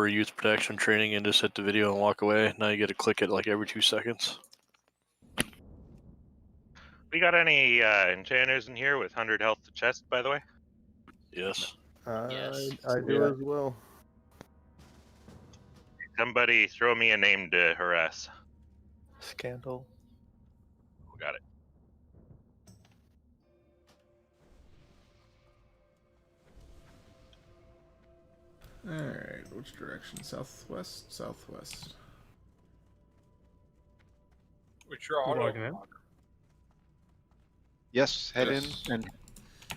over youth protection training and just hit the video and walk away. Now you get to click it like every 2 seconds. We got any enchanters in here with 100 health to chest, by the way? Yes. Yes. I do as well. Somebody throw me a name to harass. Scandal. We got it. Alright, which direction? Southwest? Southwest. Which you're auto. Yes, head Yes. in and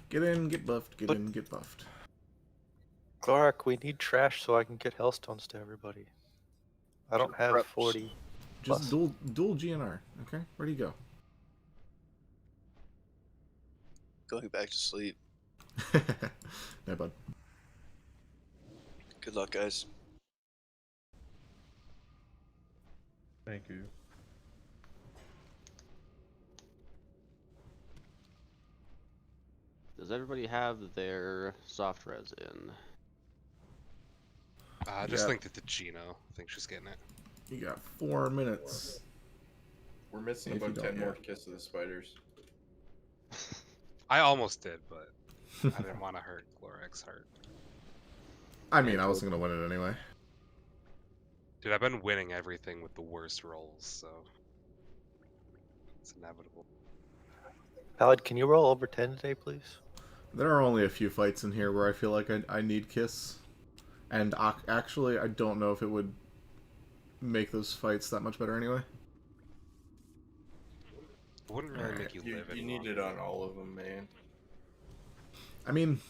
Get in, get buffed, get in, get buffed. Glorak, we need trash so I can get hellstones to everybody. I don't have Reps. 40. Just dual GNR, okay? Where do you go? Going back to sleep. Yeah, bud. Good luck, guys. Thank you. Does everybody have their soft res in? I just Yeah. linked it to Gino. I think she's getting it. You got 4 minutes. We're missing If you about don't 10 more yet. Kiss of the Spiders. I almost did, but I didn't want to hurt Glorak's heart. I mean, I wasn't gonna win it anyway. Dude, I've been winning everything with the worst rolls, so it's inevitable. Pallid, can you roll over 10 today, please? There are only a few fights in here where I feel like I need Kiss. And actually, I don't know if it would make those fights that much better anyway. It wouldn't really make you live You any need longer. it on all of them, man. I mean,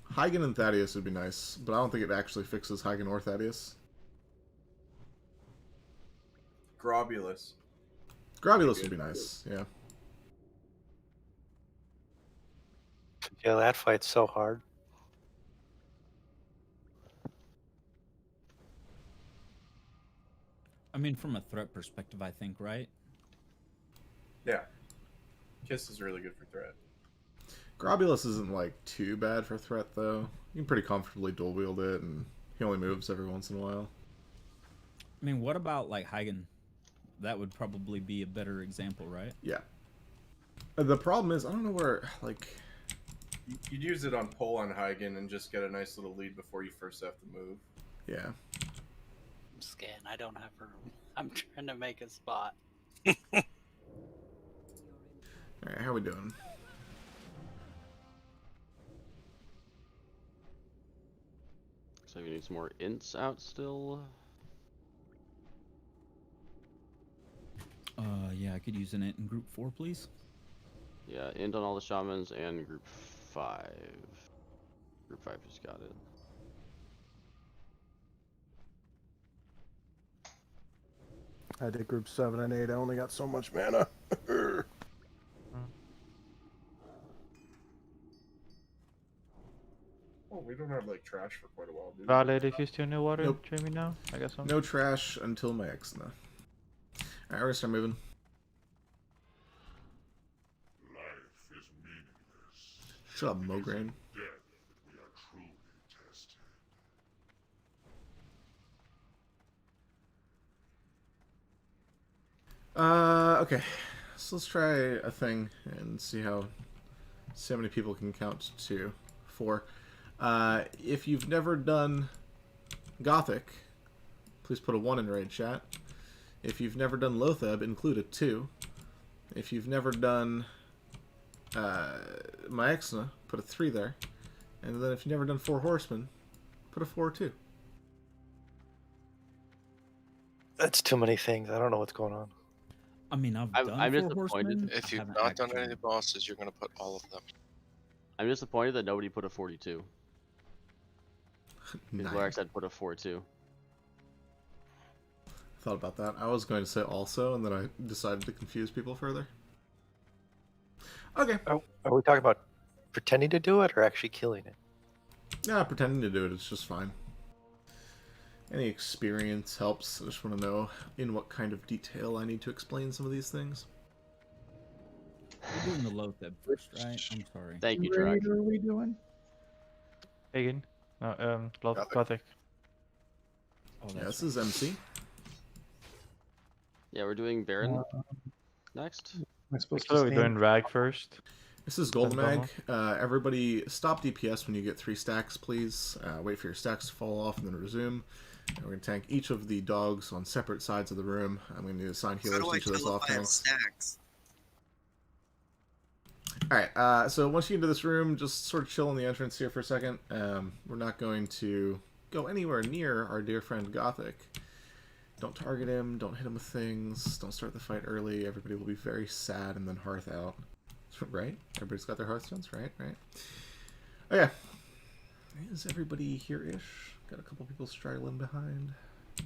Hygen and Thaddeus would be nice, but I don't think it actually fixes Hygen or Thaddeus. Grobulus. Grobulus would be nice, yeah. Yeah, that fight's so hard. I mean, from a threat perspective, I think, right? Yeah. Kiss is really good for threat. Grobulus isn't like too bad for threat though. You can pretty comfortably dual wield it, and he only moves every once in a while. I mean, what about like Hygen? That would probably be a better example, right? Yeah. The problem is, I don't know where, like... You'd use it on pull on Hygen and just get a nice little lead before you first have to move. Yeah. I'm scared. I don't have room. I'm trying to make a spot. Alright, how we doing? So we need some more ints out still. Yeah, I could use an int in group 4, please. Yeah, int on all the shamans and group 5. Group 5 just got it. I did group 7 and 8. I only got so much mana. Oh, we don't have like trash for quite a while, dude. Valid if you still need water, Nope. Jamie, now? I guess so. No trash until my Exna. Alright, we're gonna start moving. Shut up, Mograine. Okay. So let's try a thing and see how many people can count to 4. If you've never done Gothic, please put a 1 in raid chat. If you've never done Lotheb, include a 2. If you've never done Myexna, put a 3 there. And then if you've never done 4 Horsemen, put a 4 too. That's too many things. I don't know what's going on. I mean, I'm done 4 disappointed. horsemen. If I you've haven't not done actually- any bosses, you're gonna put all of them. I'm disappointed that nobody put a 42. Nice. Glorak said put a 4-2. Thought about that. I was going to say also, and then I decided to confuse people further. Okay. Are we talking about pretending to do it or actually killing it? Yeah, pretending to do it is just fine. Any experience helps. I just want to know in what kind of detail I need to explain some of these things. We're doing the Lotheb first, right? I'm sorry. Thank you, Drax. Are we doing? Hagen? No, Gothic. Oh, Yeah, that's this is MC. Yeah, we're doing Baron next. Am I supposed to we're doing Rag first. This is Then Golden Mag. Everybody stop DPS when you get 3 stacks, please. Wait for your stacks to fall off and then resume. And we're going to tank each of the dogs on separate sides of the room. I'm going to need to assign healers to each of those off tanks. Stacks? Alright, so once you get into this room, just sort of chill in the entrance here for a second. We're not going to go anywhere near our dear friend Gothic. Don't target him, don't hit him with things, don't start the fight early. Everybody will be very sad and then hearth out. Right? Everybody's got their Hearthstones, right? Right. Okay. Is everybody here-ish? Got a couple people straggling behind. I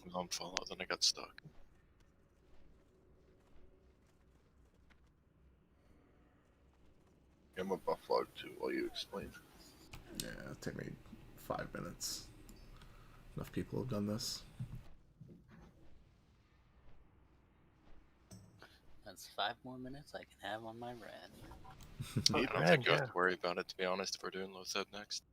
was on Fallout, then I got stuck. I'm a buff log too while you explain. Yeah, it'll take me 5 minutes. Enough people have done this. That's 5 more minutes I can have on my red. I don't think you have to worry about it, to be honest, if we're doing low set next.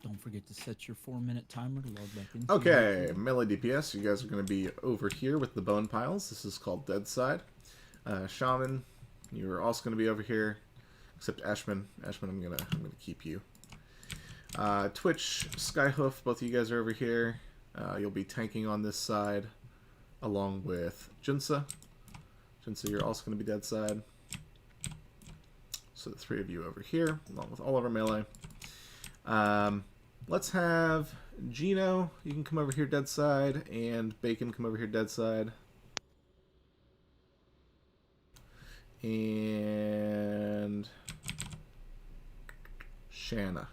Don't forget to set your 4-minute timer to log back in. Okay, melee DPS, you guys are going to be over here with the bone piles. This is called Dead Side. Shaman, you're also going to be over here, except Ashman. Ashman, I'm gonna keep you. Twitch, Skyhoof, both of you guys are over here. You'll be tanking on this side, along with Jinsa. Jinsa, you're also going to be Dead Side. So the 3 of you over here, along with all of our melee. Let's have Gino, you can come over here Dead Side, and Bacon come over here Dead Side. And Shanna.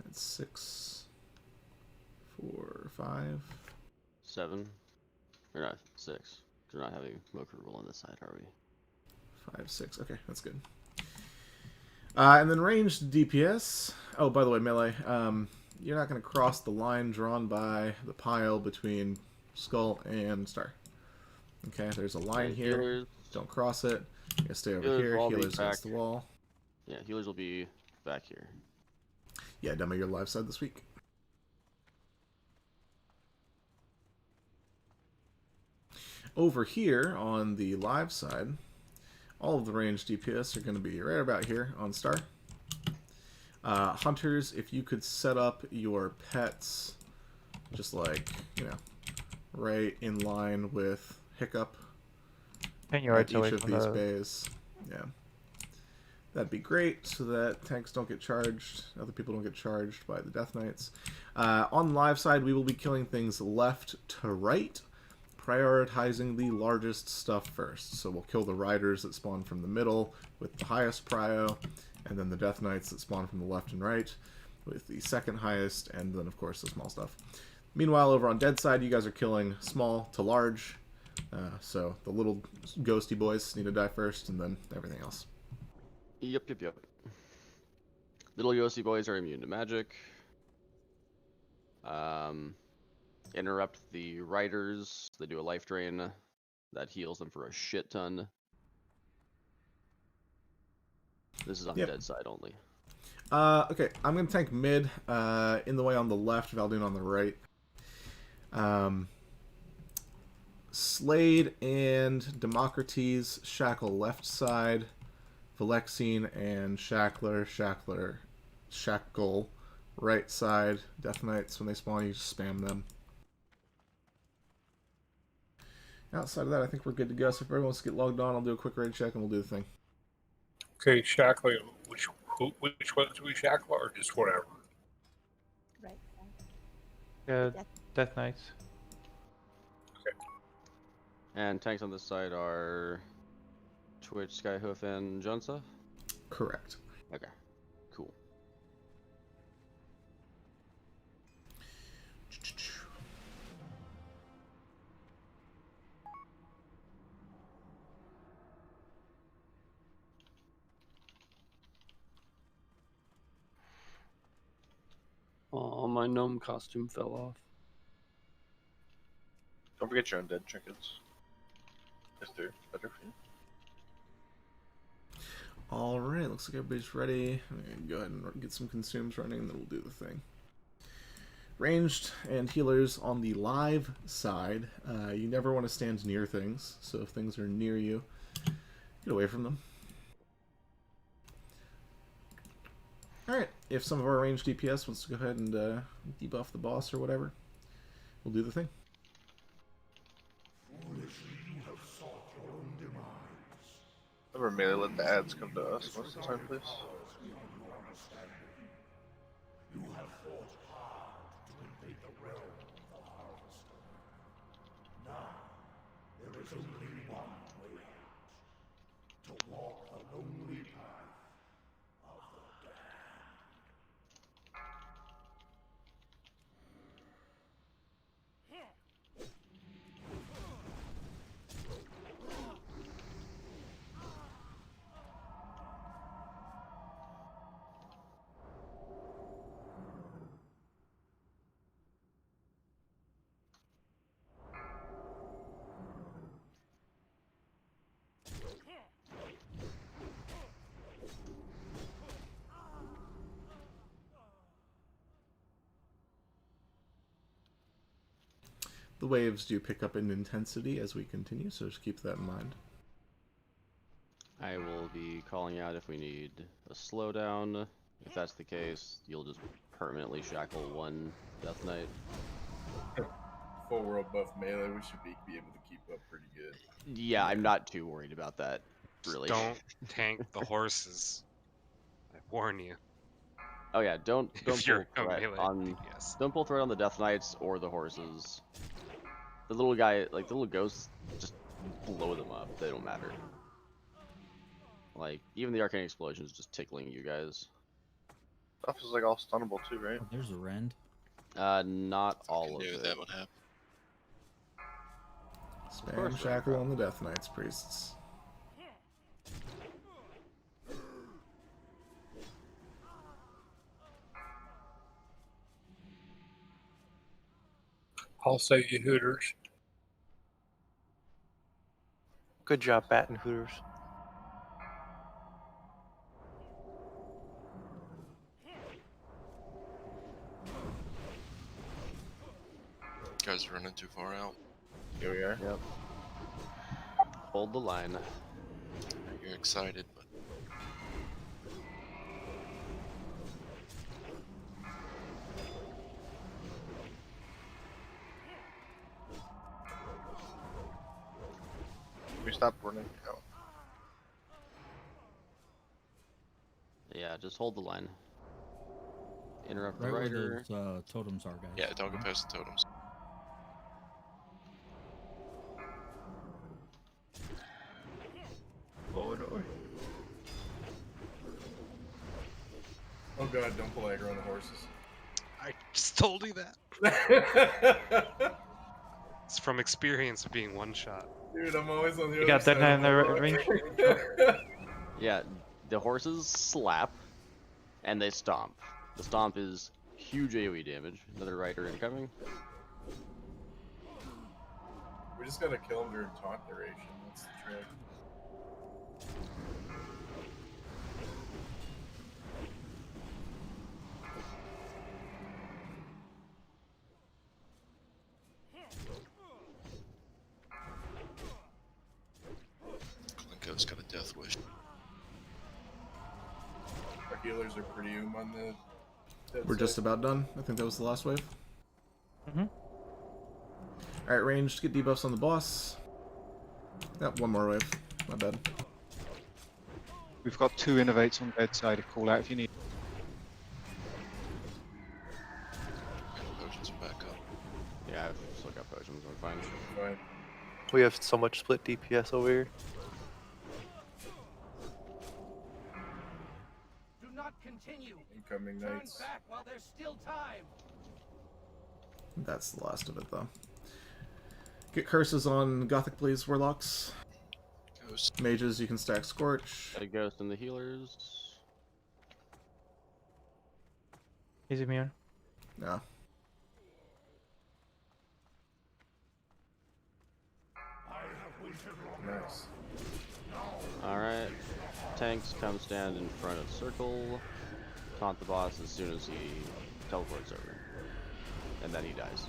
That's 6, 4, 5. 7. Or not 6. We're not having Mocha roll on this side, are we? 5, 6. Okay, that's good. And then ranged DPS. Oh, by the way, melee. You're not going to cross the line drawn by the pile between Skull and Star. Okay, there's a line here. Healers. Don't cross it. You gotta stay over Healers here. will all be Healers against back. the wall. Yeah, healers will be back here. Yeah, demo your live side this week. Over here on the live side, all of the ranged DPS are going to be right about here on Star. Hunters, if you could set up your pets just like, you know, right in line with Hiccup And at each of these bays. Yeah. That'd be great so that tanks don't get charged, other people don't get charged by the Death Knights. On the live side, we will be killing things left to right, prioritizing the largest stuff first. So we'll kill the riders that spawn from the middle with the highest prio, and then the Death Knights that spawn from the left and right with the second highest, and then of course the small stuff. Meanwhile, over on Dead side, you guys are killing small to large, so the little ghosty boys need to die first, and then everything else. Yep. Little Yossi boys are immune to magic. Interrupt the riders. They do a life drain that heals them for a shit ton. This is on Dead side only. Okay, I'm going to tank mid, in the way on the left, Valdoon on the right. Slade and Democrates shackle left side. Valexine and Shackle right side. Death Knights, when they spawn, you just spam them. Outside of that, I think we're good to go. So if everyone wants to get logged on, I'll do a quick raid check and we'll do the thing. Okay, shackle. Which ones do we shackle, or just whatever? Right. Yeah, Death Knights. Okay. And tanks on this side are Twitch, Skyhoof, and Junsa? Correct. Okay, cool. Oh, my gnome costume fell off. Don't forget your undead trinkets. Is there better for you? All right, looks like everybody's ready. I'm gonna go ahead and get some consumes running, and then we'll do the thing. Ranged and healers on the live side. You never want to stand near things, so if things are near you, get away from them. Alright, if some of our ranged DPS wants to go ahead and debuff the boss or whatever, we'll do the thing. Never melee let the ads come to us most of the time, please. You have fought hard to invade the realm of the harvester. Now, there is only one way out. To walk the lonely path of the damned. The waves do pick up in intensity as we continue, so just keep that in mind. I will be calling out if we need a slowdown. If that's the case, you'll just permanently shackle one Death Knight. Full world buff melee, we should be able to keep up pretty good. Yeah, I'm not too worried about that, really. Don't tank the horses. I warn you. Oh yeah, don't pull you're a threat melee on DPS. don't pull threat on the Death Knights or the horses. The little guy, like the little ghosts, just blow them up. They don't matter. Like even the arcane explosion is just tickling you guys. Stuff is like all stunnable too, right? Oh, there's a rend. Not all of Knew it. that would happen. Spam shackle on the Death Knights, priests. I'll say you Hooters. Good job, batting Hooters. You guys are running too far out. Here we are. Yep. Hold the line. You're excited, but We stopped running. Oh. Yeah, just hold the line. Interrupt Right the where rider. those totems are, guys. yeah, don't go past the totems. Oh god, don't pull aggro on the horses. I just told you that. It's from experience of being one shot. Dude, I'm always on the You other got side. that in the of range? Yeah, the horses slap, and they stomp. The stomp is huge AoE damage. Another rider incoming. We just gotta kill him during taunt duration. That's the trick. Klinko's got a death wish. Our healers are pretty on the. We're just about done. I think that was the last wave. Mm-hmm. Alright, ranged, get debuffs on the boss. Got one more wave. My bad. We've got 2 innovates on bedside. Call out if you need. Potions are back up. Yeah, I've still got potions. I'm fine. Fine. We have so much split DPS over here. Do not continue. Incoming Turn knights. back while there's still time. That's the last of it, though. Get curses on Gothic, please, Warlocks. Ghost. Mages, you can stack Scorch. Got a ghost in the healers. He's immune. No. I have Nice. Alright. Tanks come stand in front of circle. Taunt the boss as soon as he teleports over. And then he dies.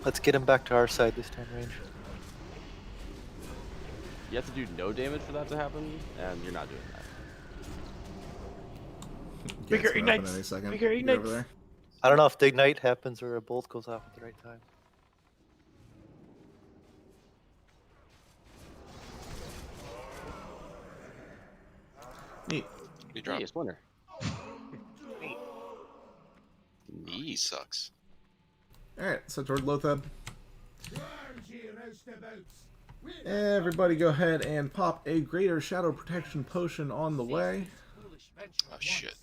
Let's get him back to our side this time, range. You have to do no damage for that to happen, and you're not doing that. Bigger ignites. Any second. Bigger ignites. Over there. I don't know if the ignite happens or a bolt goes off at the right time. Neat. He dropped. Hey, Splinter. He sucks. Alright, so toward Lothab. Everybody go ahead and pop a greater shadow protection potion on the way. Oh shit.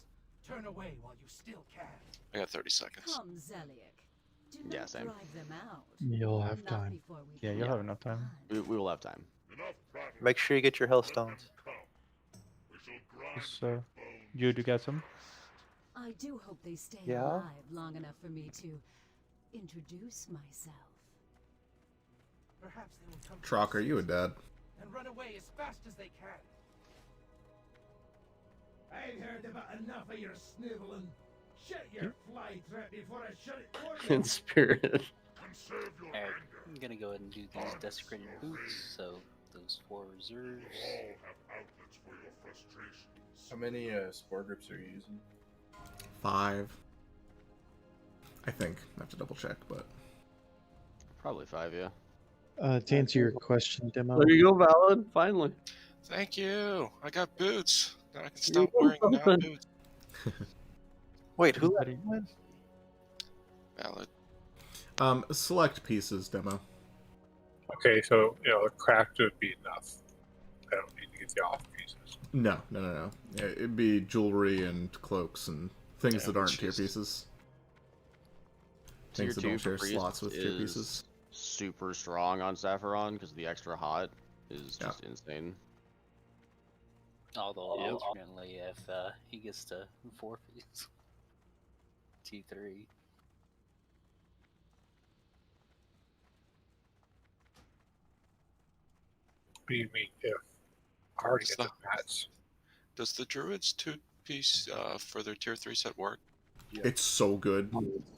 Turn away while you still can. I got 30 seconds. Come, Zeliek. Do Yeah, not same. drive them out. You'll have Not time. before we Yeah, can you'll have enough time. We will have time. Make sure you get your hellstones. So, you do get some? I do hope they stay Yeah? alive long enough for me to introduce myself. Perhaps they will come Trock, are you a dad? and run away as fast as they can. I've heard about enough of your sniveling. Shut your fly trap before I shut it for you. In spirit. Alright, I'm gonna go ahead and do these desecrated boots, so those 4 reserves. How many spore grips are you using? 5. I think. I have to double check, but Probably 5, yeah. To answer your question, Demo. There you go, Valid. Finally. Thank you. I got boots. Now I can stop wearing non-boots. Wait, who let him win? Valid. Select pieces, Demo. Okay, so the cracked would be enough. I don't need to get the off pieces. No. It'd be jewelry and cloaks and things that aren't tier pieces. Things that don't share slots with tier pieces. Super strong on Saffron because the extra hot is just insane. Although alternately, if he gets to 4 piece, T3. What do you mean? Yeah. I already get the mats. Does the Druid's 2-piece for their tier 3 set work? It's so good.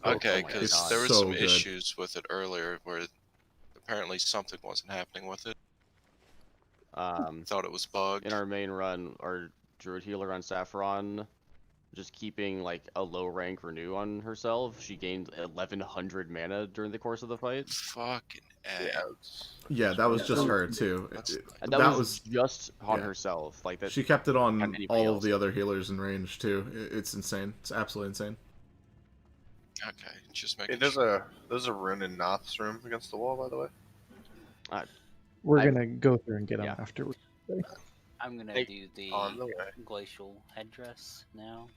Okay, because It's there was so some good. issues with it earlier where apparently something wasn't happening with it. Thought it was bugged. In our main run, our Druid healer on Saffron, just keeping like a low rank renew on herself, she gained 1100 mana during the course of the fight. Fucking A. Yeah, that was just her too. And that was just on herself. Like that. She kept it on anybody all else. of the other healers in range too. It's insane. It's absolutely insane. Okay, just Hey, making there's a rune in Noth's room against the wall, by the way. We're gonna go through and get them afterwards. I'm gonna do the glacial headdress now.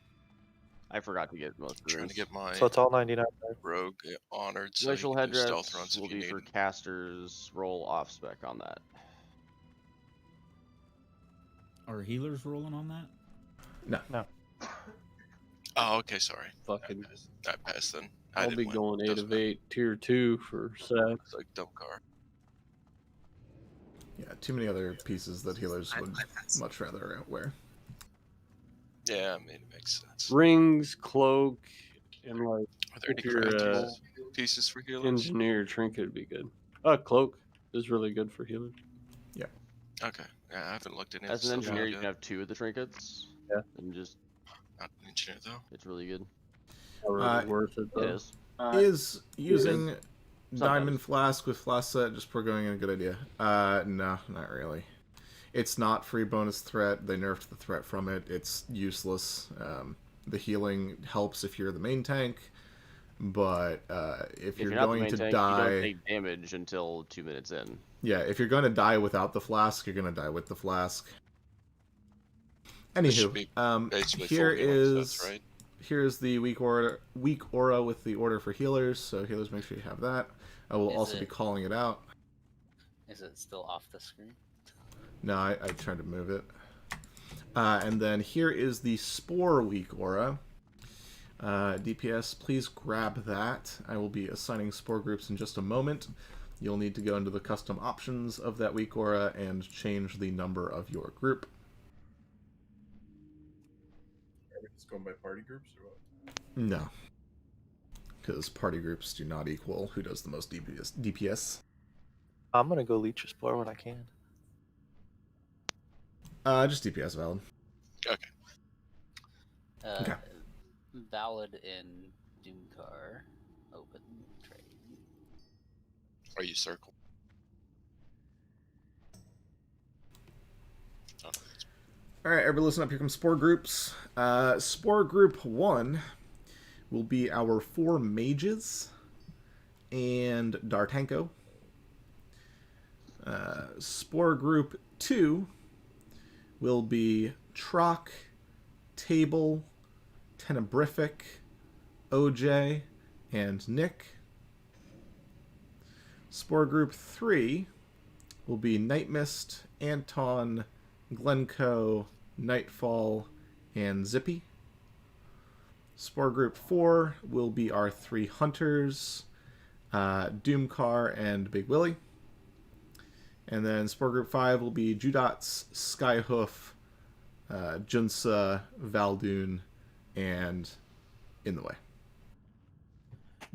I forgot to get most of trying to get my So it's all 99. rogue honored. So Glacial you can do headdress stealth runs if will you be need for them. casters. Roll off spec on that. Are healers rolling on that? No. Oh, okay, sorry. Fucking. I passed then. I'll be going 8 of 8, tier 2 for Seth. It's like dumb car. Yeah, too many other pieces that healers would much rather wear. Yeah, I mean, it makes sense. Rings, cloak, and like. Are there any if your, craftable pieces for healers? Engineer trinket would be good. Cloak is really good for healers. Yeah. Okay. Yeah, I haven't looked at it. As an engineer, you can have 2 of the trinkets. Yeah. And just. Not an engineer though. It's really good. Not really worth it though. It is. Is using Diamond Flask with Flask Set just going in a good idea? No, not really. It's not free bonus threat. They nerfed the threat from it. It's useless. The healing helps if you're the main tank, but if you're not the going main to tank, die, you don't take damage until 2 minutes in. yeah, if you're going to die without the flask, you're going to die with the flask. should be Anywho, basically here full healing is sets, right? here's the weak aura with the order for healers. So healers, make sure you have that. I will also be calling it out. Is it still off the screen? No, I tried to move it. And then here is the Spore Weak Aura. DPS, please grab that. I will be assigning Spore groups in just a moment. you'll need to go into the custom options of that weak aura and change the number of your group. Are we just going by party groups or what? No. Because party groups do not equal who does the most DPS. I'm gonna go Leech Spore when I can. Just DPS valid. Okay. Okay. Valid in Doomcar. Open trade. Are you circle? All right, everybody listen up. Here comes Spore Groups. Spore Group 1 will be our 4 mages and D'Artanko. Spore Group 2 will be Troc, Table, Tenebrific, OJ, and Nick. Spore Group 3 will be Night Mist, Anton, Glencoe, Nightfall, and Zippy. Spore Group 4 will be our 3 hunters, Doomcar and Big Willie. And then Spore Group 5 will be Judots, Skyhoof, Junsa, Valdoon, and In the Way.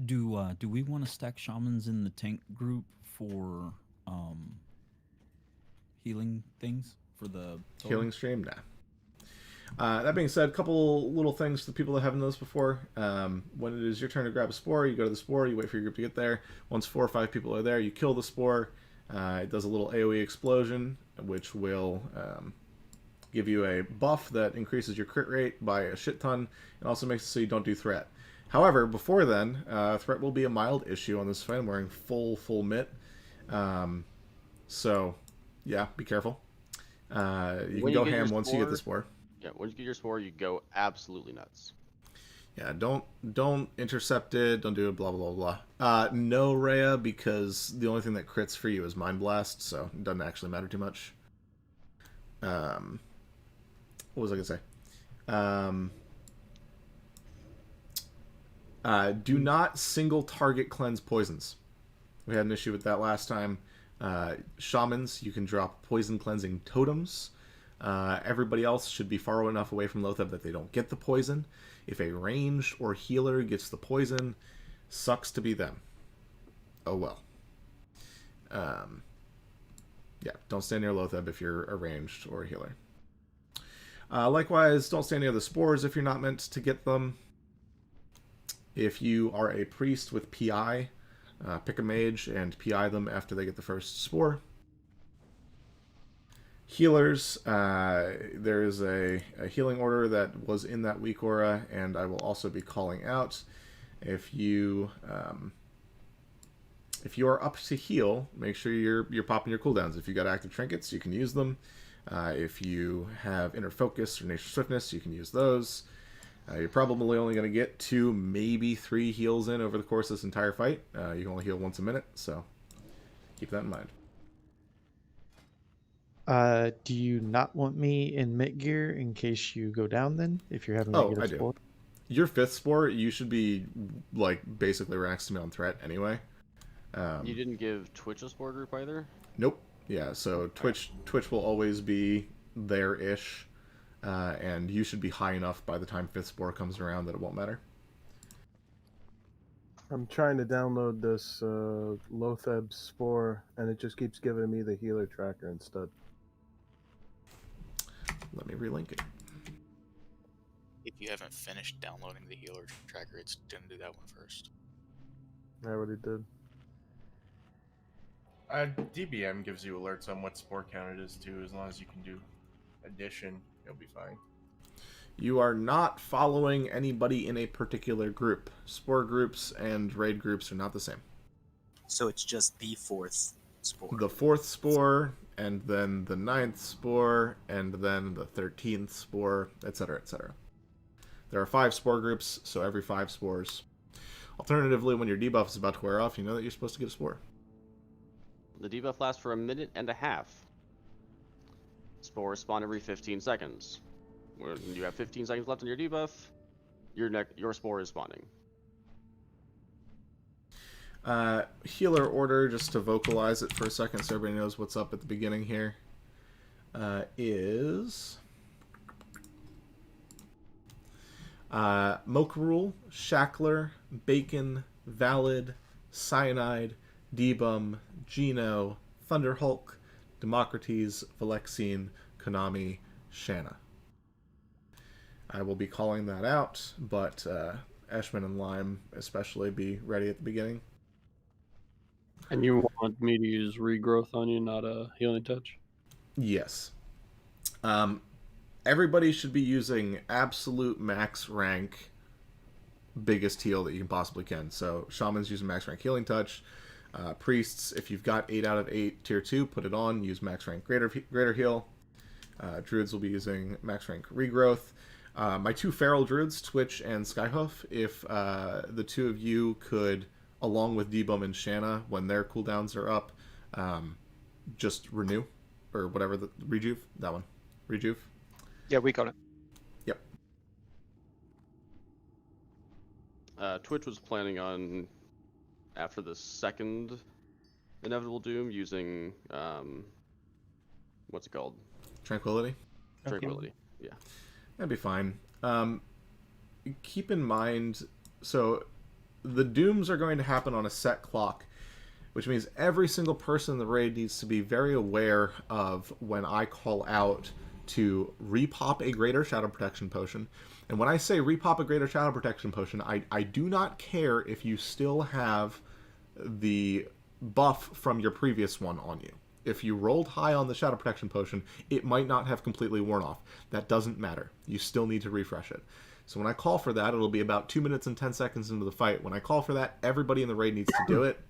Do we want to stack shamans in the tank group for healing things for the healing stream? Nah. That being said, a couple little things to the people that haven't done this before. When it is your turn to grab a spore, you go to the spore, you wait for your group to get there. Once 4 or 5 people are there, you kill the spore. It does a little AoE explosion, which will give you a buff that increases your crit rate by a shit ton, and also makes it so you don't do threat. However, before then, threat will be a mild issue on this fight. I'm wearing full mitt. So, yeah, be careful. You can go ham once you get the spore. Yeah, once you get your spore, you go absolutely nuts. Yeah, don't intercept it. Don't do it. Blah blah blah. No Rhea, because the only thing that crits for you is Mind Blast, so it doesn't actually matter too much. What was I gonna say? Do not single target cleanse poisons. We had an issue with that last time. Shamans, you can drop poison cleansing totems. Everybody else should be far enough away from Lotheb that they don't get the poison. If a ranged or healer gets the poison, sucks to be them. Oh well. Yeah, don't stand near Lotheb if you're a ranged or a healer. Likewise, don't stand near the spores if you're not meant to get them. If you are a priest with PI, pick a mage and PI them after they get the first spore. Healers, there is a healing order that was in that weak aura, and I will also be calling out. If you are up to heal, make sure you're popping your cooldowns. If you got active trinkets, you can use them. If you have inner focus or nature swiftness, you can use those. You're probably only going to get 2, maybe 3 heals in over the course of this entire fight. You can only heal once a minute, so keep that in mind. Do you not want me in mid gear in case you go down then? If you're having to get a spore? Your 5th spore, you should be like basically right next to me on threat anyway. You didn't give Twitch a spore group either? Nope. Yeah, so Twitch will always be there-ish, and you should be high enough by the time 5th spore comes around that it won't matter. I'm trying to download this Lotheb spore, and it just keeps giving me the healer tracker instead. Let me relink it. If you haven't finished downloading the healer tracker, it's gonna do that one first. I already did. DBM gives you alerts on what spore count it is too. As long as you can do addition, you'll be fine. You are not following anybody in a particular group. Spore groups and raid groups are not the same. So it's just the 4th spore. The 4th spore, and then the 9th spore, and then the 13th spore, etc., etc. There are 5 spore groups, so every 5 spores. Alternatively, when your debuff is about to wear off, you know that you're supposed to get a spore. The debuff lasts for 1.5 minutes. Spores spawn every 15 seconds. When you have 15 seconds left on your debuff, your spore is spawning. Healer order, just to vocalize it for a second so everybody knows what's up at the beginning here, is Mokarul, Shackler, Bacon, Valid, Cyanide, Debum, Geno, Thunderhulk, Democrates, Valexine, Konami, Shanna. I will be calling that out, but Eshman and Lime especially be ready at the beginning. And you want me to use regrowth on you, not a healing touch? Yes. Everybody should be using absolute max rank biggest heal that you possibly can. So Shamans using max rank healing touch. Priests, if you've got 8 out of 8 tier 2, put it on. Use max rank greater heal. Druids will be using max rank regrowth. My 2 feral druids, Twitch and Skyhoof, if the 2 of you could, along with Debum and Shanna, when their cooldowns are up, just renew, or whatever, the rejuve, that one. Rejuve. Yeah, we got it. Yep. Twitch was planning on, after the second Inevitable Doom, using, what's it called? Tranquility? Tranquility, yeah. That'd be fine. Keep in mind, so the dooms are going to happen on a set clock, which means every single person in the raid needs to be very aware of when I call out to repop a greater shadow protection potion. And when I say repop a greater shadow protection potion, I do not care if you still have the buff from your previous one on you. If you rolled high on the shadow protection potion, it might not have completely worn off. That doesn't matter. You still need to refresh it. So when I call for that, it'll be about 2 minutes and 10 seconds into the fight. When I call for that, everybody in the raid needs to do it.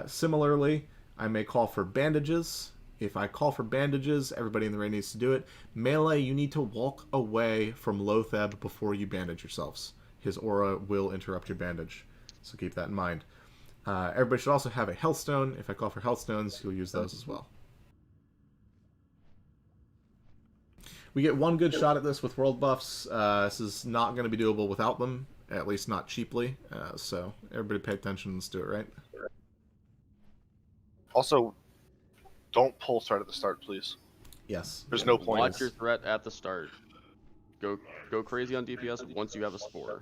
Similarly, I may call for bandages. If I call for bandages, everybody in the raid needs to do it. Melee, you need to walk away from Lotheb before you bandage yourselves. His aura will interrupt your bandage. So keep that in mind. Everybody should also have a Healthstone. If I call for Healthstones, you'll use those as well. We get one good shot at this with world buffs. This is not going to be doable without them, at least not cheaply. So everybody pay attention and let's do it, right? Also, don't pull start at the start, please. Yes. There's no point. Watch your threat at the start. Go crazy on DPS once you have a spore.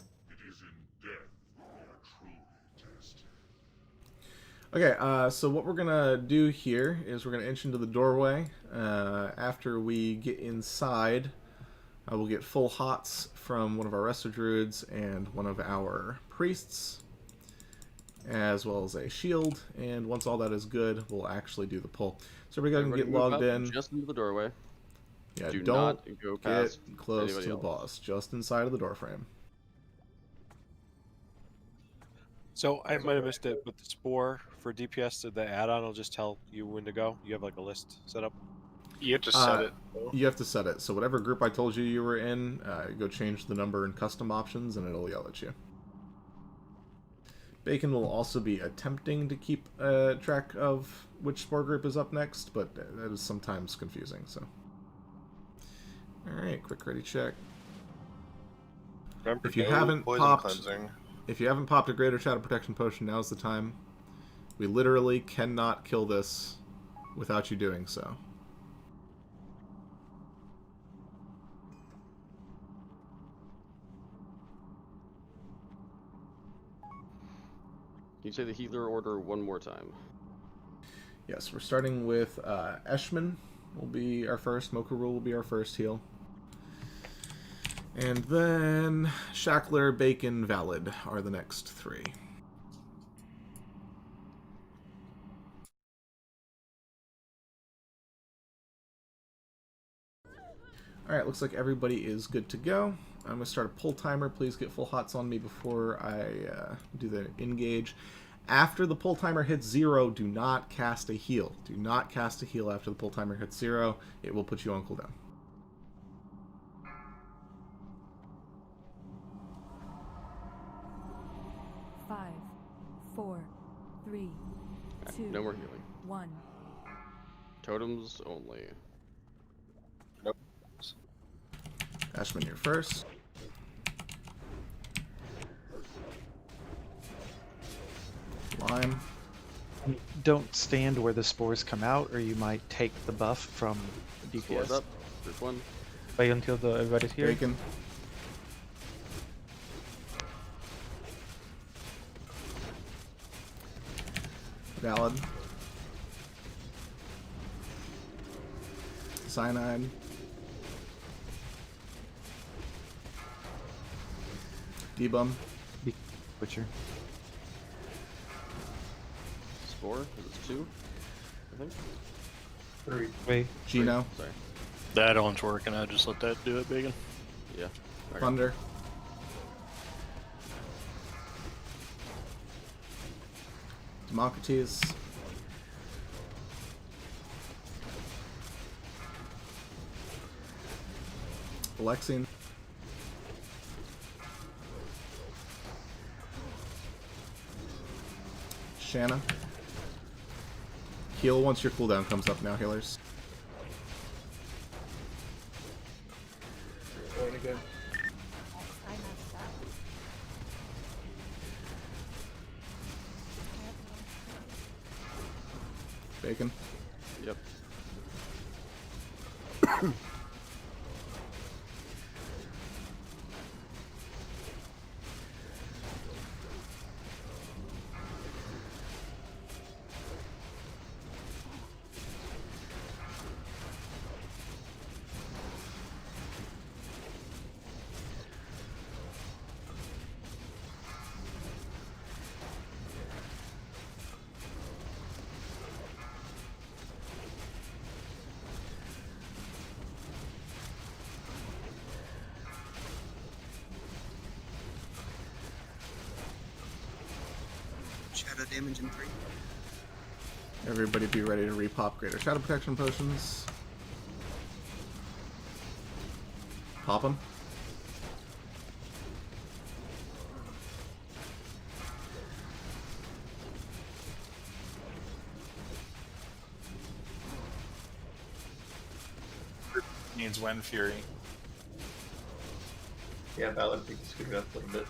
Okay, so what we're going to do here is we're going to inch into the doorway. After we get inside, we'll get full hots from one of our Resto Druids and one of our Priests, as well as a shield. And once all that is good, we'll actually do the pull. So everybody can get logged in. Just into the doorway. Yeah, Do don't not go past get close to the else. boss. Just inside of the door frame. So I might have missed it, but the spore for DPS, the add-on will just tell you when to go. You have like a list set up. You have to set it. You have to set it. So whatever group I told you were in, go change the number in custom options, and it'll yell at you. Bacon will also be attempting to keep track of which spore group is up next, but that is sometimes confusing. So, all right, quick ready check. Remember, If you no haven't poison popped, cleansing. if you haven't popped a greater shadow protection potion, now's the time. We literally cannot kill this without you doing so. Can you say the healer order one more time? Yes, we're starting with Eshman will be our first, Mokarul will be our first heal. And then Shackler, Bacon, Valid are the next 3. Alright, looks like everybody is good to go. I'm going to start a pull timer. Please get full hots on me before I do the engage. After the pull timer hits 0, do not cast a heal. Do not cast a heal after the pull timer hits 0. It will put you on cooldown. Five, 4, 3, 2, No more healing. 1. Totems only. Nope. Ashman, you're first. Lime. Don't stand where the spores come out, or you might take the buff from Spores DPS. up. Group 1. Wait until everybody's here. Bacon. Valid. Cyanide. Debum. Butcher. Spore, because it's 2, I think. 3. Wait. Gino. Sorry. That one's working. I just let that do it, Bacon. Yeah. Okay. Thunder. Democrates. Alexian. Shanna. Heal once your cooldown comes up now, healers. Going again. Bacon. Yep. Shadow damage in 3. Everybody be ready to repop greater shadow protection potions. Pop them. Needs Wind Fury. Yeah, Valid picked the screen up a little bit.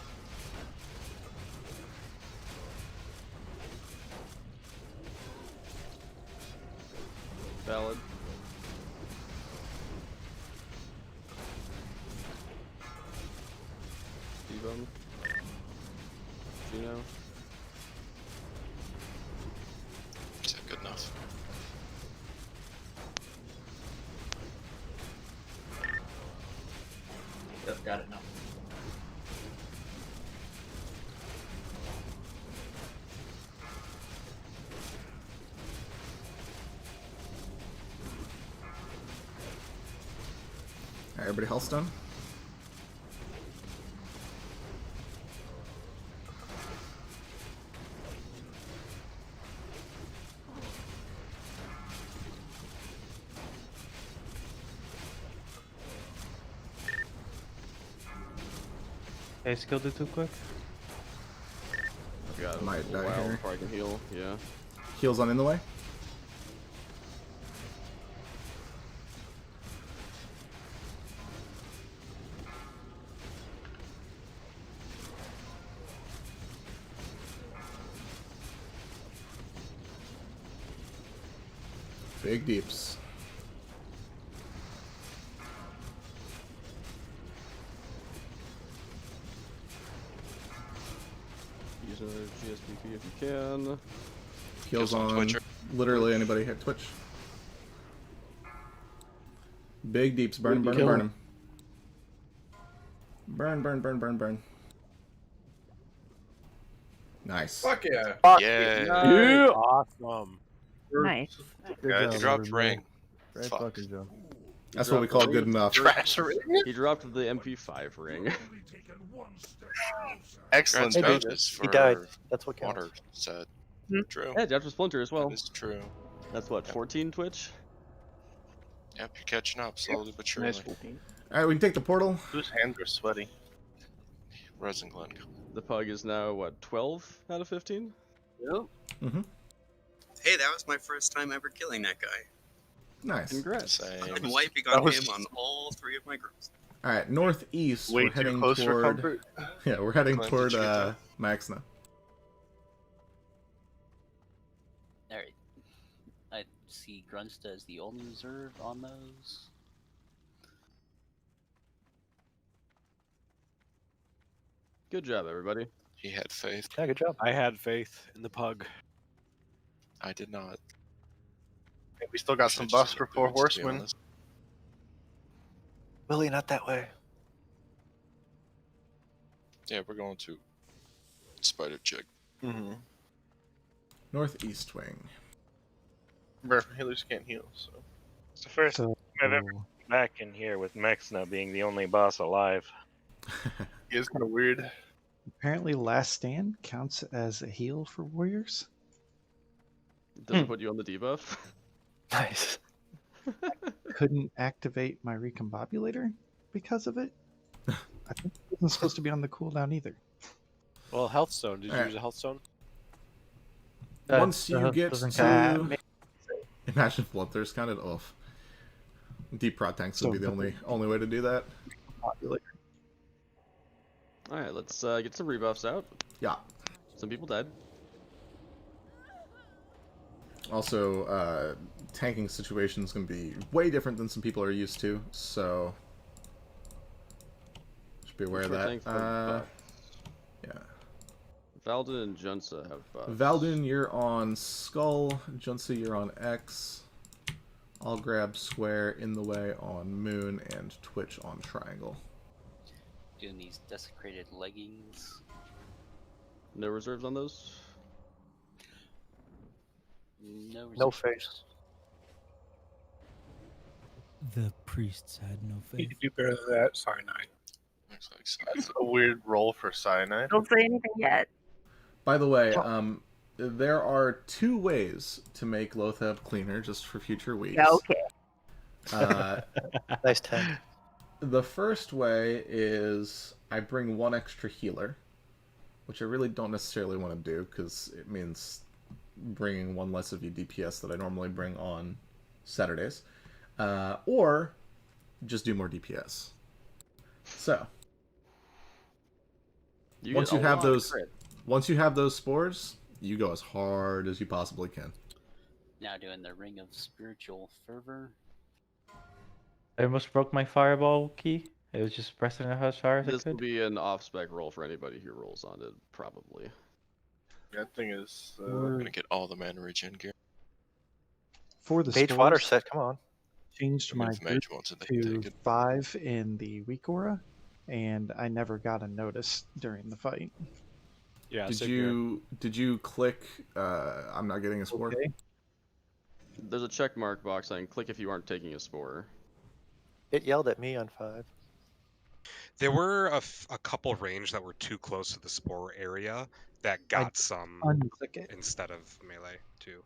Valid. Debum. Gino. Is that good enough? Yep, got it now. Alright, everybody Healthstone. Hey, skill do too quick. I've got Might a die while here. before I can heal. Yeah. Heals on in the way. Big deeps. Use another GSPP if you can. Heals on literally anybody hit Twitch. Big deeps. Burn, burn, burn him. Burn, burn, burn, burn, burn. Nice. Fuck yeah. Yeah. Yeah. Awesome. Nice. Good Guys, job, you dropped everybody. ring. Great Fuck. fucking job. That's what we call good enough. Trash ring. He dropped the MP5 ring. Excellent Hey, dude, vouchers he for died. That's what counts. water set. True. Yeah, dropped a splinter as well. That is true. That's what, 14 Twitch? Yep, you're catching up slowly but surely. Nice 14. Alright, we can take the portal. Whose hands are sweaty? Resin Glen. The pug is now, what, 12 out of 15? Yep. Mm-hmm. Hey, that was my first time ever killing that guy. Nice. Congrats. I've been wiping That on was- him on all 3 of my groups. Alright, northeast. Way we're too heading close for toward. comfort. Yeah, we're heading Glenn, toward did you get that? Maxna. Alright. I see Grunsta as the only reserve on those. Good job, everybody. He had faith. Yeah, good job. I had faith in the pug. I did not. Hey, we still got some buffs for 4 horsemen. Willie, not that way. Yeah, we're going to Spider Chick. Mm-hmm. Northeast wing. Remember, healers can't heal, so. It's the first time I've ever been back in here with Mexna being the only boss alive. It is kind of weird. Apparently, Last Stand counts as a heal for warriors. Doesn't put you on the debuff. Nice. Couldn't activate my recombobulator because of it. I think it wasn't supposed to be on the cooldown either. Well, health stone. Did you use a health stone? Once you get to... Imagine if Bloodthirst counted off. Deep Prot tanks would be the only way to do that. Alright, let's get some rebuffs out. Yeah. Some people died. Also, tanking situation is going to be way different than some people are used to, so just be aware of that. Yeah. Valdun and Junsa have buffs. Valdun, you're on Skull. Junsa, you're on X. I'll grab Square in the way on Moon and Twitch on Triangle. Doing these desecrated leggings. No reserves on those? No reserves. No face. The priests had no You faith. can do better than that. Cyanide. That's a weird roll for cyanide. Don't say anything yet. By the way, there are 2 ways to make Lotheb cleaner, just for future weeks. Okay. Nice 10. The first way is I bring 1 extra healer, which I really don't necessarily want to do, because it means bringing 1 less of your DPS that I normally bring on Saturdays. Or just do more DPS. So, once you have those spores, you go as hard as you possibly can. Now doing the Ring of Spiritual Fervor. I almost broke my fireball key. It was just pressing it as far as I This will could. be an off-spec roll for anybody who rolls on it, probably. That thing is. I'm gonna get all the mana regen gear. For the Mage spores, water set, come on. changed my If Mage group wants it, they can to take it. 5 in the weak aura, and I never got a notice during the fight. Yeah. Did you click I'm not getting a spore? Okay. There's a check mark box I can click if you aren't taking a spore. It yelled at me on 5. There were a couple range that were too close to the spore area that got some unclick it. instead of melee too.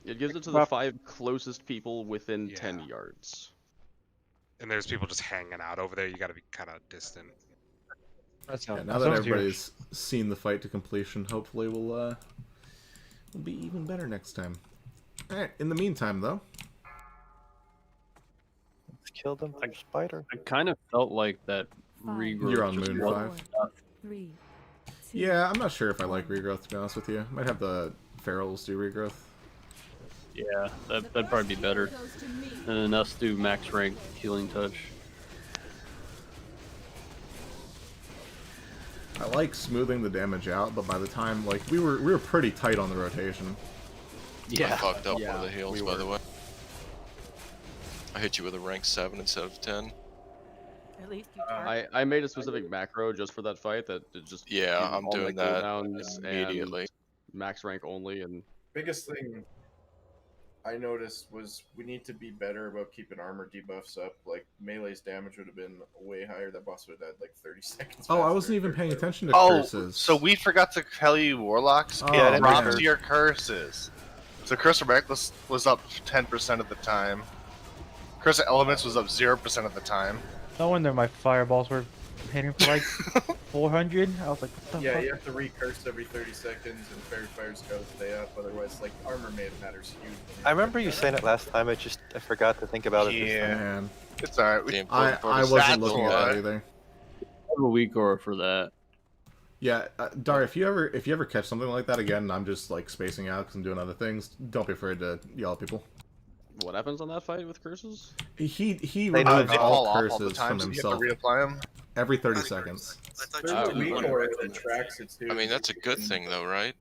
It gives it to the 5 closest people within 10 yards. And there's people just hanging out over there. You got to be kind of distant. Yeah, now that everybody's seen the fight to completion, hopefully we'll be even better next time. Alright, in the meantime though. Let's kill them for spider. I kind of felt like that regrowth. You're on just Moon wasn't 5. enough. 3. Yeah, I'm not sure if I like regrowth, to be honest with you. Might have the ferals do regrowth. Yeah, that'd probably be better. And then us do max rank healing touch. I like smoothing the damage out, but by the time, like, we were pretty tight on the rotation. I fucked up one of the heals, by the way. I hit you with a rank 7 instead of 10. At least you I made a specific macro just for that fight that it just Yeah, did I'm all doing my that cooldowns and immediately. max rank only, and Biggest thing I noticed was we need to be better about keeping armor debuffs up. Like, melee's damage would have been way higher. That boss would have died like 30 seconds. Oh, I faster. wasn't even paying attention to Oh, curses. so we forgot to tell you Warlocks. Oh, Yeah, drop man. to your curses. So Curse of Reckless was up 10% of the time. Curse of Elements was up 0% of the time. No wonder my fireballs were hitting for like 400. I was like, what the Yeah, fuck? you have to recurse every 30 seconds, and Fairy Fire's got to stay up. Otherwise, like, armor matters huge. I remember you saying it last time. I forgot to think about it. This time. Man. It's alright. I wasn't looking at that why. either. I have a weak aura for that. Yeah, Dar, if you ever catch something like that again, and I'm just like spacing out because I'm doing other things, don't be afraid to yell at people. What happens on that fight with curses? He They removes all fall off all the curses time, from so himself you have to reapply them. every 30 seconds. There's a recore that tracks it too. I mean, that's a good thing, though, right?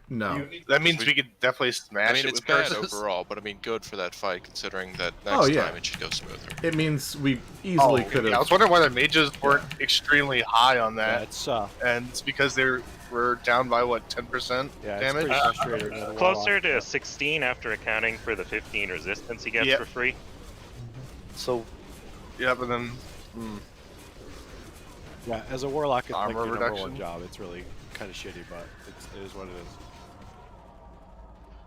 No. That means we could definitely smash I mean, it it's with bad curses. overall, but I mean, good for that fight, considering that Oh, next yeah. time it should go smoother. It means we easily could have. I was wondering why the mages weren't extremely high on that. Yeah, it's and it's because they were down by what 10% damage. It's pretty frustrating. Closer to 16 after accounting for the 15 resistance he gets Yep. for free. So, yeah, but then Yeah, as a warlock, it's like Armor your number reduction. one job. It's really kind of shitty, but it is what it is.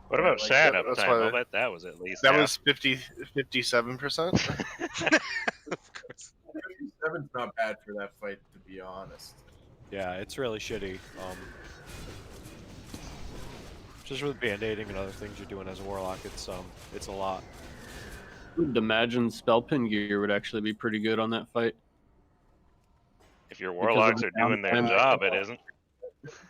What about like, Shad that's uptime? why- I'll bet that was at least that half. was 57%. 57's not bad for that fight, to be honest. Yeah, it's really shitty. Just with band-aiding and other things you're doing as a warlock, it's a lot. I would imagine spell pin gear would actually be pretty good on that fight. If your Because of warlocks the are doing their downtime. job, it isn't.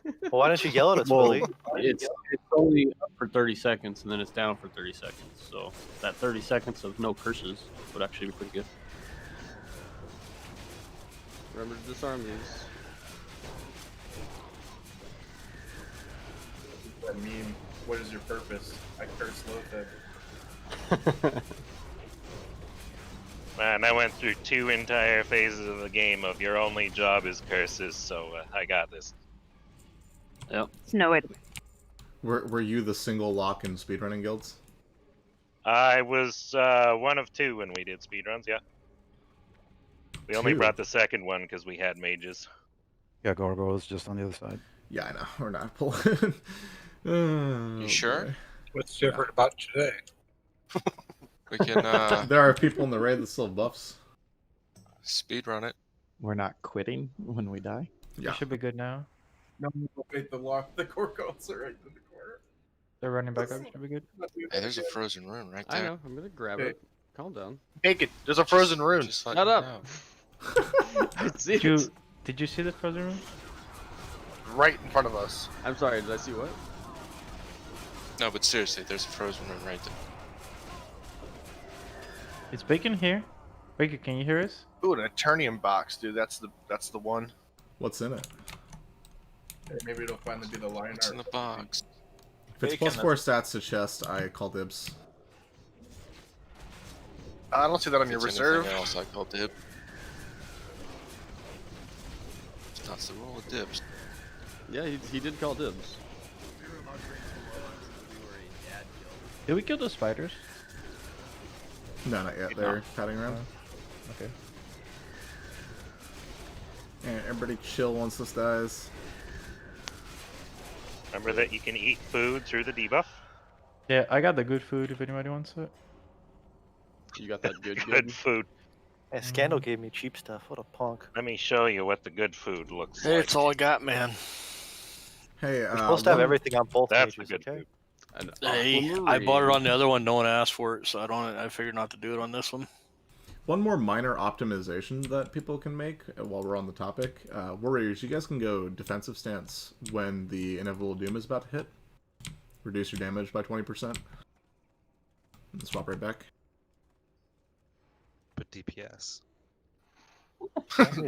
well, why don't you yell at us, Well, Willie? it's only up for 30 seconds and then it's down for 30 seconds. So that 30 seconds of no curses would actually be pretty good. Remember to disarm these. I mean, what is your purpose? I curse Lotheb. Man, I went through 2 entire phases of the game of your only job is curses, so I got this. Yep. No way. Were you the single lock in speedrunning guilds? I was one of 2 when we did speedruns, yeah. We only 2? brought the second one because we had mages. Yeah, Gargoyle's just on the other side. Yeah, I know. We're not pulling. Oh, You sure? boy. What's different about today? We can There are people in the raid that still have buffs. speedrun it. We're not quitting when we die. Yeah. It should be good now. No, wait, the Gorgons are right in the corner. They're running back up. Should be good. Hey, there's a frozen rune right there. I know. I'm gonna grab Hey. it. Calm down. Take it. There's a frozen rune. Just let Shut me up. know. I see Did you see the frozen room? Right in front of us. I'm sorry. Did I see what? No, but seriously, there's a frozen rune right there. Is Bacon here? Bacon, can you hear us? Ooh, an Eternium box, dude. That's the one. What's in it? Hey, maybe it'll finally be the line What's in art. the box? If it's Bacon, +4 stats to chest, I call dibs. I don't see that on If your it's reserve. anything else, I call dib. That's the rule of dibs. Yeah, he did call dibs. Did we kill the spiders? No, not yet. They're padding around. Okay. And everybody chill once this dies. Remember that you can eat food through the debuff? Yeah, I got the good food if anybody wants it. You got that good Good food. Hey, Scandal gave me cheap stuff. What a punk. Let me show you what the good food looks Hey, like. it's all I got, man. Hey, We're supposed to have everything on both That's pages, the good okay? food. Hey, I bought it on the other one. No one asked for it, so I figured not to do it on this one. One more minor optimization that people can make while we're on the topic. Warriors, you guys can go defensive stance when the Inevitable Doom is about to hit. Reduce your damage by 20%. And swap right back. But DPS.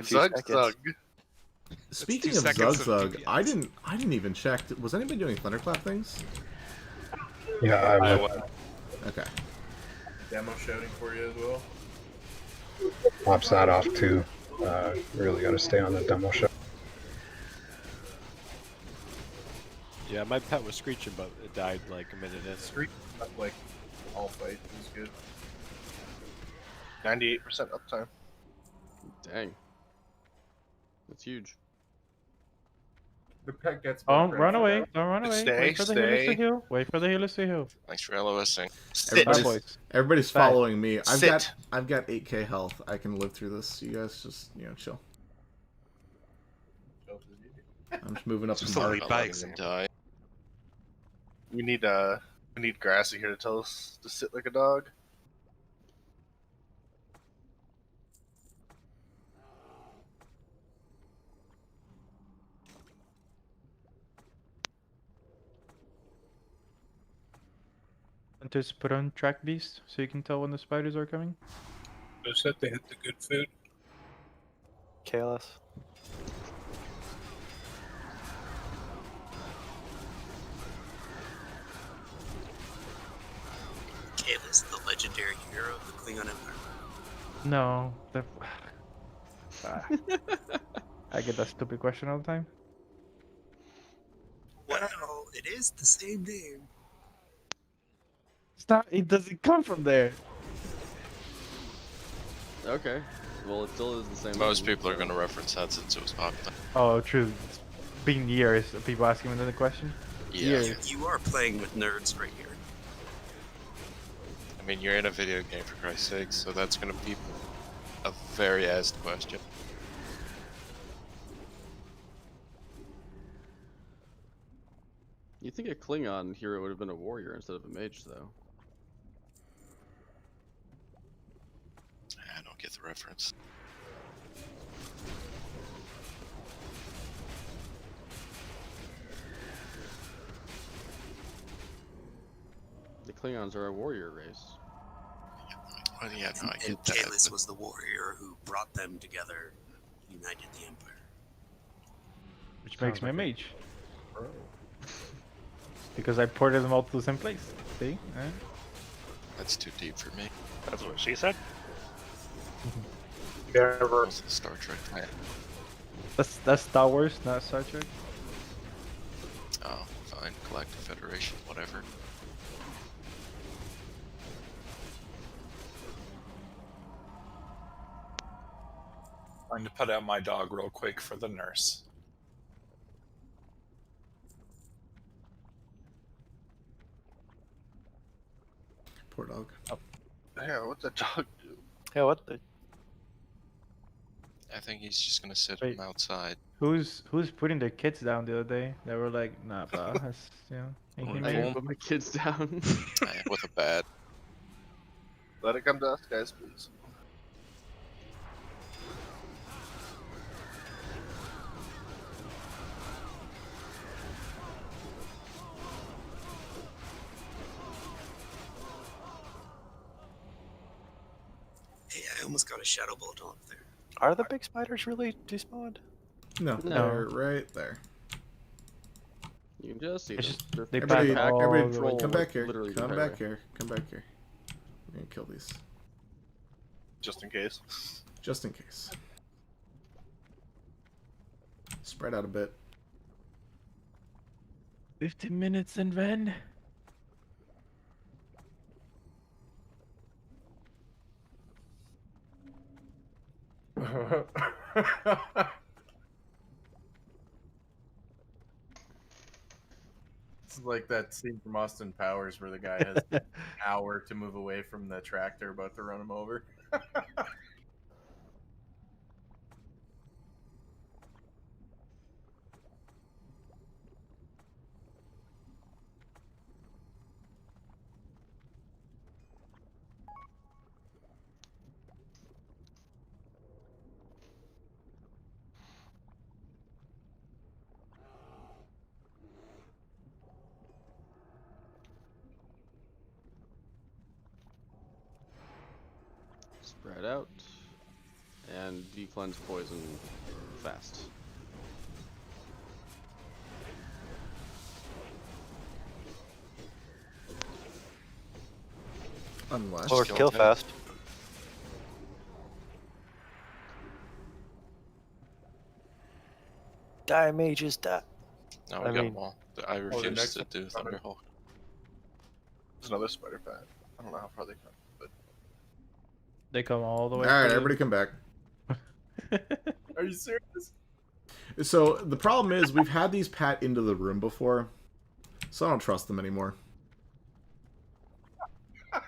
Zug Zug. Speaking 2 of seconds Zug of Zug, I didn't even check. Was anybody doing thunderclap things? Yeah, I would. Okay. Demo shouting for you as well. Pops that off too. Really got to stay on the demo show. Yeah, my pet was screeching, but it died like a minute in. Street up like all fight was good. 98% uptime. Dang. That's huge. The pet gets. Don't run away. Don't run away. Stay, Wait for the healers to stay. heal. Wait for the healers to heal. Thanks for LOSing. Sit. Everybody's Bye. following me. Sit. I've got 8k health. I can live through this. You guys just chill. I'm just moving up Just some the mark. lead Not by letting them die. We need Grassy here to tell us to sit like a dog. Hunters put on track beast so you can tell when the spiders are coming? Those said they hit the good food. Chaos. Kalis, the legendary hero of the Klingon Empire. No. I get that stupid question all the time. Well, it is the same name. Stop! It doesn't come from there. Okay. Well, it still is the same. Most name, people are so- going to reference that since it was popular. Oh, true. It's been years. People asking me another question. Yeah. You are playing with nerds right here. I mean, you're in a video game, for Christ's sake, so that's going to be a very asked question. You think a Klingon hero would have been a warrior instead of a mage, though? I don't get the reference. The Klingons are a warrior race. Well, yeah, no, I And get that. Kalis was the warrior who brought them together, united the Empire. Which makes me a mage. Because I ported them all to the same place. See? That's too deep for me. That's what she said. Never. That's the Star Trek fan. That's Star Wars, not Star Trek. Oh, fine. Galactic Federation, whatever. I'm going to put out my dog real quick for the nurse. Poor dog. Yeah, what's that dog do? Yeah, what the? I think he's just going to sit Wait. him outside. Who's putting their kids down the other day? They were like, nah, bah, that's, you know. ain't I him. can put my kids down. With a bat. Let it come to us, guys, please. Hey, I almost got a shadow bolt on there. Are the big spiders really despawned? No, No. they're right there. You can just see It's them. just- They're they Everybody, pack all everybody the way- come back here. literally the Come entire back way. here. Come back here. We're gonna kill these. Just in case. Just in case. Spread out a bit. 15 minutes and then. It's like that scene from Austin Powers where the guy has an hour to move away from the tractor about to run him over. Spread out. And decleanse poison fast. Unless. Or kill fast. Die, mages, die. No, we got them all. I refuse next to one- do Thunderhawk. There's another spider fan. I don't know how far they come, but They come all the way. Alright, to the- everybody come back. Are you serious? So the problem is we've had these pat into the room before, so I don't trust them anymore. yeah,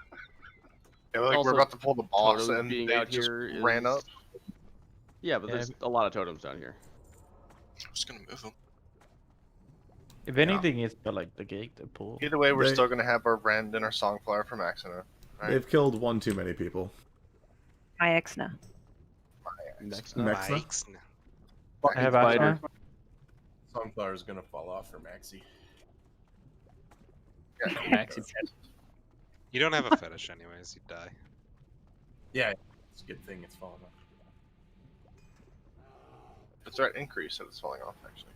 like Also, we're about to pull the boss, totems and being they out just here ran is- up. Yeah, but there's a lot of totems down here. I'm just going to move him. If anything, it's got like the gate to pull. Either way, we're They- still gonna have our Rend and our Songflower from Axina. Right? They've killed one too many people. My Exna. Next Nexna? I have Spider. Axna. Sunflower's gonna fall off for Maxi. Yeah, Maxi You don't have a fetish anyways, you die. Yeah, it's a good thing it's falling off. The threat increase that it's falling off, actually.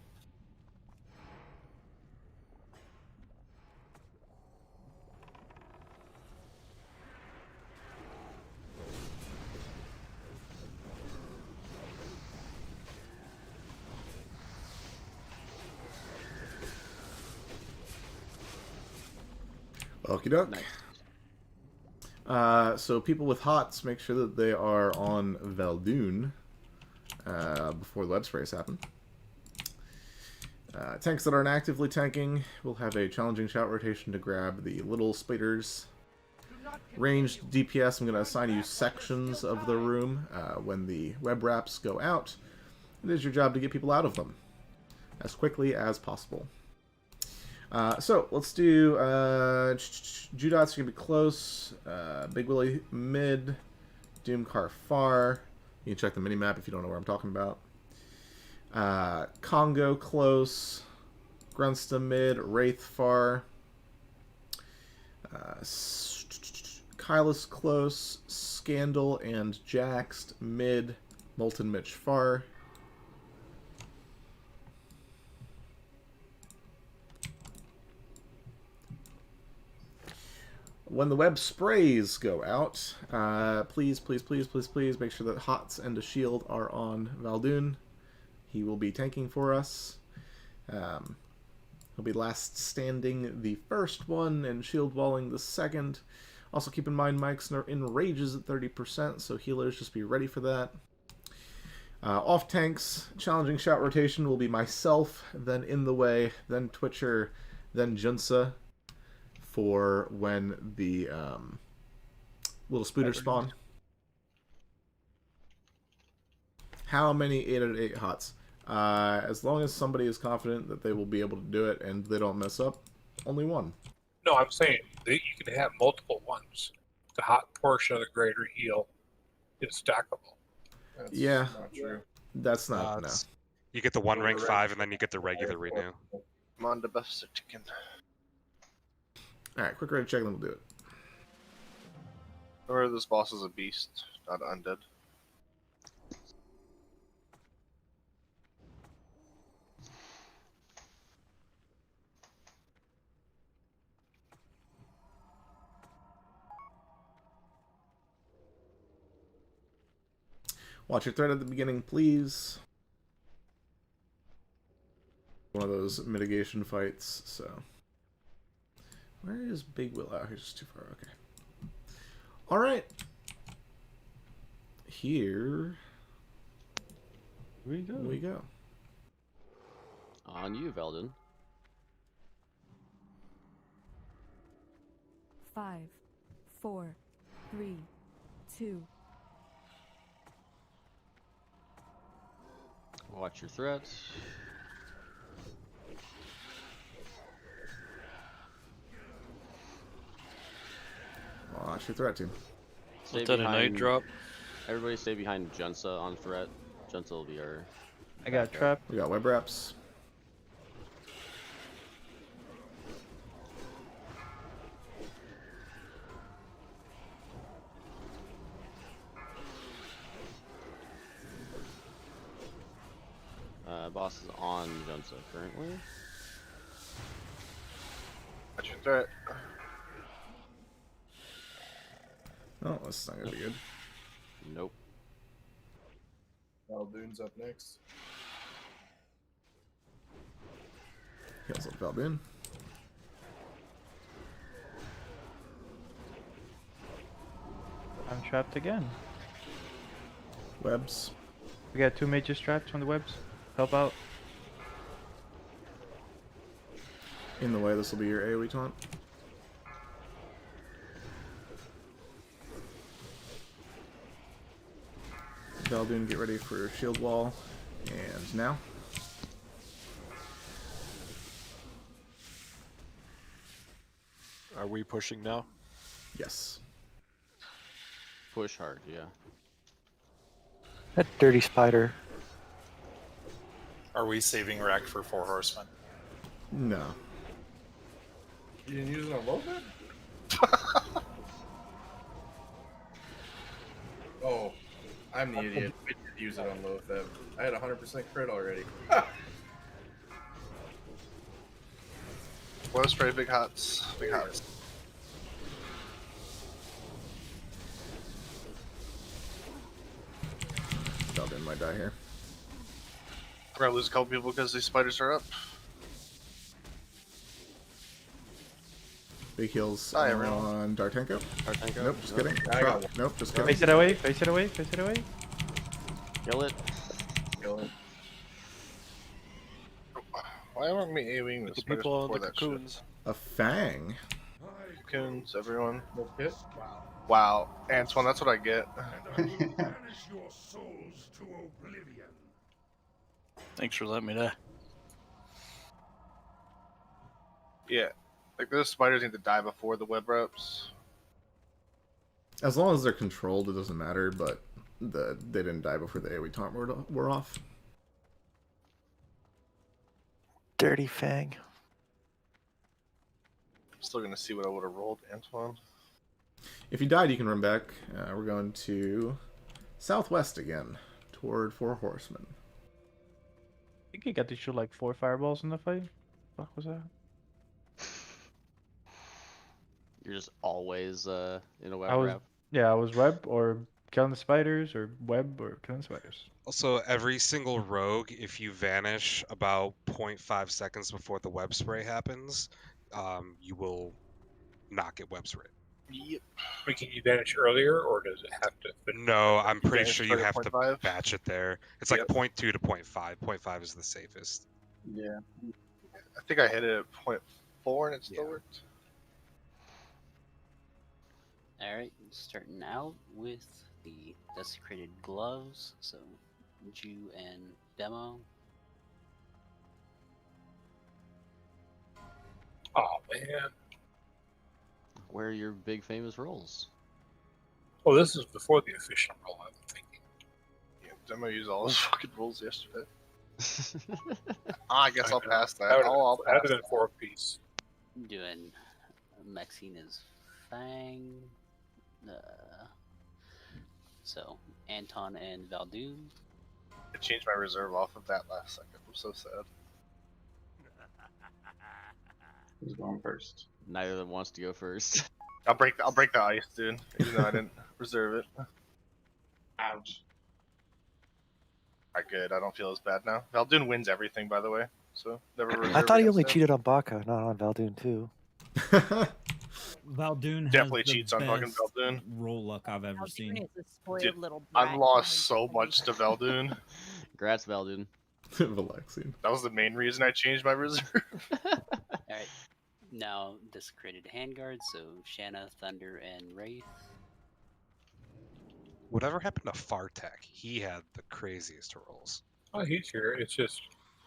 Okie doke. So people with HOTS, make sure that they are on Valdoon before the web sprays happen. Tanks that aren't actively tanking will have a challenging shout rotation to grab the little spiders. Ranged DPS, I'm going to assign you sections of the room. When the web wraps go out, it is your job to get people out of them as quickly as possible. So let's do Judot's gonna be close, Big Willie mid, Doomcar far. You can check the minimap if you don't know where I'm talking about. Congo close, Grunsta mid, Wraith far, Kylus close, Scandal and Jaxed mid, Molten Mitch far. When the web sprays go out, please make sure that HOTS and the shield are on Valdoon. He will be tanking for us. He'll be last standing the first one and shield walling the second. Also keep in mind Mike's enrages at 30%, so healers just be ready for that. Off tanks, challenging shout rotation will be myself, then In the Way, then Twitcher, then Junsa. For when the little spooters spawn. How many 8 out of 8 HOTS? As long as somebody is confident that they will be able to do it and they don't mess up, only one. No, I'm saying that you can have multiple ones. The hot portion of the greater heal is stackable. That's Yeah, not true. that's not, no. You get the 1 rank 5 and then you get the regular renew. Come on, the buffs are ticking. Alright, quick rate check and then we'll do it. Remember, this boss is a beast, not undead. Watch your threat at the beginning, please. One of those mitigation fights, so. Where is Big Will? Oh, he's just too far. Okay. Alright. Here we go. We go. On you, Veldon. 5, 4, 3, 2. Watch your threats. Watch your threat team. Stay that a night drop? Everybody stay behind Junsa on threat. Junsa will be our... I got trap. We got web wraps. Boss is on Junsa currently. Watch your threat. Oh, that's not gonna be good. Nope. Valdoon's up next. Heals up Valdoon. I'm trapped again. Webs. We got 2 mages trapped on the webs. Help out. In the Way, this will be your AoE taunt. Valdoon, get ready for shield wall. And now. Are we pushing now? Yes. Push hard, yeah. That dirty spider. Are we saving Wreck for 4 horsemen? No. You didn't use it on low bed? I'm the idiot. I did use it on Lotheb. I had 100% crit already. Blow spray, big hots. Big hots. Veldun might die here. We're gonna lose a couple people because these spiders are up. Big heals Hi, everyone. on Dartenko. Dartenko. Nope, just Nope. kidding. I got one. Nope, just kidding. Face it away, face it away, face it away. Kill it. Kill it. Why aren't we AoEing With the the people on before the that shit? cocoons. A fang. Cocoons, everyone. No pit? Wow, Antoine, that's what I get. Thanks for letting me die. Yeah, like those spiders need to die before the web reps. As long as they're controlled, it doesn't matter, but they didn't die before the AoE taunt were off. Dirty Fang. I'm still gonna see what I would have rolled, Antoine. If you died, you can run back. We're going to southwest again, toward Four Horsemen. I think you got to shoot like 4 fireballs in the fight. What was that? You're just always in a web I was, wrap. yeah, I was web or killing the spiders, or web or killing spiders. Also, every single rogue, if you vanish about 0.5 seconds before the web spray happens, you will not get web spray. Yep. Wait, can you vanish earlier, or does it have to? No, I'm pretty vanish sure you at have to 0.5? batch it there. It's like Yep. 0.2 to 0.5. 0.5 is the safest. Yeah. I think I hit it at 0.4 and it still worked. Alright, starting out with the desecrated gloves. So, Jew and Demo. Oh man. Where are your big famous rolls? Well, this is before the official roll, I'm thinking. Yeah, Demo used all his fucking rolls yesterday. I guess I'll know. pass that. That I'll would pass have been that. 4-piece. Doing Maxina's Fang. So, Anton and Valdoon. I changed my reserve off of that last second. I'm so sad. Who's going first? Neither of them wants to go first. I'll break the ice, dude. Even though I didn't reserve it. Ouch. Alright, good. I don't feel as bad now. Valdoon wins everything, by the way. So never reserve I thought he against only him. cheated on Baka, not on Valdoon too. Valdoon Definitely has the cheats on fucking best Valdoon. roll luck I've ever seen. is a spoiled Dude, little I've brat. lost so much to Valdoon. Congrats, Valdoon. Valaxian. That was the main reason I changed my reserve. Alright, now desecrated handguard. So, Shanna, Thunder, and Wraith. Whatever happened to Fartek? He had the craziest rolls. Oh, he's here. It's just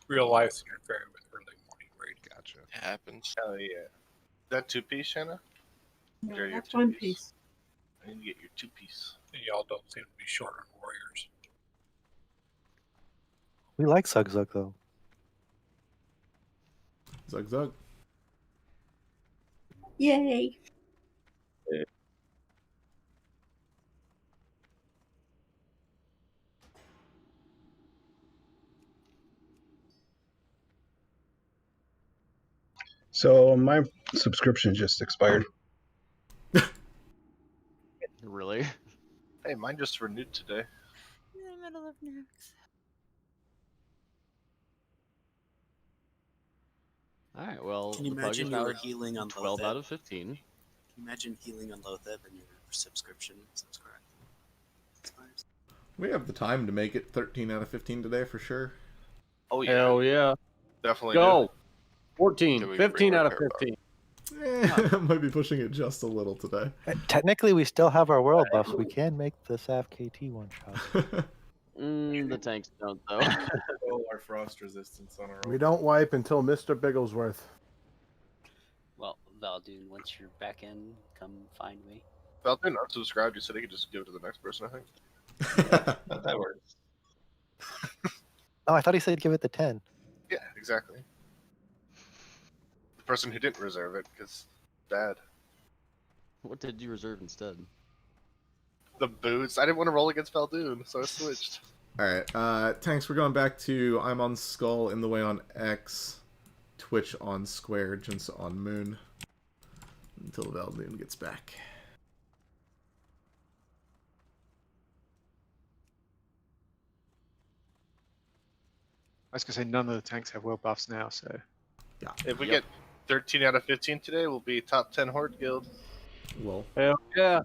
real life's interfering with early morning raid. Gotcha. It happens. Hell yeah. Is that 2-piece, Shanna? No, Or your that's one 2-piece? piece. I need to get your 2-piece. And y'all don't seem to be short on warriors. We like Zug Zug though. Zug Zug. Yay! So my subscription just expired. Really? Hey, mine just renewed today. In the middle of NAXX. Alright, well, Can you the PUG is imagine now you were healing on 12 Lotheb? out of 15. Can you imagine healing on Lotheb and your subscription expires? We have the time to make it 13 out of 15 today for sure. Oh yeah. Hell yeah. Definitely Go. 14, Do we 15 out of repair 15. Might be pushing it just a little today. Technically, we still have our world buffs. We can make the SAF KT one shot. The tanks don't, though. All our frost resistance on our We don't wipe until Mr. Bigglesworth. Well, Valdoon, once you're back in, come find me. Valdoon unsubscribed. You said he could just give it to the next person, I think. That works. Oh, I thought he said give it the 10. Yeah, exactly. The person who didn't reserve it, because bad. What did you reserve instead? the boots. I didn't want to roll against Faldoon, so I switched. Alright, Tanks, we're going back to I'm on Skull, In the Way on X, Twitch on Square, Jinsa on Moon, until Valdoon gets back. I was gonna say none of the tanks have will buffs now, so yeah. If we get 13 out of 15 today, we'll be top 10 Horde guild. Well, Hell yeah.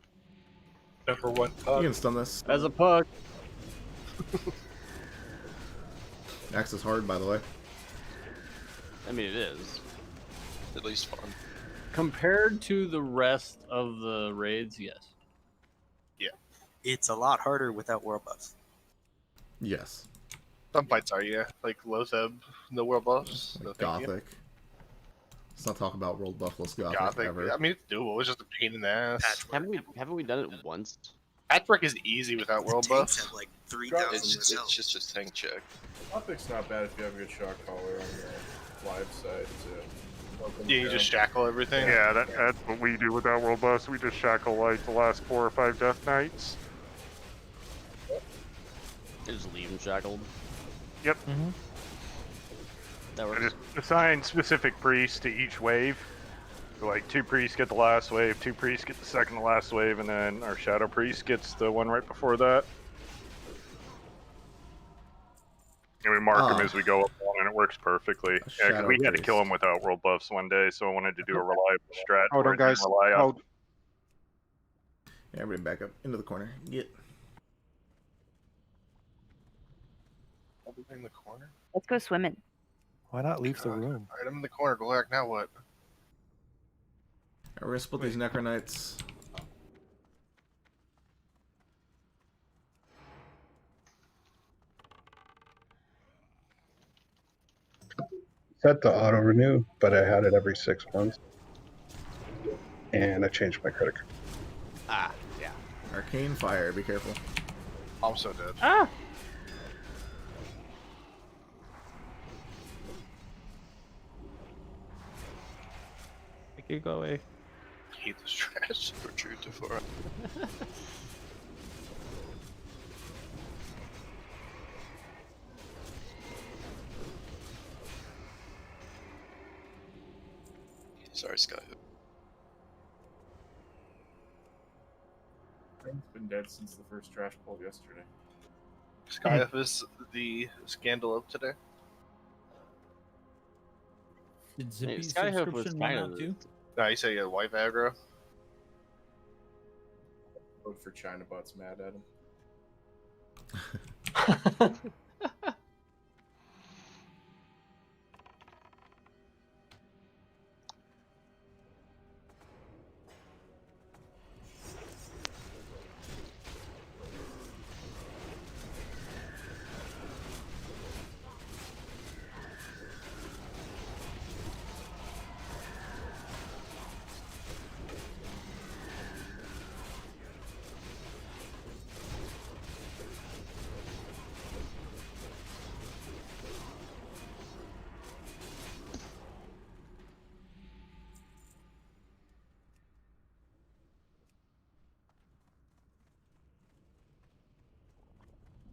Number one you pug. can stun this. As a pug. Axe is hard, by the way. I mean, it is. At least fun. Compared to the rest of the raids, yes. Yeah. It's a lot harder without world buffs. Yes. Some fights are, yeah. Like Lotheb, no world buffs. Like No thank you. Gothic. Let's not talk about world buffless Gothic, Gothic. ever. I mean, it's doable. It's just a pain in the ass. Haven't we done it once? Patchwork is easy without world Tanks buffs. have like 3,000 It's just a tank check. Gothic's not bad if you have a good shot caller on the live side to open Yeah, you down. just shackle everything. Yeah, that's what we do with our world buffs. We just shackle like the last 4 or 5 Death Knights. You just leave them shackled. Yep. That I works. just assign specific priests to each wave. So like 2 priests get the last wave, 2 priests get the second to last wave, and then our shadow priest gets the one right before that. And we mark them as we go up on, and it works perftally. Yeah, because shadow we had to priest. kill him without world buffs one day, so I wanted to do a reliable strat. hold where on, it didn't guys. rely on- Hold. Yeah, bring him back up into the corner. Get. In the corner. Let's go swimming. Why not leave the room? Alright, I'm in the corner. Golaric, now what? We're gonna split these Necro Knights. Set to auto renew, but I had it every 6 months. And I changed my credit card. Ah, yeah. Arcane Fire, be careful. I'm so dead. Ah! Make it go away. I hate this trash. Retreat to 4. Sorry, Skyhook. It's been dead since the first trash pull yesterday. Skyf is the scandal of today. Did Zippy's Skyhook was subscription run kind out of too? No, you say you had white aggro. Vote for Chinabot's mad at him.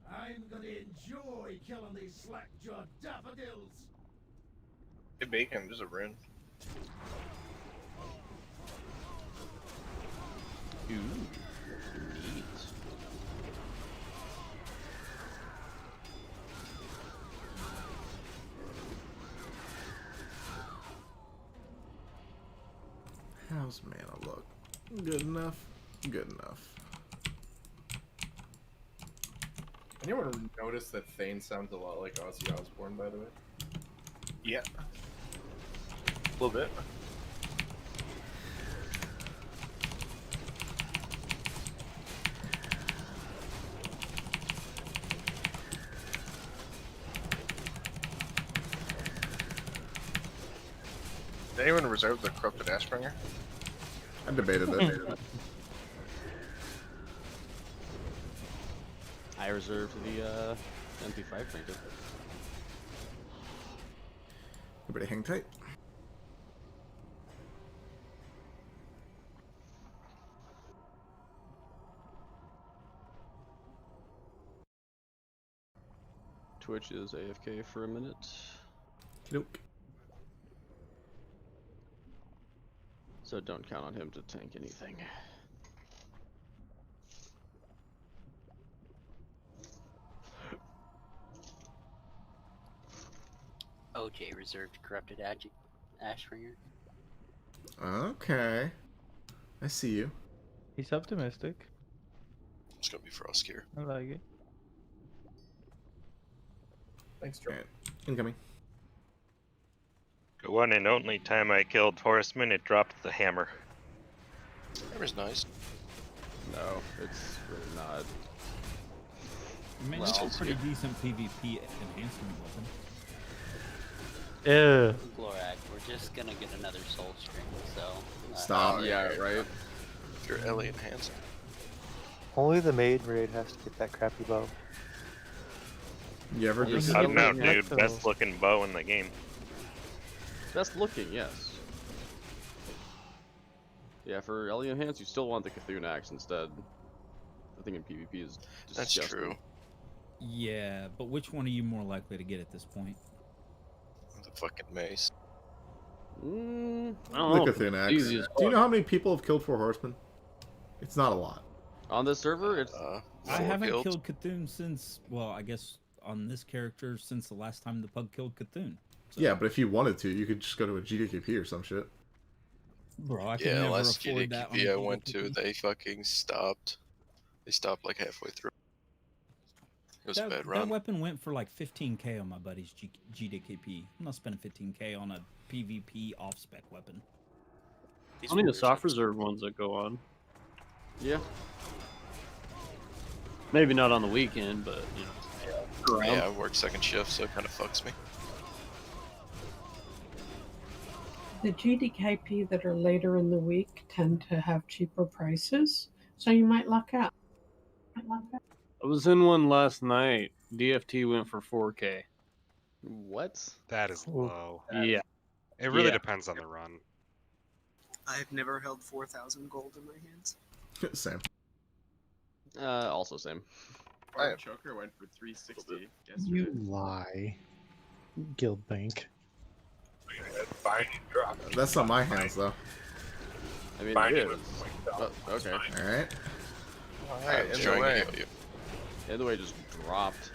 I'm gonna enjoy killing these slack-jawed daffodils. Hey, Bacon, there's a rune. Ooh. Neat. How's mana look? Good enough? Good enough. Anyone notice that Thane sounds a lot like Ozzy Osbourne, by the way? Yeah. A little bit. Did anyone reserve the Corrupted Ashbringer? I debated it. I reserved the MP5 trinket. Everybody hang tight. Twitch is AFK for a minute. Nope. So don't count on him to tank anything. OJ reserved corrupted Ashringer. Okay. I see you. He's optimistic. It's gonna be Frost here. I like it. Thanks, Joe. Alright. Incoming. The one and only time I killed Horseman, it dropped the hammer. Hammer's nice. No, it's really not. I mean, it's a pretty decent PvP enhancement weapon. Ew. Glorak, we're just gonna get another soul string, so. Stop. Yeah, right. If you're Ellie enhancing. Only the maid raid has to get that crappy bow. You ever just Out now, dude. Best looking bow in the game. Best looking, yes. Yeah, for Ellie Enhance, you still want the PUG NAXX instead. I think in PvP is disgusting. That's true. Yeah, but which one are you more likely to get at this point? The fucking mace. I don't The know. PUG NAXX. Easy as Do you know how many people have killed 4 horsemen? It's not a lot. On this server, it's I haven't killed Cthulhu since, well, I guess on this character since the last time the pug killed Cthulhu. So. Yeah, but if you wanted to, you could just go to a GDKP or some shit. Bro, I can Yeah, never last afford that. GDKP I went to, they fucking stopped. They stopped like halfway through. It was a bad That run. weapon went for like 15k on my buddy's GDKP. I'm not spending 15k on a PvP off-spec weapon. Only the soft reserve ones that go on. Yeah. Maybe not on the weekend, but you know. Yeah, I work second shift, so it kind of fucks me. The GDKP that are later in the week tend to have cheaper prices, so you might luck out. I was in one last night. DFT went for 4K. What? That is low. Yeah. It really Yeah. depends on the run. I've never held 4,000 gold in my hands. Same. Also same. Our choker went for 360. You lie. Guild Bank. Binding drop. That's not my hands, though. I mean, Binding it was is. pointed out. Oh, okay. Alright. I was trying to heal you. In the way just dropped.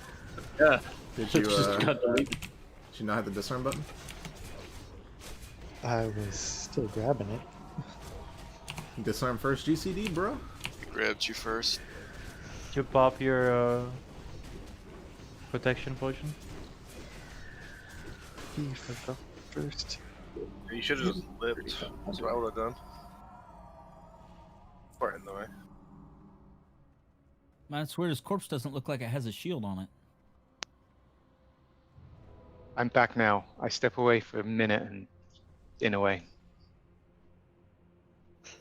Yeah. Did you, Just got deleted. did you not hit the disarm button? I was still grabbing it. Disarm first GCD, bro. He grabbed you first. Did you pop your protection potion? He forgot first. You should have just lipped. That's what I would have done. Or in the way. Man, I swear his corpse doesn't look like it has a shield on it. I'm back now. I step away for a minute and in a way.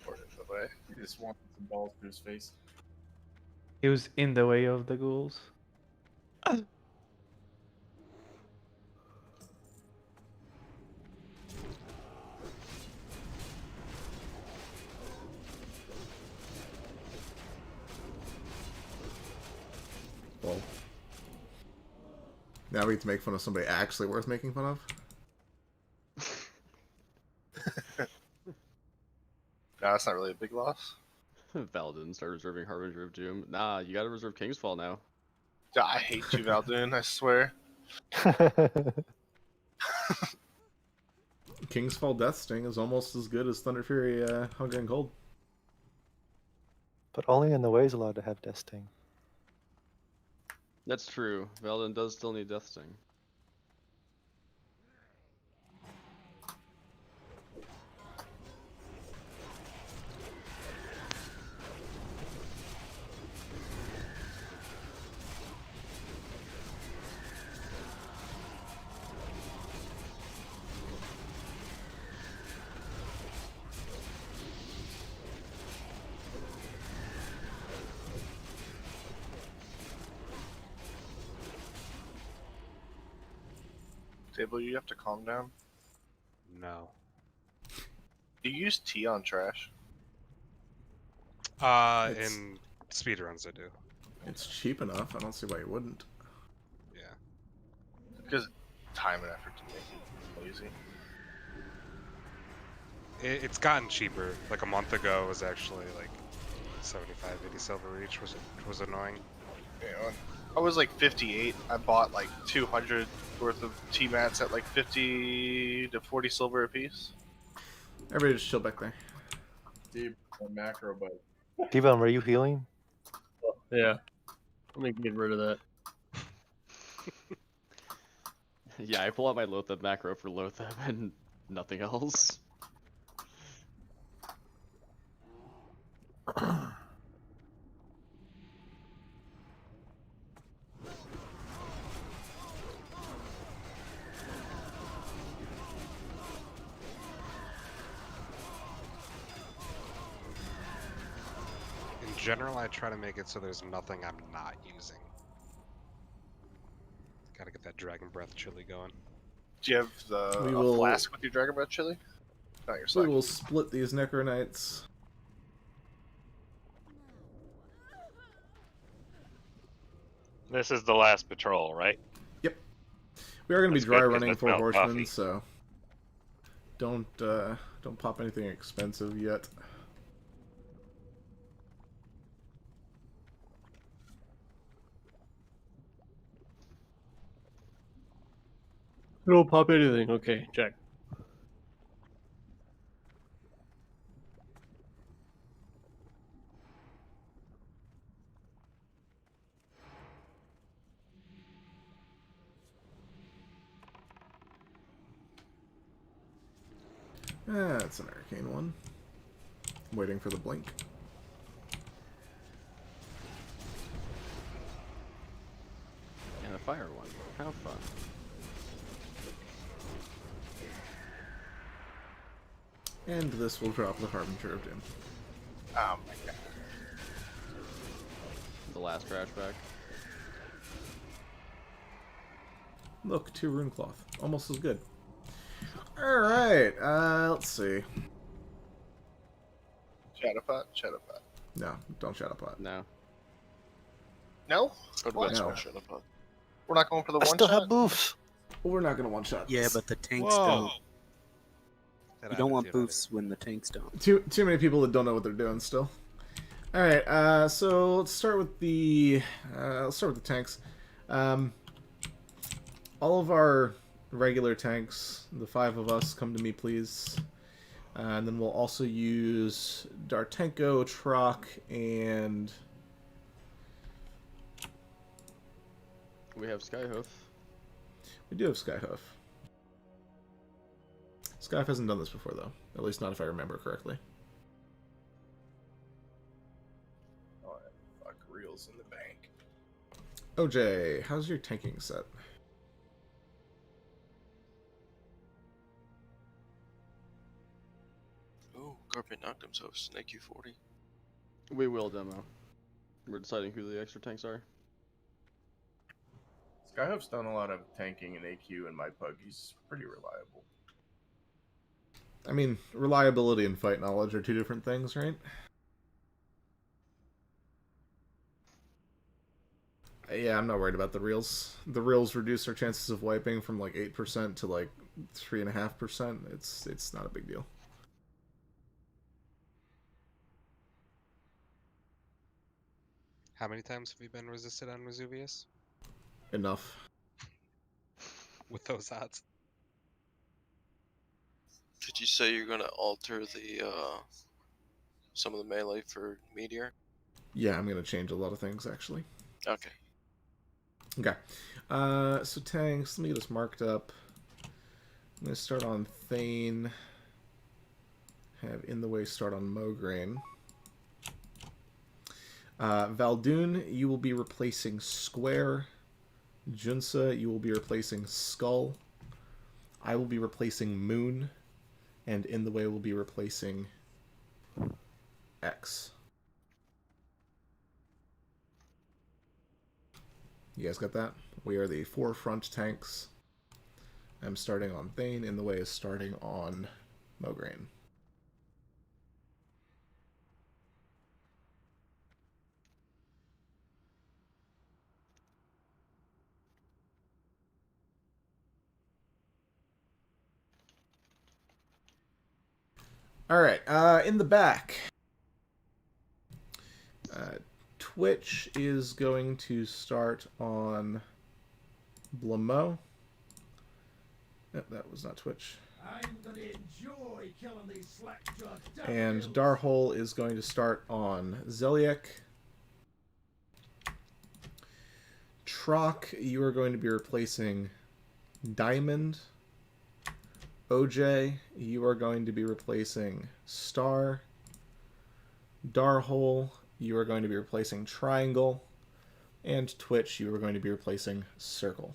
Or in the way. He just wanted some balls through his face. He was in the way of the ghouls. Well. Now we get to make fun of somebody actually worth making fun of? Nah, that's not really a big loss. Valdin started reserving Harbinger of Doom. Nah, you gotta reserve Kingsfall now. Yeah, I hate you, Valdun, I swear. Kingsfall Death Sting is almost as good as Thunder Fury Hunger and Cold. But only in the way is allowed to have Death Sting. That's true. Valdin does still need Death Sting. Table, you have to calm down. No. Do you use T on trash? In speedruns I do. It's cheap enough. I don't see why you wouldn't. Yeah. Because time and effort to make it easy. It's gotten cheaper. Like a month ago, it was actually like 75, 80 silver each. Was annoying. You know, I was like 58. I bought like 200 worth of T-mats at like 50 to 40 silver a piece. Everybody just chill back there. Deep macro bite. Devon, were you healing? Yeah. Let me get rid of that. Yeah, I pull out my Lotheb macro for Lotheb and nothing else. In general, I try to make it so there's nothing I'm not using. Gotta get that Dragon Breath chili going. Do you have We a will- flask with your Dragon Breath chili? Not your We slack. will split these Necro Knights. This is the last patrol, right? Yep. We are going to be That's dry good, 'cause running I for smell horsemen, coffee. so don't pop anything expensive yet. Don't pop anything. Okay, check. That's an arcane one. Waiting for the blink. And a fire one. How fun. And this will drop the Harbinger of Doom. Oh my god. The last trash bag. Look, 2 rune cloth. Almost as good. Alright, let's see. Shadowpot? Shadowpot. No, don't Shadowpot. No. No? I'd What? wait till No. Shadowpot. We're not going for the I one still shot? have boofs. Well, we're not going to one-shot Yeah, this. but the tanks Whoa. don't. That You don't want attitude, boofs when the tanks don't. Too many people that don't know what they're doing still. Alright, so let's start with the tanks. All of our regular tanks, the 5 of us, come to me please. And then we'll also use Dartenko, Trock, and We have Skyhoof. we do have Skyhoof. Skyhoof hasn't done this before though, at least not if I remember correctly. Oh, fuck, reels in the bank. OJ, how's your tanking set? Ooh, Carpet knocked him, so Snake U40. We will demo. We're deciding who the extra tanks are. Skyhoof's done a lot of tanking in AQ and my pug. He's pretty reliable. I mean, reliability and fight knowledge are 2 different things, right? Yeah, I'm not worried about the reels. The reels reduce our chances of wiping from like 8% to like 3.5%. It's not a big deal. How many times have you been resisted on Vesuvius? Enough. With those odds? Did you say you're gonna alter the some of the melee for Meteor? Yeah, I'm gonna change a lot of things actually. Okay. Okay. So tanks, let me get this marked up. I'm gonna start on Thane. Have In the Way start on Mograine. Valdoon, you will be replacing Square. Junsa, you will be replacing Skull. I will be replacing Moon. And In the Way will be replacing X. You guys got that? We are the 4 front tanks. I'm starting on Thane. In the Way is starting on Mograine. All right, in the back, Twitch is going to start on Blamo. No, that was not Twitch. I'm gonna enjoy killing these slack-jawed And daffodils. Darhole is going to start on Zeliek. Trock, you are going to be replacing Diamond. OJ, you are going to be replacing Star. Darhole, you are going to be replacing Triangle. And Twitch, you are going to be replacing Circle.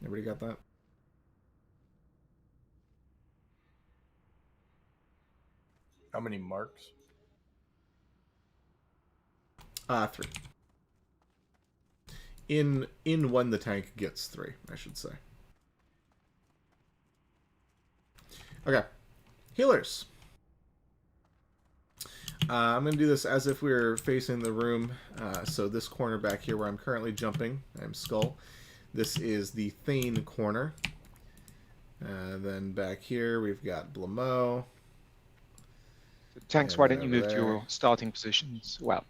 Everybody got that? How many marks? 3. In when the tank gets 3, I should say. Okay. Healers. I'm going to do this as if we were facing the room. So this corner back here where I'm currently jumping, I'm Skull. This is the Thane corner. Then back here we've got Blamo. Tanks, And why then don't you over move to there. your starting positions? Well,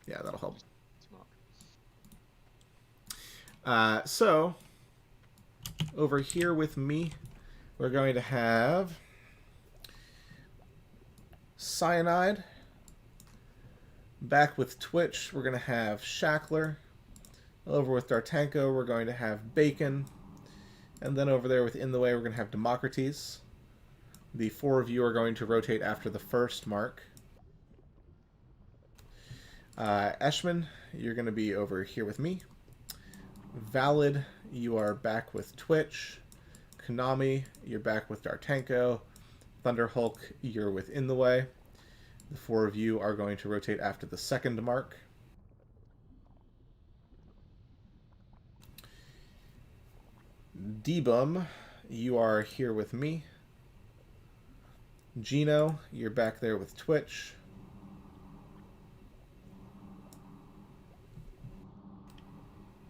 Yeah, that'll help. So, over here with me, we're going to have Cyanide. Back with Twitch, we're going to have Shackler. Over with D'Artanko, we're going to have Bacon. And then over there with In the Way, we're going to have Democrates. The 4 of you are going to rotate after the first mark. Eshman, you're going to be over here with me. Valid, you are back with Twitch. Konami, you're back with D'Artanko. Thunderhulk, you're with In the Way. The 4 of you are going to rotate after the second mark. Debum, you are here with me. Gino, you're back there with Twitch.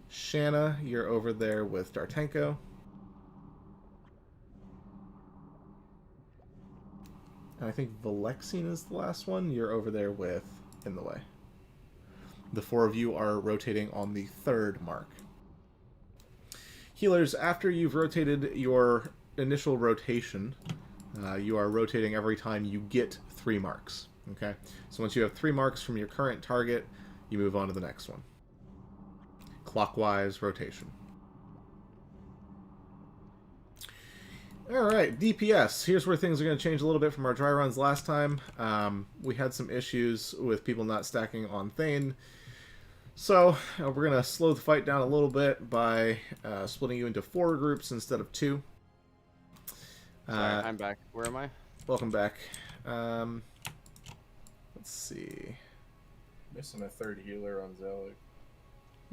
Shanna, you're over there with D'Artanko. And I think Valexine is the last one. You're over there with In the Way. The 4 of you are rotating on the third mark. Healers, after you've rotated your initial rotation, you are rotating every time you get 3 marks. Okay? So once you have 3 marks from your current target, you move on to the next one. Clockwise rotation. Alright, DPS. Here's where things are going to change a little bit from our dry runs last time. We had some issues with people not stacking on Thane. So, we're going to slow the fight down a little bit by splitting you into 4 groups instead of 2. Sorry, I'm back. Where am I? Welcome back. Let's see. Missing a 3rd healer on Zelig.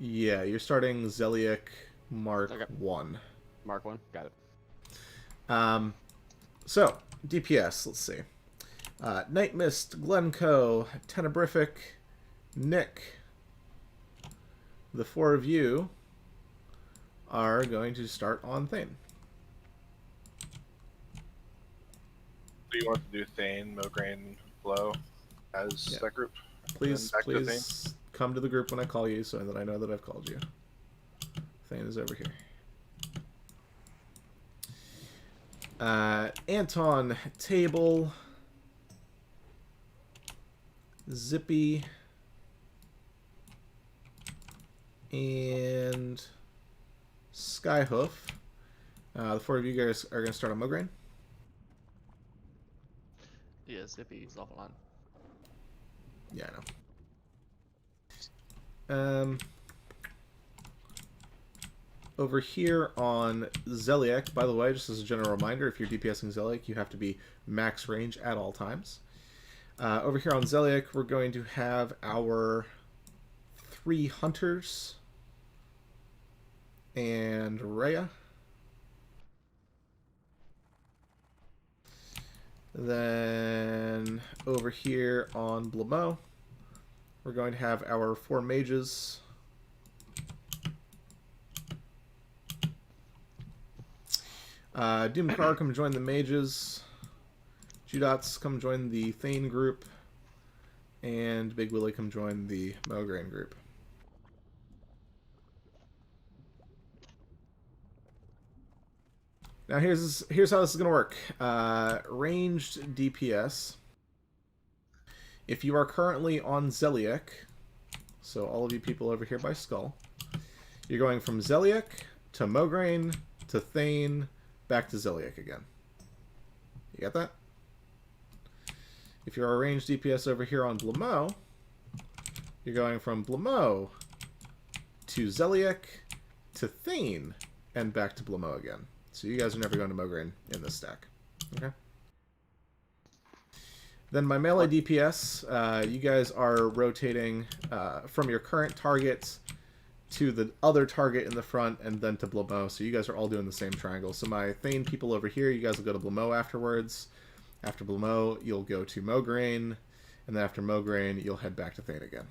Yeah, you're starting Zeliek Mark Okay. 1. Mark 1? Got it. So, DPS, let's see. Night Mist, Glencoe, Tenebrific, Nick. The 4 of you are going to start on Thane. Do you want to do Thane, Mograine, Blow as that group? Please, And back to please come to the group when I call you so that I know that I've called you. Thane is over here. Anton, Table, Zippy, and Skyhoof. The 4 of you guys are going to start on Mograine. Yeah, Zippy's offline. Yeah, I know. Over here on Zeliek, by the way, just as a general reminder, if you're DPSing Zeliek, you have to be max range at all times. Over here on Zeliek, we're going to have our 3 hunters and Rhea. Then over here on Blamo, we're going to have our 4 mages. Doomcar, come join the mages. Judots, come join the Thane group. And Big Willie, come join the Mograine group. Now here's how this is going to work. Ranged DPS. If you are currently on Zeliek, so all of you people over here by Skull, you're going from Zeliek to Mograine to Thane, back to Zeliek again. You got that? If you're a ranged DPS over here on Blamo, you're going from Blamo to Zeliek to Thane and back to Blamo again. So you guys are never going to Mograine in this stack. Okay? Then my melee DPS, you guys are rotating from your current target to the other target in the front and then to Blamo. So you guys are all doing the same triangle. So my Thane people over here, you guys will go to Blamo afterwards. After Blamo, you'll go to Mograine. And then after Mograine, you'll head back to Thane again.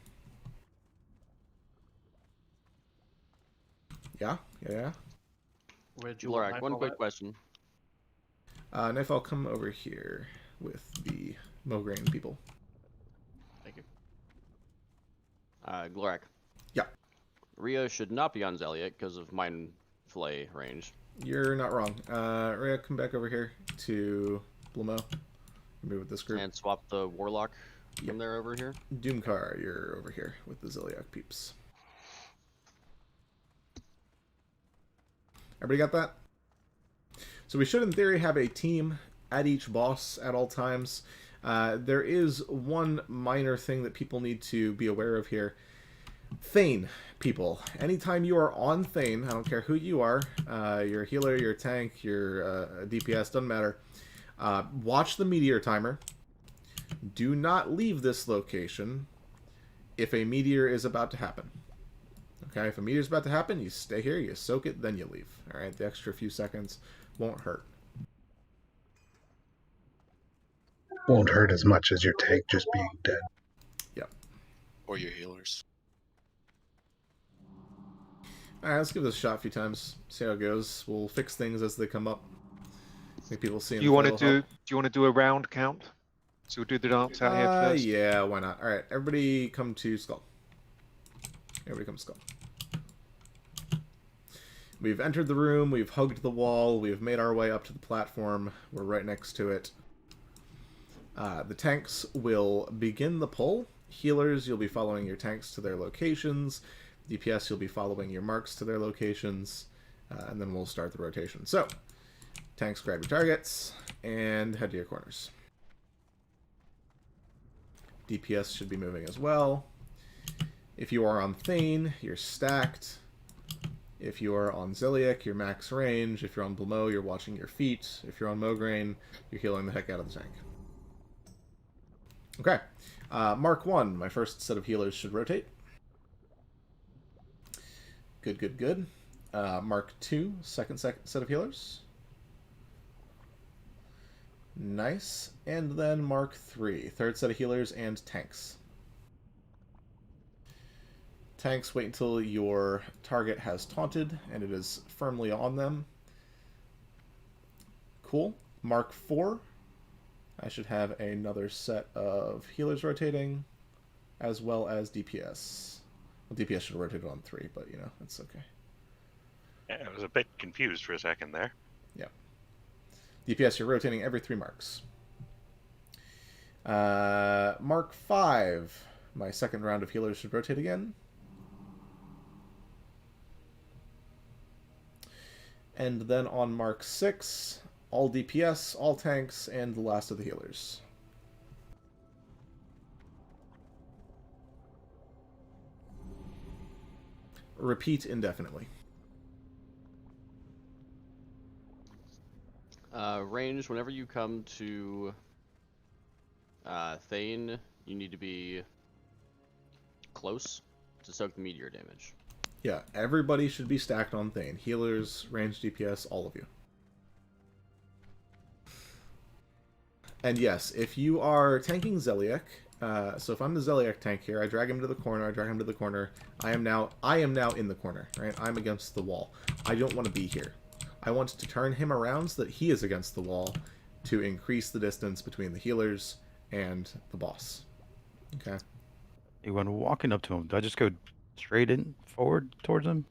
Yeah? Yeah? Where'd you want Lorak, one Nightfall quick at? question. Nightfall, come over here with the Mograine people. Thank you. Glorak. Yeah. Rio should not be on Zeliek because of Mind Flay range. You're not wrong. Rhea, come back over here to Blamo. Move with this group. And swap the Warlock from there over here. Doomcar, you're over here with the Zeliek peeps. Everybody got that? So we should, in theory, have a team at each boss at all times. There is one minor thing that people need to be aware of here. Thane, people. Anytime you are on Thane, I don't care who you are, you're a healer, you're a tank, you're a DPS, doesn't matter. Watch the meteor timer. Do not leave this location if a meteor is about to happen. Okay, if a meteor is about to happen, you stay here, you soak it, then you leave. Alright, the extra few seconds won't hurt. Won't hurt as much as your tank just being dead. Yep. Or your healers. Alright, let's give this a shot a few times. See how it goes. We'll fix things as they come up. I think people see. Do you want to do a round count? So we'll do the dance out here first. Yeah, why not? Alright, everybody come to Skull. Everybody come to Skull. We've entered the room, we've hugged the wall, we've made our way up to the platform. We're right next to it. The tanks will begin the pull. Healers, you'll be following your tanks to their locations. DPS, you'll be following your marks to their locations. And then we'll start the rotation. So, tanks, grab your targets, and head to your corners. DPS should be moving as well. If you are on Thane, you're stacked. If you are on Zeliek, you're max range. If you're on Blamo, you're watching your feet. If you're on Mograine, you're healing the heck out of the tank. Okay. Mark 1, my first set of healers should rotate. Good, good, good. Mark 2, second set of healers. Nice. And then Mark 3, third set of healers and tanks. Tanks, wait until your target has taunted and it is firmly on them. Cool. Mark 4, I should have another set of healers rotating, as well as DPS. Well, DPS should have rotated on 3, but, you know, it's okay. Yeah, I was a bit confused for a second there. Yeah. DPS, you're rotating every 3 marks. Mark 5, my second round of healers should rotate again. And then on Mark 6, all DPS, all tanks, and the last of the healers. Repeat indefinitely. Range, whenever you come to Thane, you need to be close to soak the meteor damage. Yeah, everybody should be stacked on Thane. Healers, ranged DPS, all of you. And yes, if you are tanking Zeliek, so if I'm the Zeliek tank here, I drag him to the corner, I am now in the corner, right? I'm against the wall. I don't want to be here. I want to turn him around so that he is against the wall to increase the distance between the healers and the boss. Okay. Hey, when walking up to him, do I just go straight in forward towards him?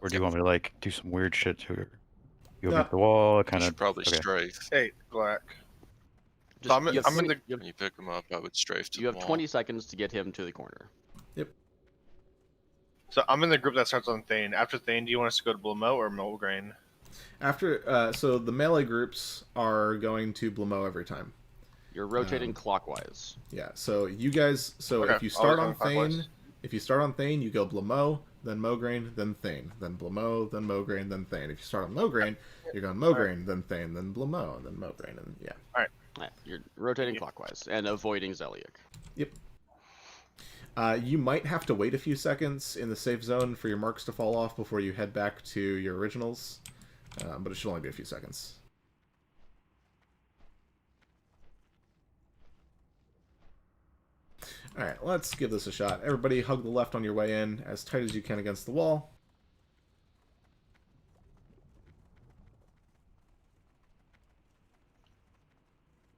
Or do you want me to like do some weird shit to her? You go No. against the wall, You kind of should probably okay. strafe. Hey, Black. Just, I'm in the. When you pick him up, I would strafe to You the have wall. 20 seconds to get him to the corner. Yep. So I'm in the group that starts on Thane. After Thane, do you want us to go to Blamo or Mulgrain? After, so the melee groups are going to Blamo every time. You're rotating clockwise. Yeah, so you guys, so Okay, if you start on always going Thane, clockwise. if you start on Thane, you go Blamo, then Mograine, then Thane, then Blamo, then Mograine, then Thane. If you start on Mograine, you're going Mograine, then Thane, then Blamo, then Mograine, and yeah. Alright. Yeah, you're rotating clockwise and avoiding Zeliek. Yep. You might have to wait a few seconds in the safe zone for your marks to fall off before you head back to your originals, but it should only be a few seconds. Alright, let's give this a shot. Everybody hug the left on your way in as tight as you can against the wall.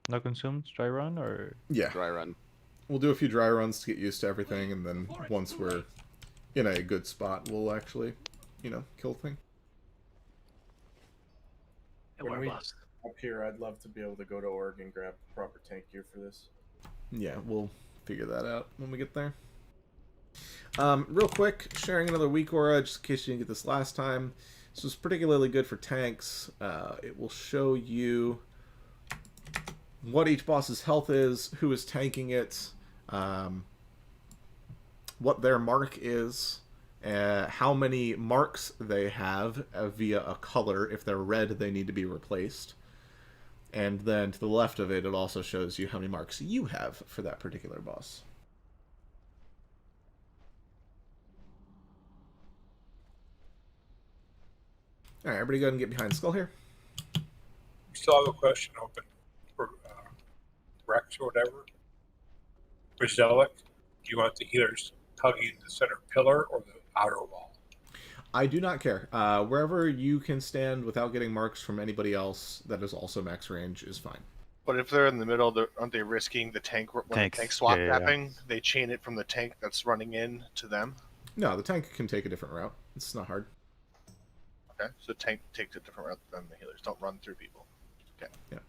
No consumed dry run or Yeah. Dry run. We'll do a few dry runs to get used to everything, and then once we're in a good spot, we'll actually, you know, kill thing. When we up here, I'd love to be able to go to Oregon and grab proper tank gear for this. Yeah, we'll figure that out when we get there. Real quick, sharing another weak aura, just in case you didn't get this last time. This was particularly good for tanks. It will show you what each boss's health is, who is tanking it, what their mark is, how many marks they have via a color. If they're red, they need to be replaced. And then to the left of it, it also shows you how many marks you have for that particular boss. Alright, everybody go ahead and get behind Skull here. We still have a question open for Rex or whatever. For Zeliek, do you want the healers tugging the center pillar or the outer wall? I do not care. Wherever you can stand without getting marks from anybody else that is also max range is fine. But if they're in the middle, aren't they risking the tank when Tanks, the tank swap yeah, yeah. tapping? They chain it from the tank that's running in to them. No, the tank can take a different route. It's not hard. Okay, so tank takes a different route than the healers. Don't run through people. Okay. Yeah.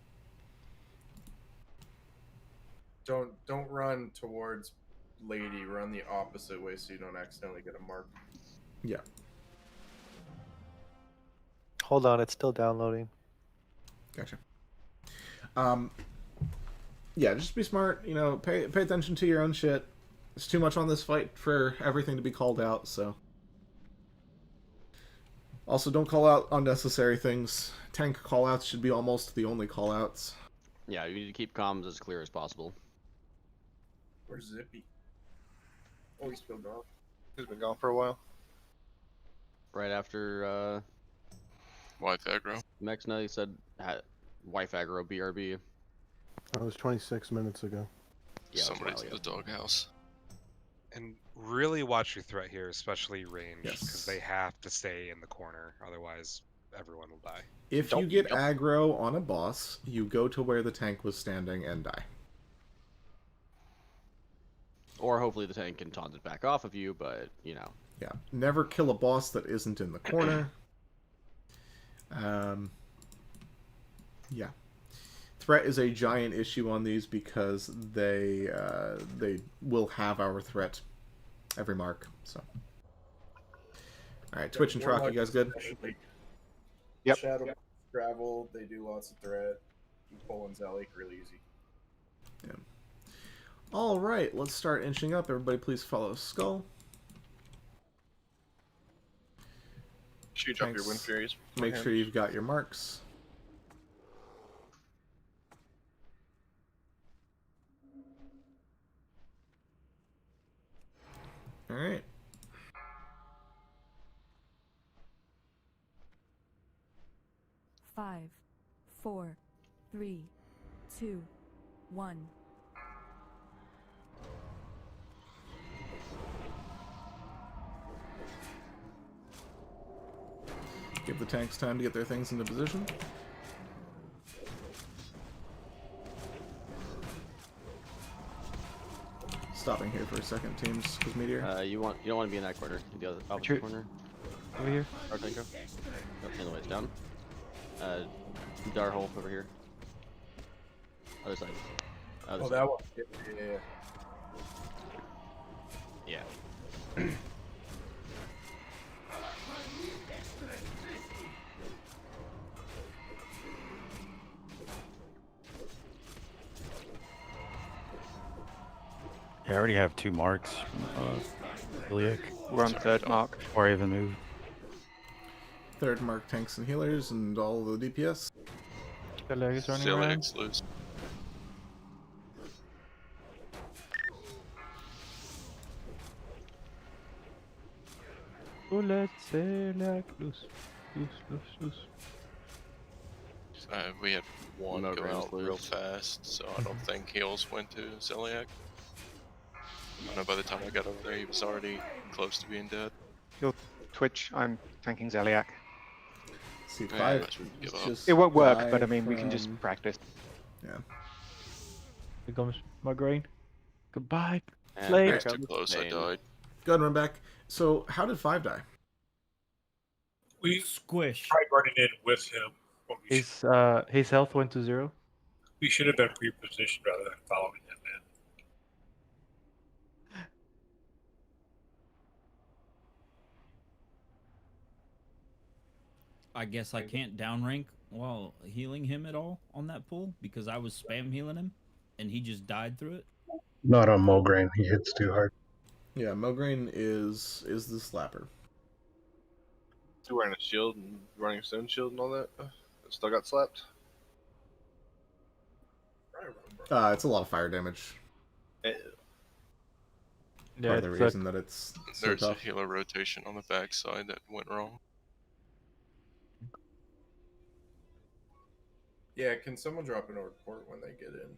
Don't run towards Lady. Run the opposite way so you don't accidentally get a mark. Yeah. Hold on, it's still downloading. Gotcha. Yeah, just be smart. You know, pay attention to your own shit. There's too much on this fight for everything to be called out, so. Also, don't call out unnecessary things. Tank callouts should be almost the only callouts. Yeah, you need to keep comms as clear as possible. Where's Zippy? Oh, he's still gone. He's been gone for a while. Right after Wife aggro. Mexna, he said wife aggro BRB. That was 26 minutes ago. Yeah, Somebody's in the doghouse. And really watch your threat here, especially range, because Yes. they have to stay in the corner, otherwise everyone will die. If you get aggro on a boss, you go to where the tank was standing and die. Or hopefully the tank can taunt it back off of you, but, you know. Yeah. Never kill a boss that isn't in the corner. Yeah. Threat is a giant issue on these because they will have our threat every mark. So. All right, Twitch and Truck, you guys good? Yep. Shadow, Gravel, they do lots of threat. Pole and Zeliek really easy. Yeah. All right, let's start inching up. Everybody, please follow Skull. Should drop your Wind Furies. Make sure you've got your marks. All right. Five, 4, 3, 2, 1. Give the tanks time to get their things into position. Stopping here for a second, teams, because meteor. You don't want to be in that corner. In the other opposite Retreat. corner. Over here. Artanko. Oh, the way down. Darhole over here. Other side. Other Oh, side. that one. Yeah. Yeah. Yeah, I already have 2 marks from Iliac. We're on third mark. Before I even move. Third mark tanks and healers and all the DPS. Iliac is running around. Celiac's loose. Oh, let's Iliac loose. Loose. We had one No go grounds out real loose. fast, so I don't think heals went to Celiac. I know by the time I got over there, he was already close to being dead. He'll twitch. I'm tanking Zeliak. See, Yeah, five. might as well give up. Just It won't work, die but I mean, we can from- just practice. Yeah. Here comes my grain. Goodbye. And Flame. here It's too comes close, I Bane. died. Go ahead and run back. So, how did 5 die? We Squish. tried running in with him. But His health went to 0. we should have been repositioned rather than following him in. I guess I can't downrank while healing him at all on that pull because I was spam healing him and he just died through it. Not on Mulgrain. He hits too hard. Yeah, Mograine is the slapper. Still wearing a shield and running stone shield and all that. Still got slapped. It's a lot of fire damage. Yeah, Part of the it's reason that it's so There's a tough. healer rotation on the backside that went wrong. Yeah, can someone drop an report when they get in?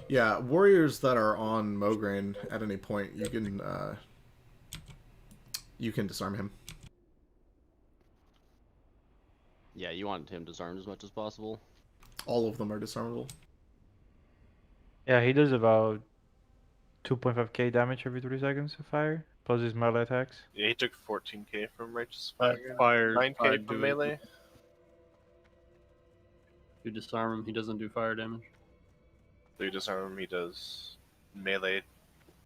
Yeah, warriors that are on Mograine at any point, you can disarm him. Yeah, you want him disarmed as much as possible. All of them are disarmable. Yeah, he does about 2.5k damage every 3 seconds of fire, plus his melee attacks. Yeah, he took 14k from Righteous That Fire. fire 9k fire from do it. melee. You disarm him, he doesn't do fire damage. So you disarm him, he does melee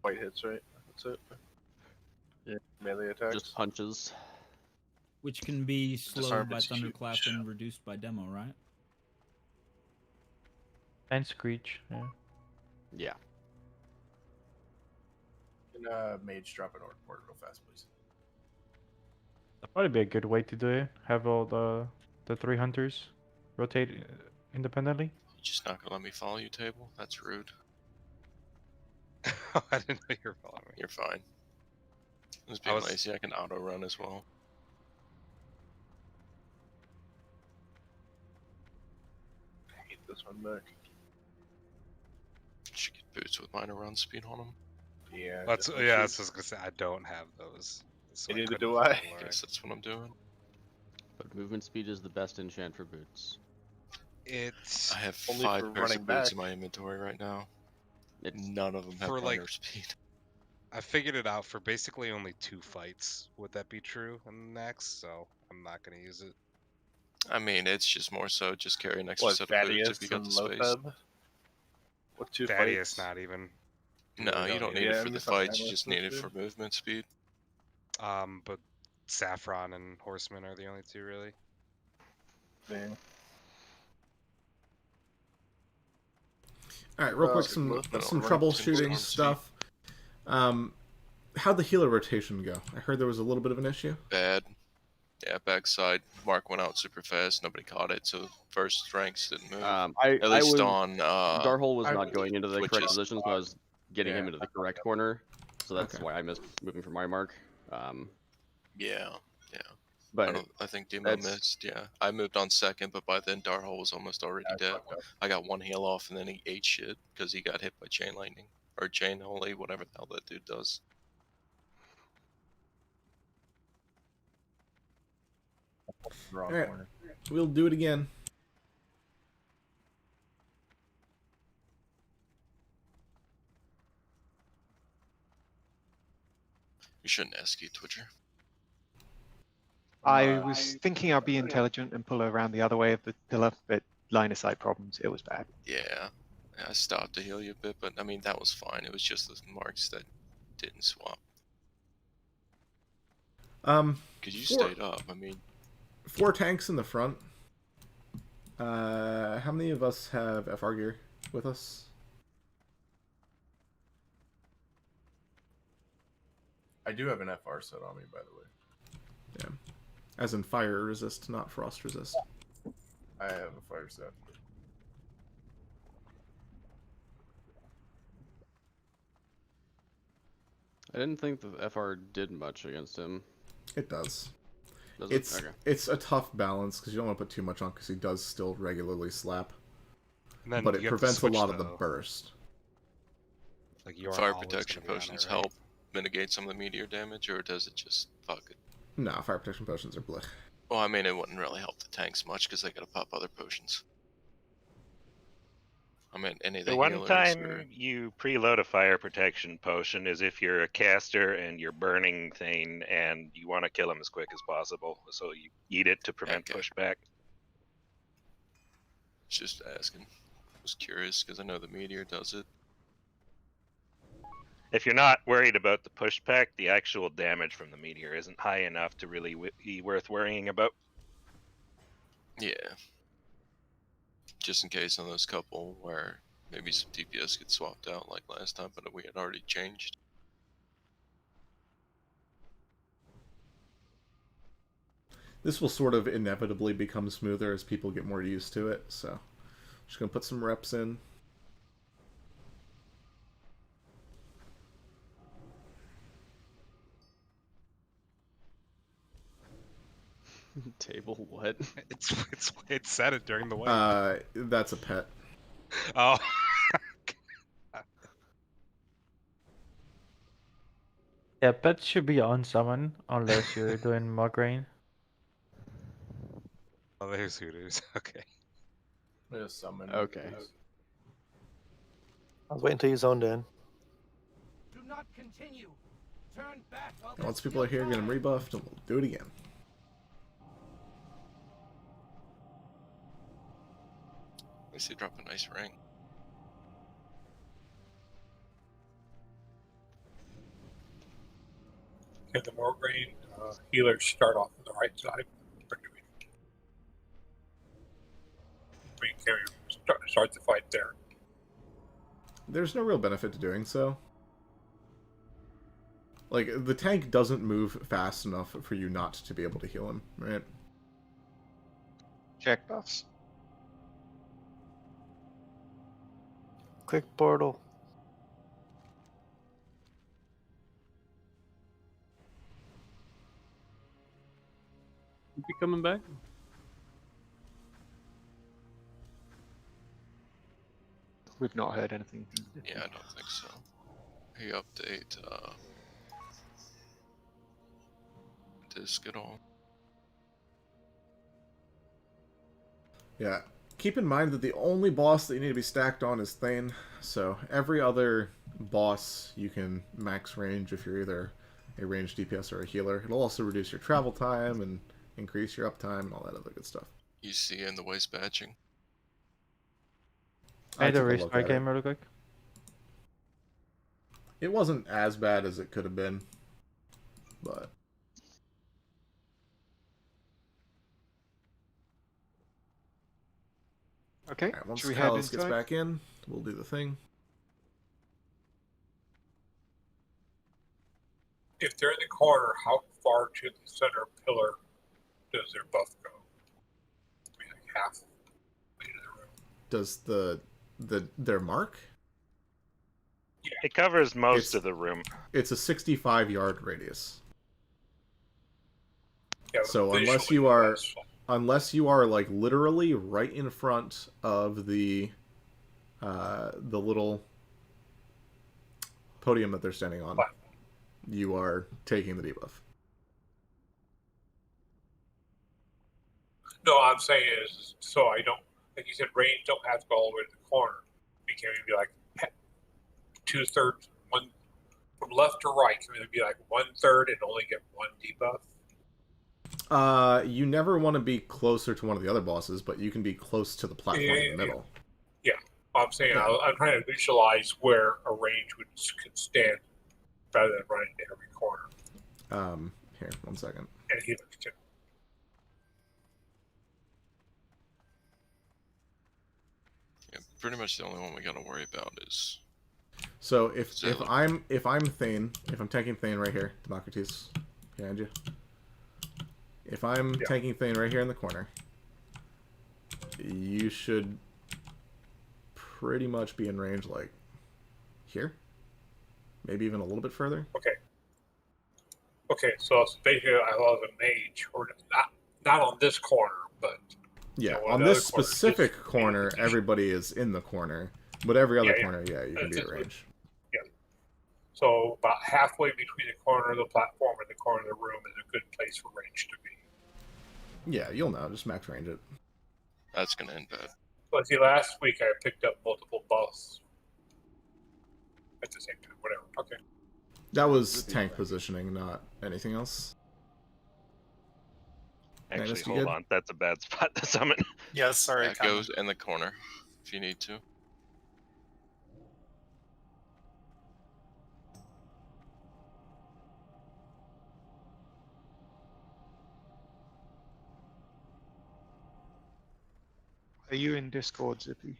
white hits, right? That's it. Yeah. Melee attacks. Just punches. Which can be slowed Disarm by is Thunderclap huge. and reduced by Demo, right? And Screech, yeah. Yeah. Can mage drop an report real fast, please? That'd probably be a good way to do it. Have all the 3 hunters rotate independently. You're just not gonna let me follow you, table? That's rude. I didn't know you were following me. You're fine. I was I being was- lazy, I can auto run as well. I hate this one back. Should get boots with minor run speed on them. Yeah. That's definitely yeah. should. That's what I was gonna say. I don't have those. So Neither couldn't do I. fucking learn. Guess that's what I'm doing. But movement speed is the best enchant for boots. It's I have Only 5 for pairs running of boots back. in my inventory right now. It's None of them have For, like- minor speed. I figured it out for basically only 2 fights. Would that be true in next? So I'm not gonna use it. I mean, it's just more so just carry an extra What, set of boots Thaddeus if you got and the space. Lotheb? What, 2 Thaddeus, fights? not even. No, really you don't need need Yeah, it for I'm the just not fights, you that just much need it speed. for movement speed. But Saffron and Horseman are the only 2 really. Yeah. All right, real quick, some Look, I don't some remember troubleshooting Disarm stuff. How'd the healer rotation go? I heard there was a little bit of an issue. Bad. Yeah, backside. Mark went out super fast, nobody caught it, so first ranks didn't move. At least was, on Darhole was I- not going into the correct Twitches. position, so I was getting him Yeah. into the correct corner. So that's Okay. why I missed moving from my mark. Yeah. But I think Demo that's- missed, yeah. I moved on second, but by then Darhole was almost already dead. I got 1 heal off and then he ate shit because he got hit by chain lightning. Or chain holy, whatever the hell that dude does. Wrong Alright. corner. We'll do it again. You shouldn't SQ Twitcher. I was thinking I'd be intelligent and pull around the other way of the pillar, but line of sight problems. It was bad. Yeah. I stopped to heal you a bit, but I mean, that was fine. It was just the marks that didn't swap. Because you stayed up. I mean, 4 tanks in the front. How many of us have FR gear with us? I do have an FR set on me, by the way. Yeah. As in fire resist, not frost resist. I have a fire set. I didn't think the FR did much against him. It does. Does It's it? Okay. it's a tough balance because you don't want to put too much on because he does still regularly slap. And then But you it have to prevents a switch, lot of the though. burst. Like you're fire always protection gonna be on it, potions right? help mitigate some of the meteor damage, or does it just fuck it? Nah, fire protection potions are blech. Well, I mean, it wouldn't really help the tanks much because they gotta pop other potions. I mean, any of the The one healers time or... you preload a fire protection potion is if you're a caster and you're burning Thane and you want to kill him as quick as possible. So you eat it to prevent pushback. Just asking. I was curious because I know the meteor does it. If you're not worried about the pushback, the actual damage from the meteor isn't high enough to really be worth worrying about. Yeah. Just in case on those couple where maybe some DPS gets swapped out like last time, but we had already changed. This will sort of inevitably become smoother as people get more used to it, so just gonna put some reps in. Table what? It said it during the wave. That's a pet. Oh. Yeah, pets should be on summon unless you're doing mug rain. Oh, there's Hooters. Okay. There's summon. Okay. I was waiting until you zoned in. Do not continue. Turn back. Once people are here, get them rebuffed, and we'll do it again. At least they drop a nice ring. Can the Morgraine healers start off on the right side? Or do we can we start the fight there? There's no real benefit to doing so. Like, the tank doesn't move fast enough for you not to be able to heal him, right? Check buffs. Quick portal. Be coming back? We've not heard anything. Yeah, I don't think so. He update disc at all. Yeah. Keep in mind that the only boss that you need to be stacked on is Thane, so every other boss you can max range if you're either a ranged DPS or a healer. It'll also reduce your travel time and increase your uptime and all that other good stuff. You see in the waste batching. I had a took a look restart at game really quick. It wasn't as bad as it could have been, but... Okay, Alright, once should we head Callus gets inside? back in, we'll do the thing. If they're in the corner, how far to the center pillar does their buff go? Maybe like half way to the room. Does their mark? It covers most of the room. It's a 65-yard radius. Yeah, So visually, unless you are like literally right in front of the little podium that they're standing on, you are taking the debuff. No, I'm saying is so I don't, like you said, range don't have to go all the way to the corner. We can maybe like 2/3, one from left to right. Can maybe be like 1/3 and only get one debuff. You never want to be closer to one of the other bosses, but you can be close to the platform in the middle. Yeah, I'm saying I'm trying to visualize where a range could stand rather than running to every corner. Here, 1 second. And he looks too. Yeah, pretty much the only one we got to worry about is. So if I'm Thane, if I'm tanking Thane right here, Democrates, behind you. If I'm tanking Thane right here in the corner, you should pretty much be in range like here, maybe even a little bit further. Okay, so it's basically I love a mage, or not on this corner, but Yeah, one on of the this other corners, specific corner, everybody is in the corner, but every other corner, yeah, you can be at Just- range. Yeah. So about halfway between the corner of the platform and the corner of the room is a good place for range to be. Yeah, you'll know. Just max range it. That's gonna end bad. But see, last week I picked up multiple buffs at the same time. Whatever. Okay. That was tank positioning, not anything else. Actually, Magnus, you hold good? on. That's a bad spot to summon. Yeah, sorry. That goes in the corner if you need to. Are you in Discord, Zippy?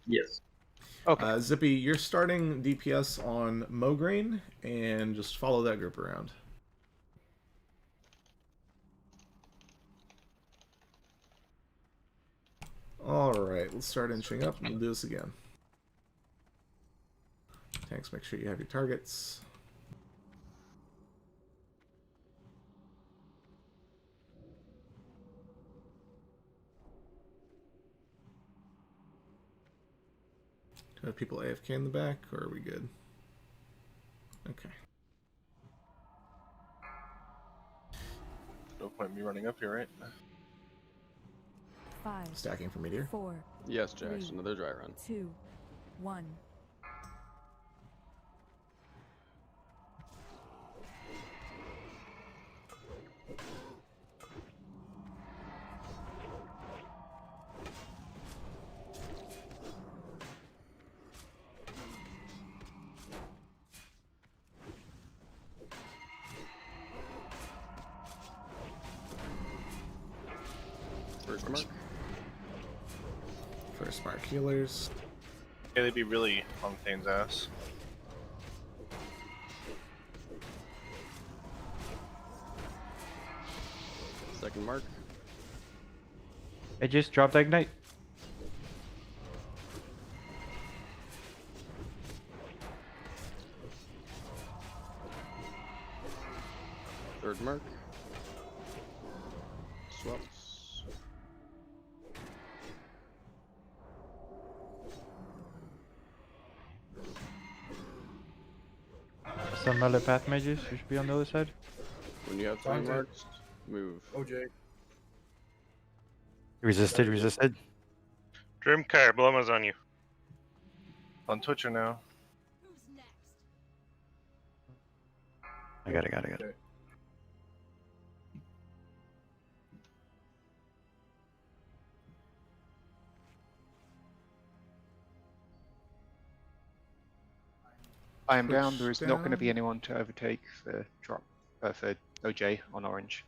Yes. Okay. Zippy, you're starting DPS on Mograine, and just follow that group around. Alright, let's start inching up, and we'll do this again. Tanks, make sure you have your targets. Do we have people AFK in the back, or are we good? Okay. No point in me running up here, right? 5, Stacking for Meteor. 4, Yes, Jax, 3, another dry run. 2, 1. First mark. First mark healers. Yeah, they'd be really on Thane's ass. Second mark. I just dropped Ignite. Third mark. Swaps. Some melee path mages, you should be on the other side. When you have 3 marks, move. OJ. Resisted, resisted. Drimkar, Bloma's on you. On Twitcher now. I got it. Okay. I am down. Push There is not going to be down. anyone to overtake for drop for OJ on orange.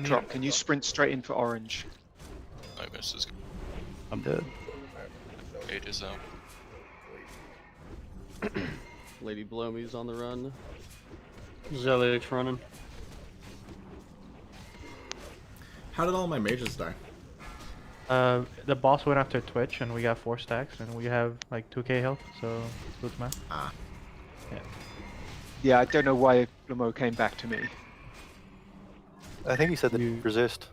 Drop. Can you sprint straight in for orange? I missed his. I'm dead. Mage is out. Lady Blomy's on the run. Zeliak's running. How did all my mages die? The boss went after Twitch, and we got 4 stacks, and we have like 2k health, so good math. Ah. Yeah. Yeah, I don't know why Lamo came back to me. I think he said that you resist.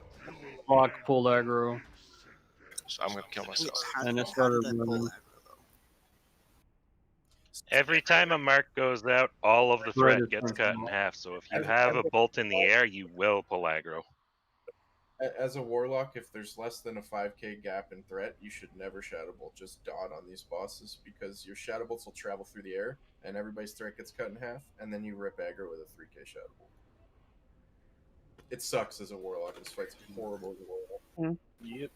block, pull aggro. So I'm gonna kill myself. And it started running. Every time a mark goes out, all of the Right, threat it's gets fine. cut in half. So if you As- have as a bolt in the air, you will pull aggro. As a warlock, if there's less than a 5k gap in threat, you should never shadow bolt. Just dot on these bosses because your shadow bolts will travel through the air and everybody's threat gets cut in half, and then you rip aggro with a 3k shadow bolt. It sucks as a warlock. This fight's horrible as a warlock. Yep.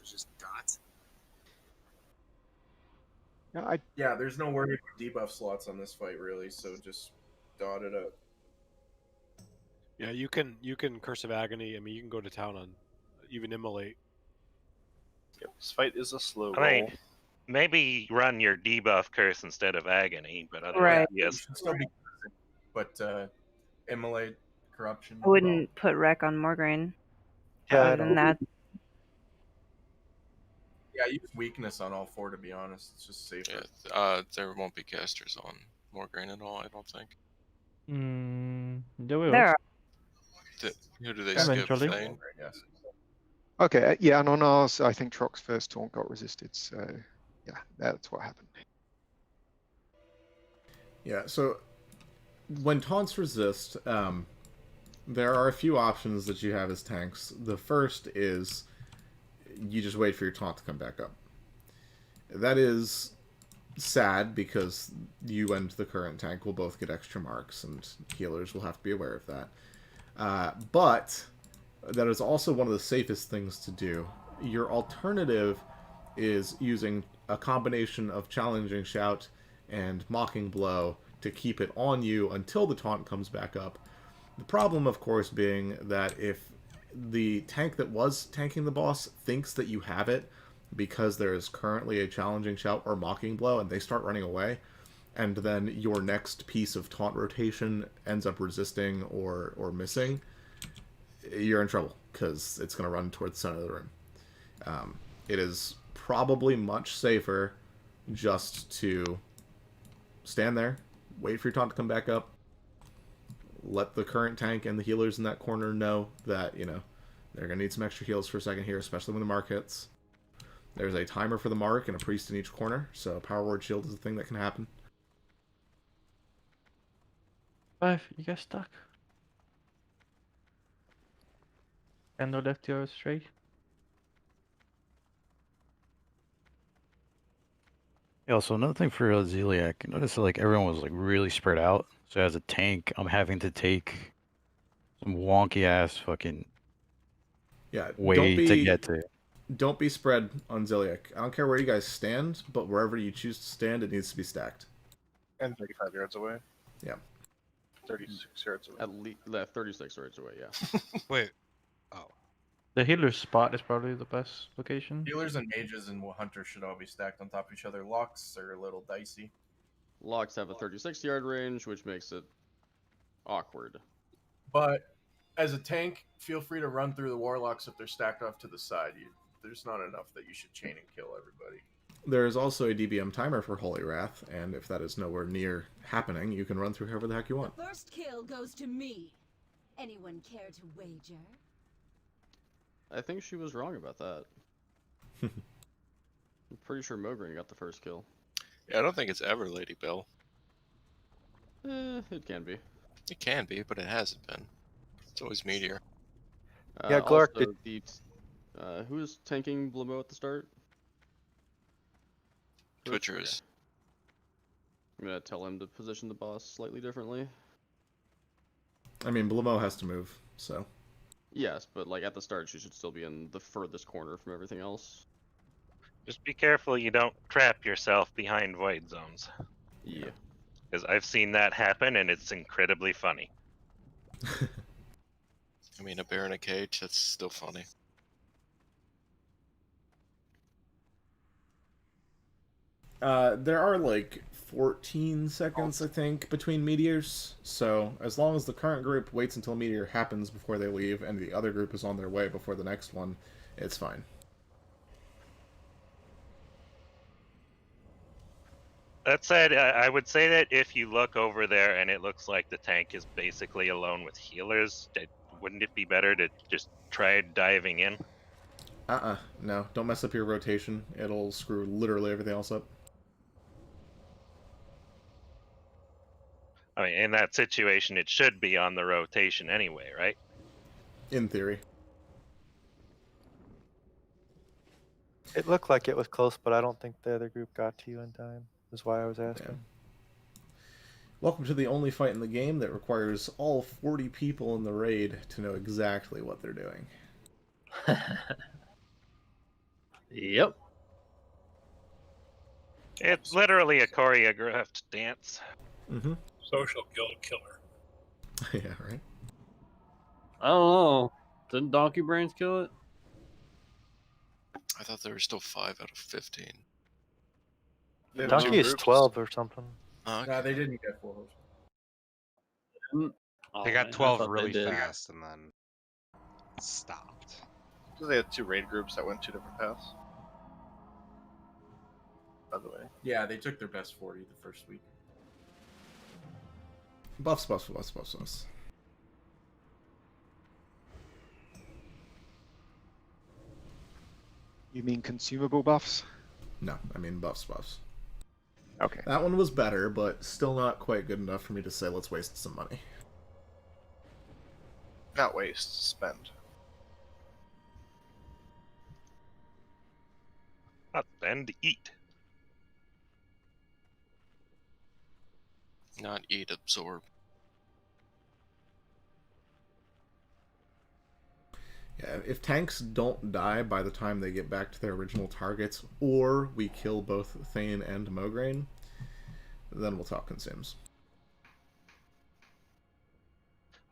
It's just dots. Yeah, there's no worry about debuff slots on this fight really, so just dot it up. Yeah, you can Curse of Agony. I mean, you can go to town on even Immolate. Yep, this fight is a slow I roll. mean, maybe run your debuff curse instead of agony, but otherwise, Right. You yes. should still be but immolate corruption. I wouldn't put wreck on Morgraine. Yeah, Other than that, Yeah, use weakness on all four to be honest. It's just safer. Yeah, there won't be casters on Morgraine at all, I don't think. There will. there are. Who do they skip? Eventually. Thane? Yes. Okay, yeah, and on ours, I think Trock's first taunt got resisted, so yeah, that's what happened. Yeah, so when taunts resist, there are a few options that you have as tanks. The first is you just wait for your taunt to come back up. That is sad because you and the current tank will both get extra marks, and healers will have to be aware of that. But that is also one of the safest things to do. Your alternative is using a combination of Challenging Shout and Mocking Blow to keep it on you until the taunt comes back up. The problem, of course, being that if the tank that was tanking the boss thinks that you have it because there is currently a Challenging Shout or Mocking Blow and they start running away, and then your next piece of taunt rotation ends up resisting or missing, you're in trouble because it's going to run towards the center of the room. It is probably much safer just to stand there, wait for your taunt to come back up, let the current tank and the healers in that corner know that, you know, they're going to need some extra heals for a second here, especially when the mark hits. There's a timer for the mark and a priest in each corner, so Power Word Shield is a thing that can happen. 5, you guys stuck. Endo left your straight. Yeah, also another thing for Zeliak, I noticed that like everyone was like really spread out. So as a tank, I'm having to take some wonky ass fucking way to get to. Don't be spread on Zeliak. I don't care where you guys stand, but wherever you choose to stand, it needs to be stacked. And 35 yards away. Yeah. 36 yards away. At least 36 yards away, yeah. Wait. Oh. The healer's spot is probably the best location. Healers and mages and hunters should all be stacked on top of each other. Locks are a little dicey. Locks have a 36-yard range, which makes it awkward. But as a tank, feel free to run through the warlocks if they're stacked off to the side. There's not enough that you should chain and kill everybody. There is also a DBM timer for Holy Wrath, and if that is nowhere near happening, you can run through however the heck you want. First kill goes to me. Anyone care to wager? I think she was wrong about that. I'm pretty sure Mogren got the first kill. Yeah, I don't think it's ever Lady Bell. It can be. It can be, but it hasn't been. It's always Meteor. Yeah, Clark also, who is tanking Blamo at the start? Twitcher is. I'm gonna tell him to position the boss slightly differently. I mean, Blamo has to move, so. Yes, but like at the start, she should still be in the furthest corner from everything else. Just be careful you don't trap yourself behind void zones. Yeah. Because I've seen that happen, and it's incredibly funny. I mean, a bear in a cage, that's still funny. There are like 14 seconds, I think, between meteors. So as long as the current group waits until a meteor happens before they leave, and the other group is on their way before the next one, it's fine. That said, I would say that if you look over there and it looks like the tank is basically alone with healers, wouldn't it be better to just try diving in? No, don't mess up your rotation. It'll screw literally everything else up. I mean, in that situation, it should be on the rotation anyway, right? In theory. It looked like it was close, but I don't think the other group got to you in time. That's why I was asking. Welcome to the only fight in the game that requires all 40 people in the raid to know exactly what they're doing. Yep. It's literally a choreographed dance. Mm-hmm. Social guild killer. Yeah, right? I don't know. Didn't Donkey Brains kill it? I thought there were still 5 out of 15. They have Donkey two is groups. 12 or something. Okay. No, they didn't get 4 horsemen. They Oh, got man, I 12 thought they really did. fast and then stopped. So they had 2 raid groups that went 2 different paths. By the way. Yeah, they took their best 40 the first week. Buffs, buffs, buffs, buffs, buffs. You mean consumable buffs? No, I mean buffs, buffs. Okay. That one was better, but still not quite good enough for me to say let's waste some money. Not waste, spend. Not spend, eat. Not eat, absorb. Yeah, if tanks don't die by the time they get back to their original targets, or we kill both Thane and Mograine, then we'll talk consumes.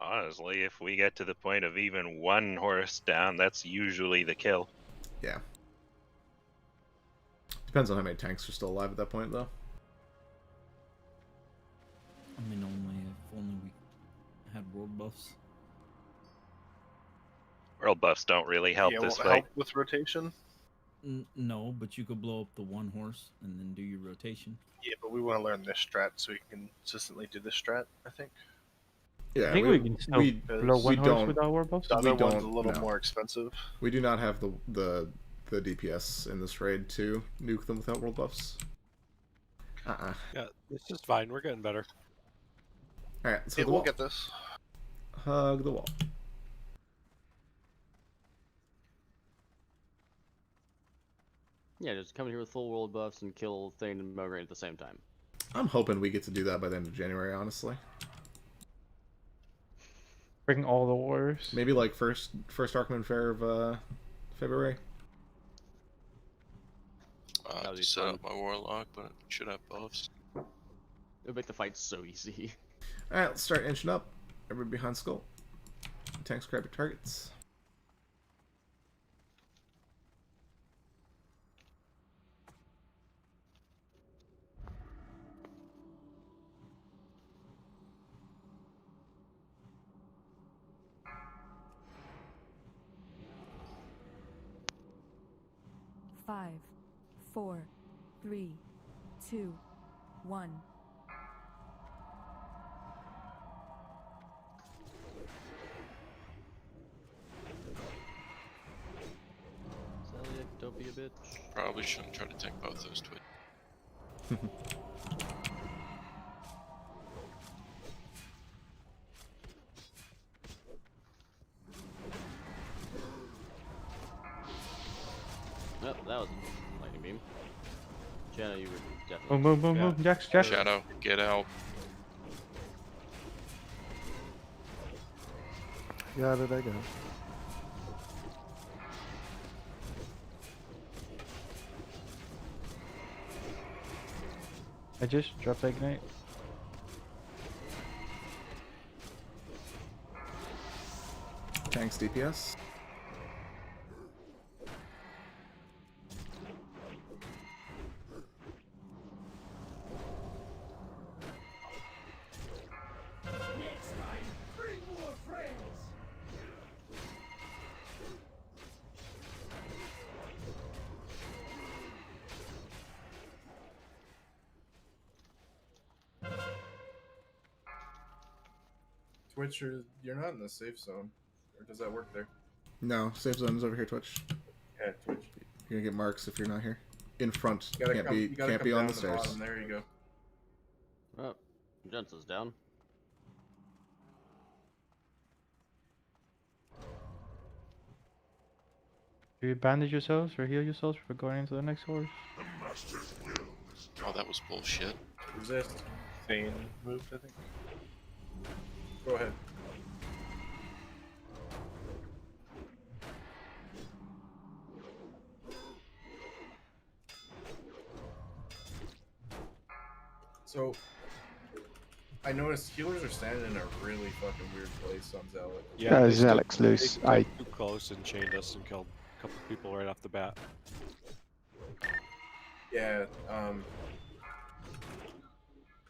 Honestly, if we get to the point of even 1 horse down, that's usually the kill. Yeah. Depends on how many tanks are still alive at that point, though. I mean, if only we had world buffs. World buffs don't really help Yeah, this won't fight. help with rotation. No, but you could blow up the 1 horse and then do your rotation. Yeah, but we want to learn this strat so we can consistently do this strat, I think. Yeah, I think we can still blow one horse without war buffs. The other we one's a don't, little no. more expensive. We do not have the DPS in this raid to nuke them without world buffs. Yeah, it's just fine. We're getting better. Alright, so Yeah, the we'll wall. get this. Hug the wall. Yeah, just come in here with full world buffs and kill Thane and Mograine at the same time. I'm hoping we get to do that by the end of January, honestly. Bring all the warriors. Maybe like first Arkman Fair of February. I have to set up my warlock, but it should have buffs. It would make the fight so easy. Alright, let's start inching up. Everybody behind skull. Tanks grab your targets. Five, 4, 3, 2, 1. Celiac, don't be a bitch. Probably shouldn't try to take both those twins. Nope, that was a lightning beam. Jenna, you were definitely. Boom, boom, boom, boom. Jax, Jax. Shadow, get out. Got it, I got it. I just dropped Ignite. Tanks DPS. Next time, bring more friends. Twitch, you're not in the safe zone. Or does that work there? No, safe zone's over here, Twitch. Yeah, Twitch. You're gonna get marks if you're not here. In front. You gotta Can't come, be you gotta can't come be on down the the stairs. bottom. There you go. Oh, Gents is down. Do you bandage yourselves or heal yourselves for going into the next horse? Oh, that was bullshit. Resist. Thane moved, I think. Go ahead. So, I noticed healers are standing in a really fucking weird place on Zealot. Yeah, they Zealot's stood- loose. They stood too close and chained us and killed a couple people right off the bat. Yeah,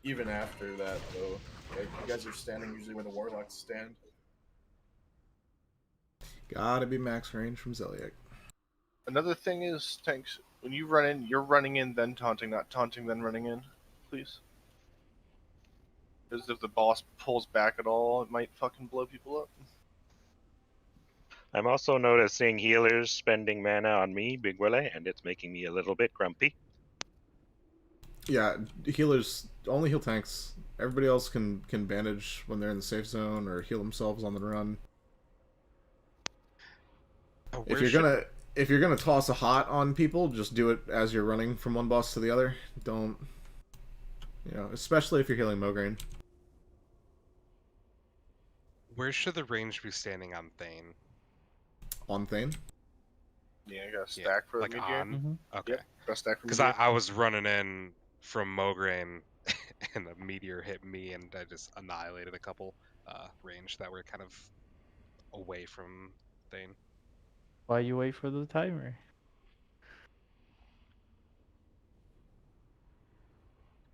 even after that, though, like, you guys are standing usually where the warlocks stand. Gotta be max range from Zeliek. Another thing is, tanks, when you run in, you're running in then taunting, not taunting then running in, please. Because if the boss pulls back at all, it might fucking blow people up. I'm also noticing healers spending mana on me, Big Willie, and it's making me a little bit grumpy. Yeah, healers only heal tanks. Everybody else can bandage when they're in the safe zone or heal themselves on the run. If you're gonna toss a hot on people, just do it as you're running from one boss to the other. Don't, especially if you're healing Mograine. Where should the range be standing on Thane? On Thane? Yeah, I got a stack for like the mid-game. on? Okay. Yep, got a stack for Because mid-game. I was running in from Mograine, and the meteor hit me, and I just annihilated a couple range that were kind of away from Thane. Why you wait for the timer?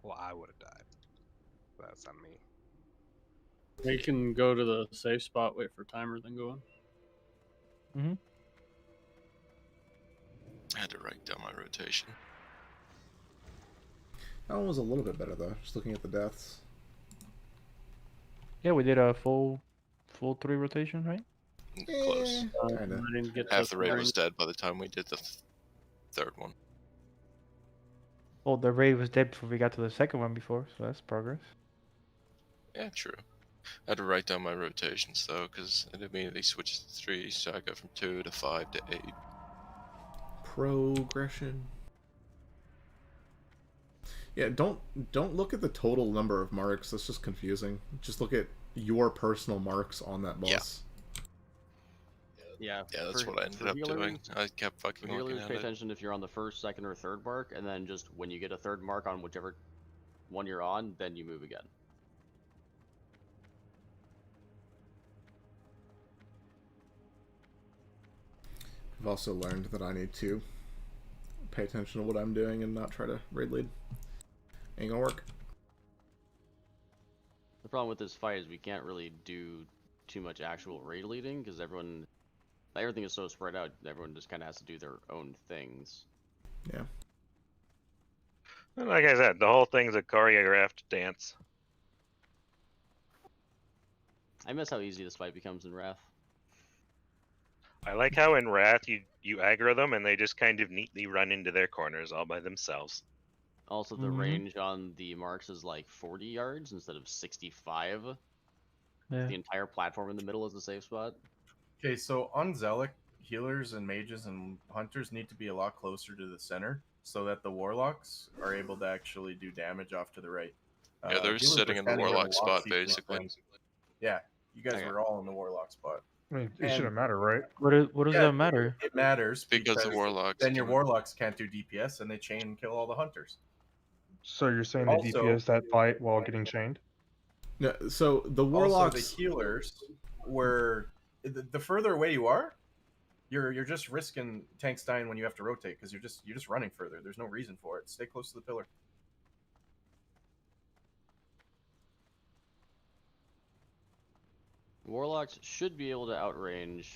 Well, I would have died. That's on me. We can go to the safe spot, wait for timer, then go in. I had to write down my rotation. That one was a little bit better though. Just looking at the deaths. Yeah, we did a full 3 rotation, right? Close. Kinda. I didn't get Half the raid was dead by the time we did the third one. Well, the raid was dead before we got to the second one before, so that's progress. Yeah, true. I had to write down my rotations though, because it immediately switched to 3, so I go from 2 to 5 to 8. Progression. Yeah, don't look at the total number of marks. That's just confusing. Just look at your personal marks on that boss. Yeah, Yeah, that's what I ended up doing. I kept fucking looking healers, at pay it. attention if you're on the first, second, or third mark, and then just when you get a third mark on whichever one you're on, then you move again. I've also learned that I need to pay attention to what I'm doing and not try to raid lead. Ain't gonna work. The problem with this fight is we can't really do too much actual raid leading because everything is so spread out. Everyone just kind of has to do their own things. Yeah. Like I said, the whole thing's a choreographed dance. I miss how easy this fight becomes in Wrath. I like how in Wrath you aggro them and they just kind of neatly run into their corners all by themselves. Also, the range on the marks is like 40 yards instead of 65. Yeah. The entire platform in the middle is a safe spot. Okay, so on Zealot, healers and mages and hunters need to be a lot closer to the center so that the warlocks are able to actually do damage off to the right. Yeah, they're healers sitting were in the standing where warlock spot, seats were basically. standing. Yeah, you guys were all in the warlock spot. I mean, it shouldn't matter, right? What does Yeah, that matter? It matters Because the warlocks then your can- warlocks can't do DPS and they chain and kill all the hunters. So you're saying Also- the DPS that fight while getting chained? No, so the warlocks. Also, the healers were the further away you are, you're just risking tanks dying when you have to rotate because you're just running further. There's no reason for it. Stay close to the pillar. Warlocks should be able to outrange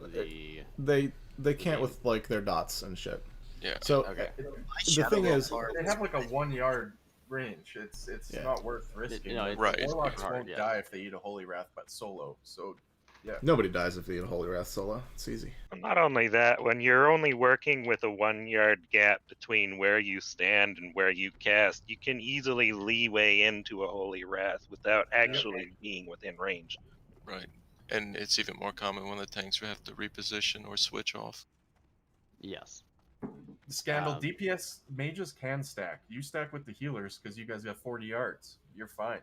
the. They can't with like their dots and shit. Yeah. So Okay. the thing is, they have like a 1 yard range. It's Yeah. not worth risking. you know, Like, Right. the Warlocks hard, won't yeah. die if they eat a Holy Wrath, but solo. So, yeah. Nobody dies if they eat a Holy Wrath solo. It's easy. Not only that, when you're only working with a 1 yard gap between where you stand and where you cast, you can easily leeway into a Holy Wrath without actually being within range. Right. And it's even more common when the tanks have to reposition or switch off. Yes. Scandal, DPS mages can stack. You stack with the healers because you guys got 40 yards. You're fine.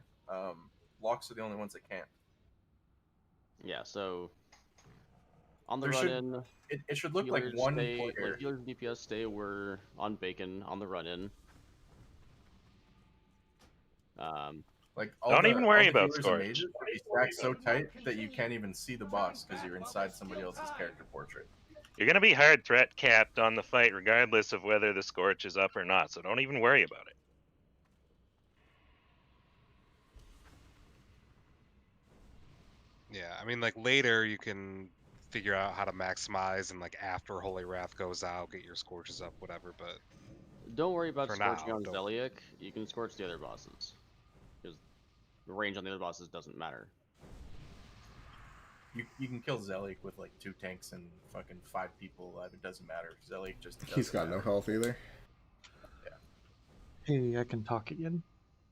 Locks are the only ones that can't. Yeah, so on the There run should- in, It should look like healers one stay, player. like healers and DPS stay were on Bacon on the run in. Like Don't even worry all the about healers and Scorch. mages, they stack so tight that you can't even see the boss because you're inside somebody else's character portrait. You're going to be hard threat capped on the fight regardless of whether the Scorch is up or not, so don't even worry about it. Yeah, I mean, like later you can figure out how to maximize, and like after Holy Wrath goes out, get your Scorches up, whatever. But Don't worry about for scorching now, on don't. Zeliek. You can scorch the other bosses. Because the range on the other bosses doesn't matter. You can kill Zeliek with like 2 tanks and fucking 5 people alive. It doesn't matter. Zeliek just doesn't He's got no matter. health either. Hey, I can talk again.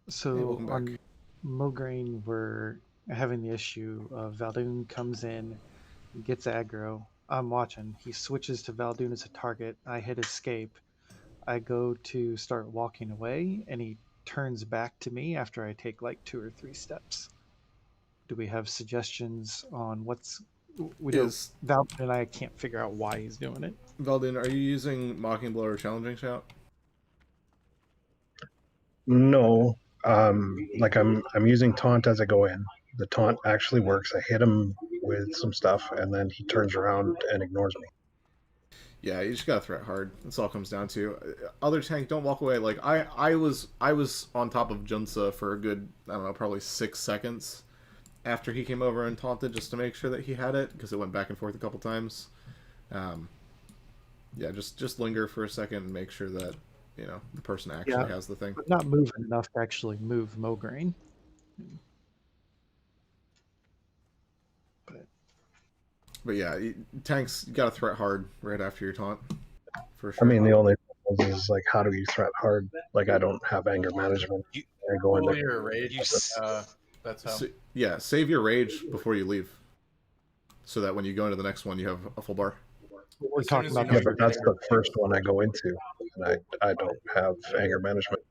So welcome back. on Mograine, we're having the issue of Valdoon comes in, gets aggro. I'm watching. He switches to Valdoon as a target. I hit escape. I go to start walking away, and he turns back to me after I take like 2 or 3 steps. Do we have suggestions on what's... We don't... Is- Valdoon and I can't figure out why he's doing it. Veldin, are you using Mocking Blow or Challenging Shout? No, like I'm using taunt as I go in. The taunt actually works. I hit him with some stuff, and then he turns around and ignores me. Yeah, you just gotta threat hard. That's all it comes down to. Other tank, don't walk away. Like I was on top of Junsa for a good, I don't know, probably 6 seconds after he came over and taunted, just to make sure that he had it, because it went back and forth a couple times. Yeah, just linger for a second and make sure that, you know, the person actually has the thing. But not moving enough to actually move Mograine. But yeah, tanks, you gotta threat hard right after your taunt. For sure. I mean, the only thing is like, how do you threat hard? Like, I don't have anger management. I go Pull into your rage. That's how. Yeah, save your rage before you leave, so that when you go into the next one, you have a full bar. We're talking about Yeah, but that's the first one I go into, and I don't have anger management.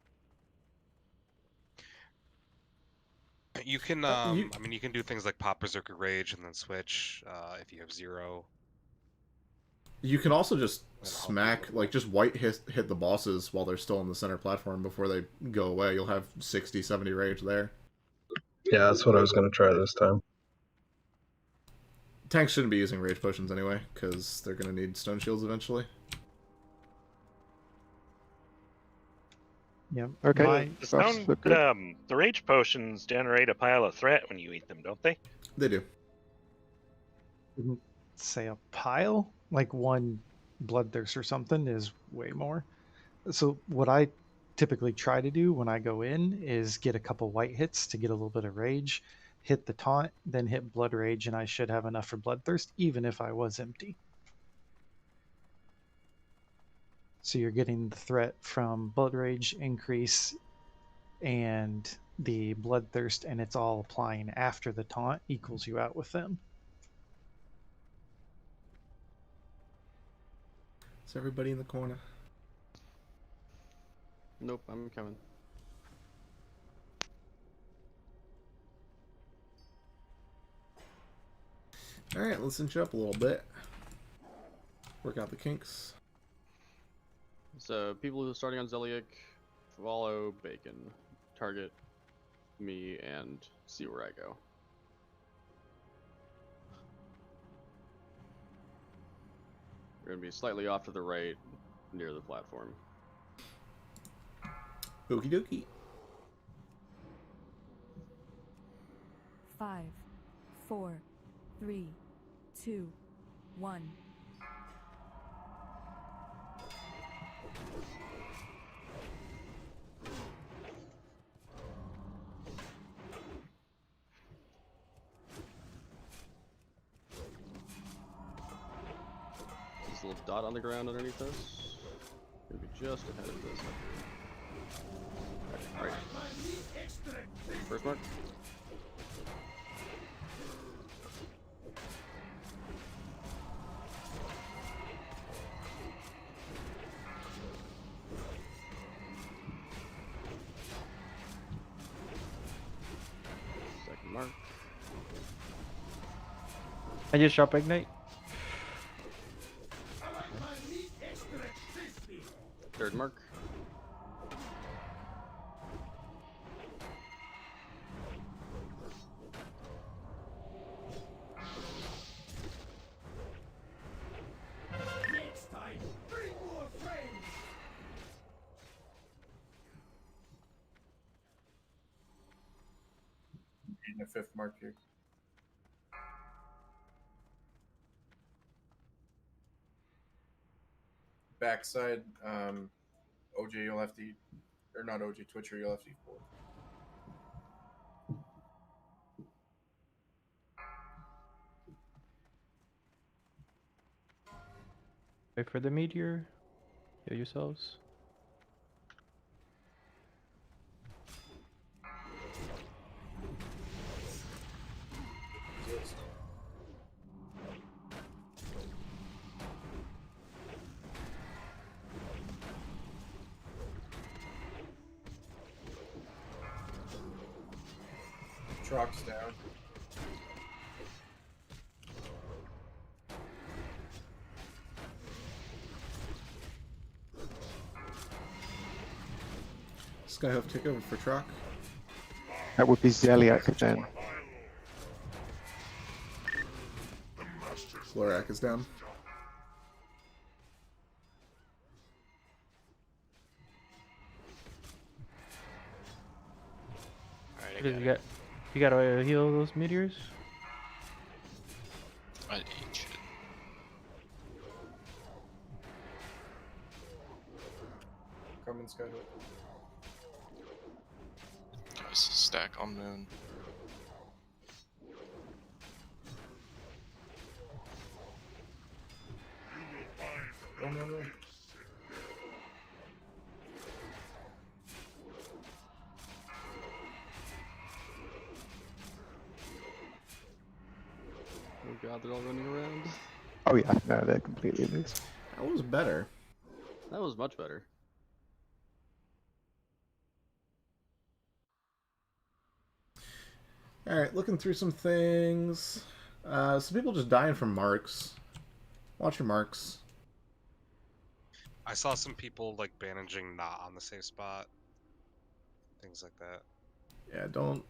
You can, I mean, you can do things like pop Berserker Rage and then switch if you have 0. You can also just smack, like, just white hit the bosses while they're still on the center platform before they go away. You'll have 60, 70 rage there. Yeah, that's what I was gonna try this time. Tanks shouldn't be using rage potions anyway, because they're going to need stone shields eventually. Yeah. Okay. The rage potions generate a pile of threat when you eat them, don't they? They do. Wouldn't say a pile, like one bloodthirst or something is way more. So what I typically try to do when I go in is get a couple white hits to get a little bit of rage, hit the taunt, then hit blood rage, and I should have enough for bloodthirst even if I was empty. So you're getting the threat from blood rage increase and the bloodthirst, and it's all applying after the taunt equals you out with them. Is everybody in the corner? Nope, I'm coming. Alright, let's inch up a little bit. Work out the kinks. So people who are starting on Zeliek, follow Bacon, target me, and see where I go. We're gonna be slightly off to the right, near the platform. Okie dokie. 5, 4, 3, 2, 1. little dot on the ground underneath us. Gonna be just ahead of this. Right. First mark. Second mark. I just drop ignite. Third mark. Next time, bring more friends. Getting a 5th mark here. Backside, OJ, you'll have to eat, or not OJ, Twitcher, you'll have to eat 4. Wait for the meteor. Heal yourselves. Trucks down. Skyhoof take over for Trock. That would be Zeliak then. Florak is down. You gotta heal those meteors. I ate shit. Coming, Skyhook. Guys, stack on moon. Oh, no, no. Oh god, they're all running around. Oh yeah, no, they're completely loose. That was better. That was much better. Alright, looking through some things. Some people just dying from marks. Watch your marks. I saw some people like bandaging not on the safe spot. Things like that. Yeah, don't...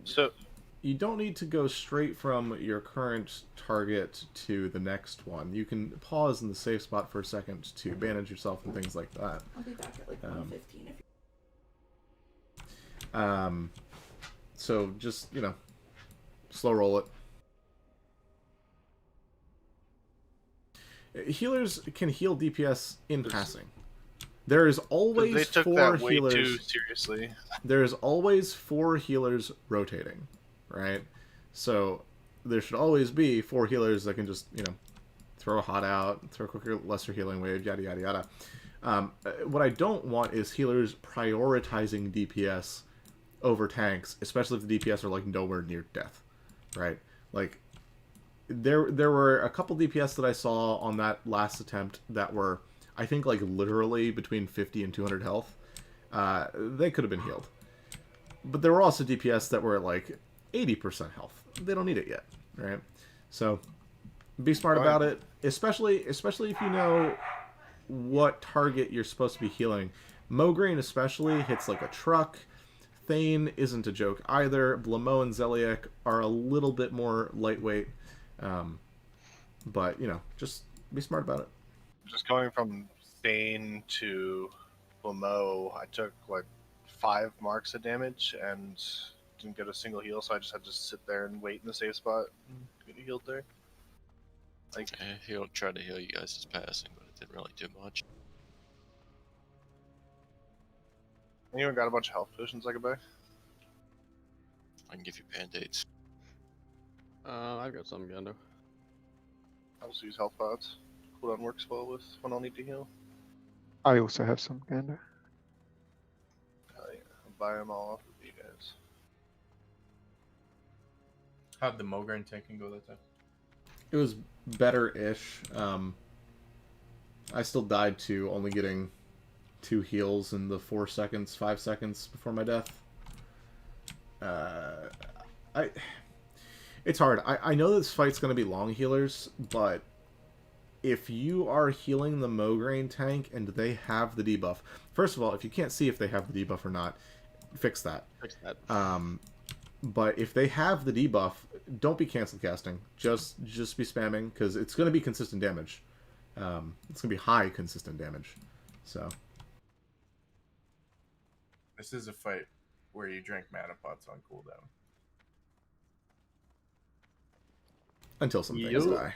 So you don't need to go straight from your current target to the next one. You can pause in the safe spot for a second to bandage yourself and things like that. I'll be back at like 1:15 if So just, you know, slow roll it. Healers can heal DPS in passing. There is always they took 4 that way healers. too seriously. There is always 4 healers rotating, right? So there should always be 4 healers that can just, you know, throw a hot out, throw a quicker, lesser healing wave, yada yada yada. What I don't want is healers prioritizing DPS over tanks, especially if the DPS are like nowhere near death, right? Like there were a couple DPS that I saw on that last attempt that were, I think, like literally between 50 and 200 health. They could have been healed, but there were also DPS that were at like 80% health. They don't need it yet, right? So be smart about it, especially if you know what target you're supposed to be healing. Mograine especially hits like a truck. Thane isn't a joke either. Blamo and Zeliek are a little bit more lightweight. But, you know, just be smart about it. Just going from Thane to Blamo, I took like 5 marks of damage and didn't get a single heal, so I just had to sit there and wait in the safe spot and get healed there. Like, He'll try to heal you guys as passing, but it didn't really do much. anyone got a bunch of health potions I could buy? I can give you band-aids. I've got some, Gendo. I'll just use health pods. cooldown works well with when I'll need to heal. I also have some gander. Yeah, I'll buy them all off of you guys. How'd the Mograine tanking go that time? It was better-ish. I still died to only getting 2 heals in the 4 seconds, 5 seconds before my death. It's hard. I know this fight's going to be long healers, but if you are healing the Mograine tank and they have the debuff... First of all, if you can't see if they have the debuff or not, fix that. Fix that. But if they have the debuff, don't be cancel casting. Just be spamming, because it's going to be consistent damage. It's going to be high consistent damage. So... This is a fight where you drink mana pots on cooldown. Until some things die.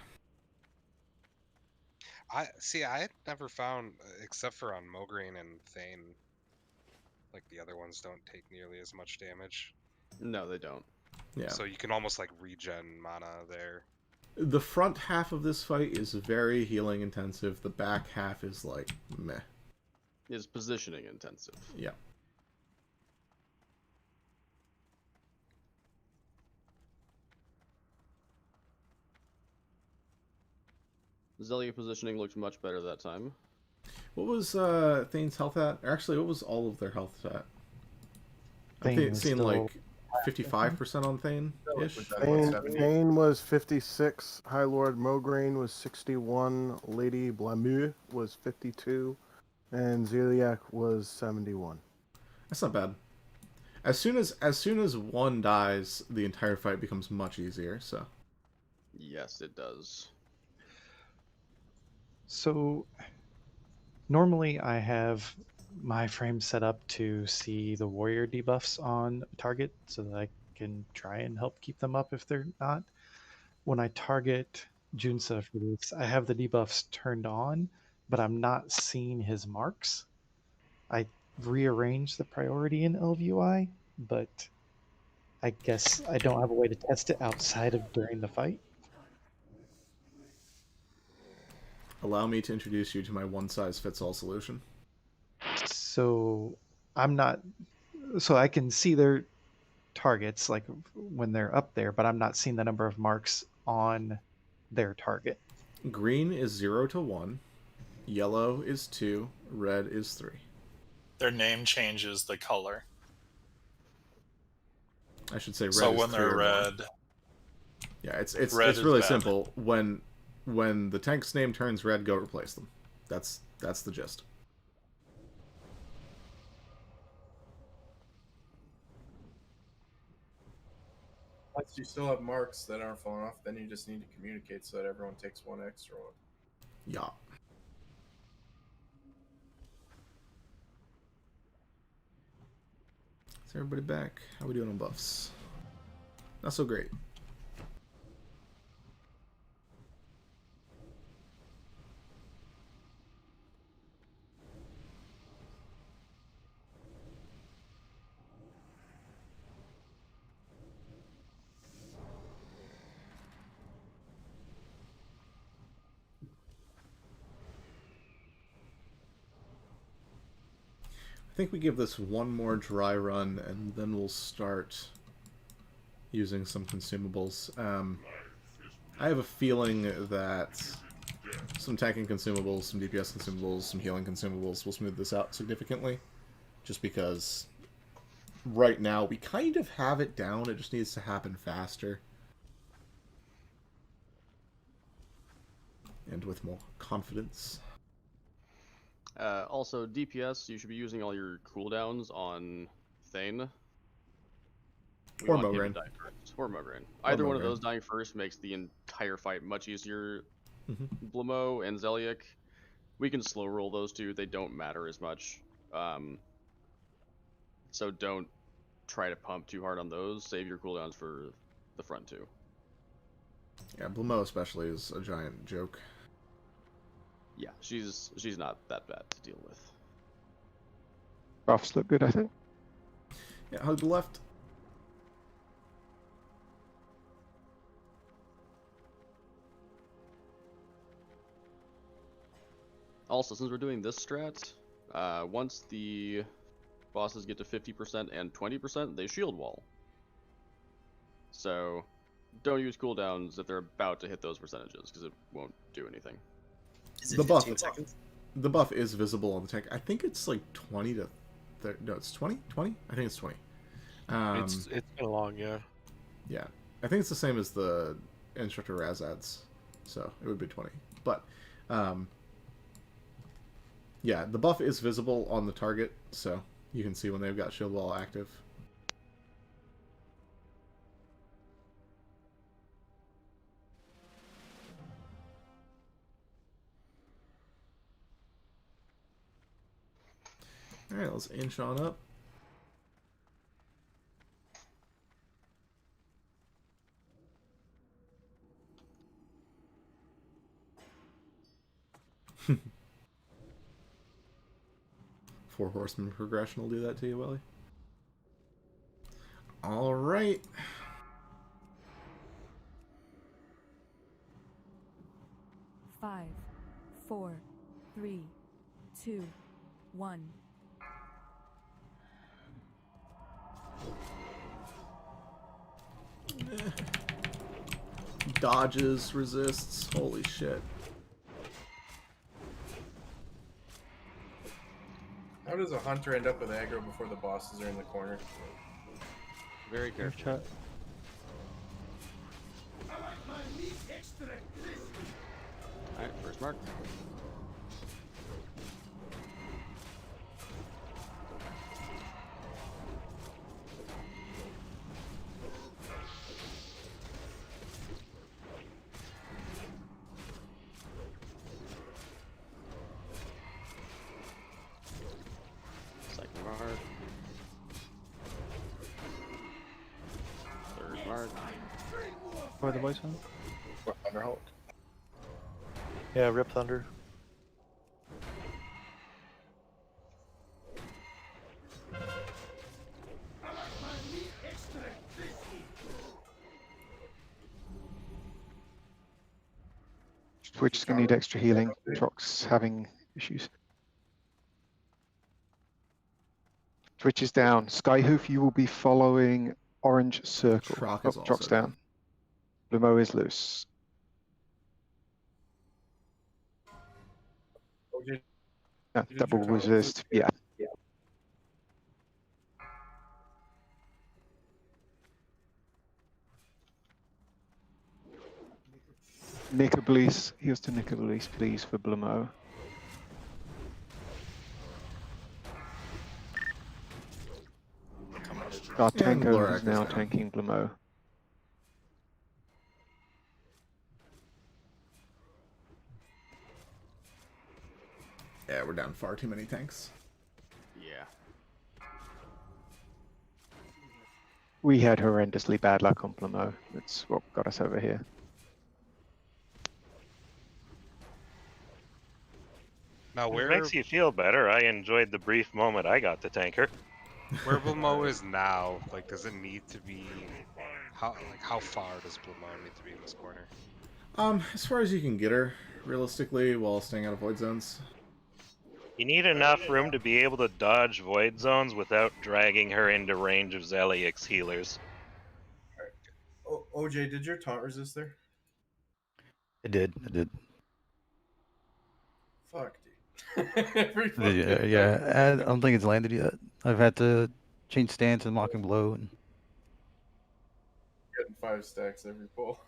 I had never found, except for on Mograine and Thane, like the other ones don't take nearly as much damage. No, they don't. Yeah. So you can almost like regen mana there. The front half of this fight is very healing intensive. The back half is like meh. Is positioning intensive. Yeah. Zelia positioning looked much better that time. What was Thane's health at? Actually, what was all of their health at? Thane I'm was seeing still like 55% on Thane-ish. Thane was 56, High Lord Mograine was 61, Lady Blamu was 52, and Zeliak was 71. That's not bad. As soon as one dies, the entire fight becomes much easier. So. Yes, it does. So normally I have my frame set up to see the warrior debuffs on target so that I can try and help keep them up if they're not. When I target Junsa for this, I have the debuffs turned on, but I'm not seeing his marks. I rearranged the priority in LVUI, but I guess I don't have a way to test it outside of during the fight. Allow me to introduce you to my one-size-fits-all solution. So I'm not... So I can see their targets, like when they're up there, but I'm not seeing the number of marks on their target. Green is 0 to 1. Yellow is 2. Red is 3. Their name changes the color. I should say red so is when 3 they're or red... 1. Yeah, it's red really is bad. simple. When the tank's name turns red, go replace them. That's the gist. Once you still have marks that aren't falling off, then you just need to communicate so that everyone takes 1 extra one. Yeah. Is everybody back? How we doing on buffs? Not so great. I think we give this one more dry run, and then we'll start using some consumables. I have a feeling that some tanking consumables, some DPS consumables, some healing consumables will smooth this out significantly. Just because right now we kind of have it down, it just needs to happen faster. And with more confidence. Also, DPS, you should be using all your cooldowns on Thane. Or Mograine. Or Mograine. Either one of those dying first makes the entire fight much easier. Blamo and Zeliak, we can slow roll those two. They don't matter as much. So don't try to pump too hard on those. Save your cooldowns for the front two. Yeah, Blamo especially is a giant joke. Yeah, she's not that bad to deal with. Buffs look good, I think. Yeah, hug the left. Also, since we're doing this strat, once the bosses get to 50% and 20%, they shield wall. So don't use cooldowns if they're about to hit those percentages, because it won't do anything. Is it The buff, 15 seconds? the buff is visible on the tank. I think it's like 20 to 30. No, it's 20? 20? I think it's 20. It's been long, yeah. Yeah. I think it's the same as the Instructor Razads, so it would be 20. But, yeah, the buff is visible on the target, so you can see when they've got shield wall active. Alright, let's inch on up. Four Horsemen progression will do that to you, Willie. Alright. Five, 4, 3, 2, 1. Dodges, resists, holy shit. How does a hunter end up with aggro before the bosses are in the corner? Very careful. Alright, first mark. Second mark. Third mark. Where are the voice on? Thunderhawk. Yeah, Rip Thunder. Twitch is going to need extra healing. Trox having issues. Twitch is down. Skyhoof, you will be following orange circle. Trox is Trox also down. Lumo is loose. Yeah, double resist. Yeah. Nicoblees. Here's to Nicoblees, please, for Blumo. Our Tanko is now tanking Blumo. Yeah, we're down far too many tanks. Yeah. We had horrendously bad luck on Blumo. That's what got us over here. Now, It where makes you feel better. I enjoyed the brief moment I got to tanker. where Blamo is now, like, does it need to be how far does Blamo need to be in this corner? As far as you can get her, realistically, while staying out of void zones. You need enough room to be able to dodge void zones without dragging her into range of Zeliek's healers. OJ, did your taunt resist there? It did. It did. Fuck, dude. Yeah, I don't think it's landed yet. I've had to change stance and mocking blow. And... Getting 5 stacks every pull.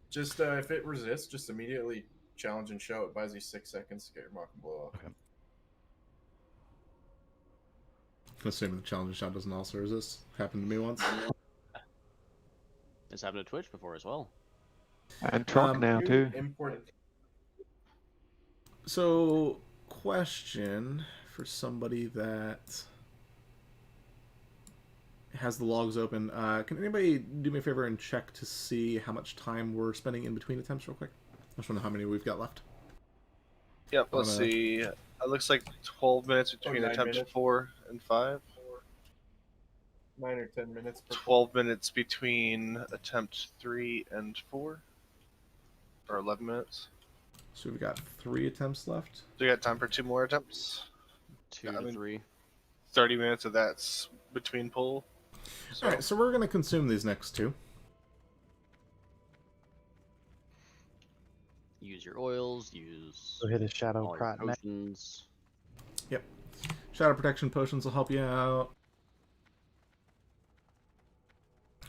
Just if it resists, just immediately challenge and show. It buys you 6 seconds to get your mock and blow off. Okay. Assuming the challenge shot doesn't also resist. Happened to me once. It's happened to Twitch before as well. And Troc now too. Important. So, question for somebody that has the logs open. Can anybody do me a favor and check to see how much time we're spending in between attempts real quick? I just want to know how many we've got left. Yep, let's see. It looks like 12 minutes between 9 attempts minutes. 4 and 5. 9 or 10 minutes per 12 minutes between attempt 3 and 4, or 11 minutes. So we've got 3 attempts left. So you got time for 2 more attempts? 2 to 3. 30 minutes of that's between pull. So. Alright, so we're going to consume these next 2. Use your oils, use Go hit a shadow all your crot next. potions. Yep. Shadow protection potions will help you out.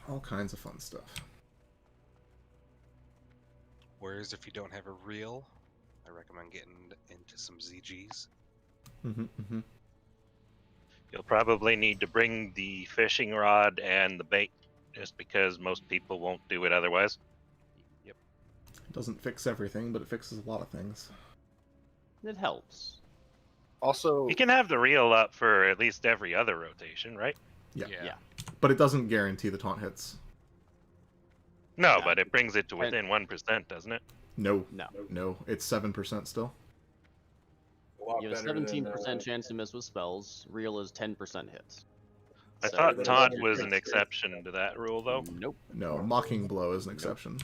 All kinds of fun stuff. Whereas if you don't have a reel, I recommend getting into some ZGs. You'll probably need to bring the fishing rod and the bait, just because most people won't do it otherwise. It doesn't fix everything, but it fixes a lot of things. It helps. Also, you can have the reel up for at least every other rotation, right? Yeah. Yeah. But it doesn't guarantee the taunt hits. No, but it brings it to within 1%, doesn't it? No. No. No, it's 7% still. You have a 17% chance to miss with spells. Real is 10% hits. I So thought it's taunt your was chance an to- exception to that rule, though. Nope. No, Mocking Blow is an exception.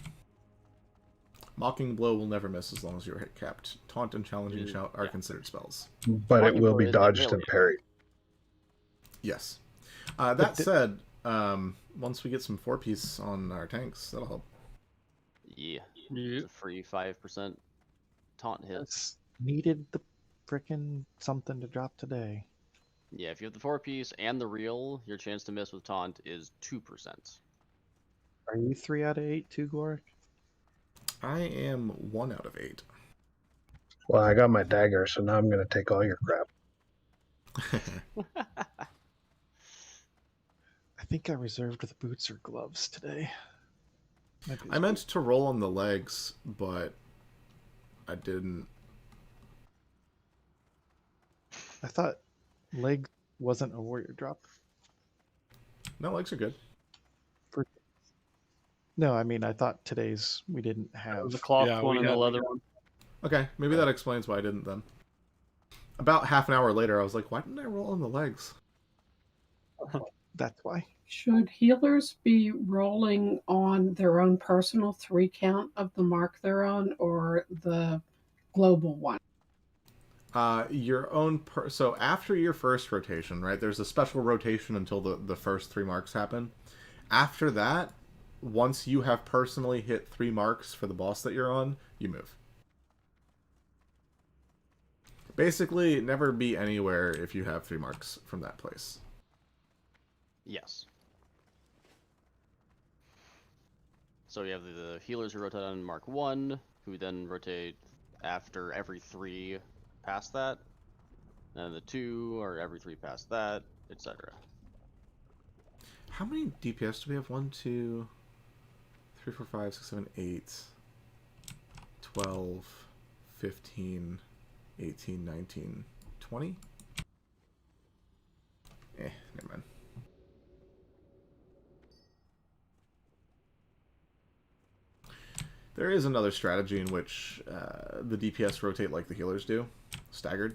Mocking Blow will never miss as long as you're hit capped. Taunt and Challenging Shout are considered spells. But it will be dodged and parried. Yes. That said, once we get some 4-piece on our tanks, that'll help. Yeah. It's a free 5% taunt hit. Just needed the frickin' something to drop today. Yeah, if you have the 4-piece and the reel, your chance to miss with taunt is 2%. Are you 3 out of 8 too, Gloric? I am 1 out of 8. Well, I got my dagger, so now I'm going to take all your crap. I think I reserved the boots or gloves today. I meant to roll on the legs, but I didn't. I thought leg wasn't a warrior drop. No, legs are good. No, I mean I thought today's we didn't have The cloth one and the leather one. Okay, maybe that explains why I didn't then. About half an hour later, I was like, why didn't I roll on the legs? That's why. Should healers be rolling on their own personal 3 count of the mark they're on, or the global one? Your own so after your first rotation, right? There's a special rotation until the first 3 marks happen. After that, once you have personally hit 3 marks for the boss that you're on, you move. Basically, never be anywhere if you have 3 marks from that place. Yes. So you have the healers who rotate on Mark 1, who then rotate after every 3 past that, and the 2 are every 3 past that, etc. How many DPS do we have? 1, 2, 3, 4, 5, 6, 7, 8, 12, 15, 18, 19, 20? Never mind. There is another strategy in which the DPS rotate like the healers do, staggered.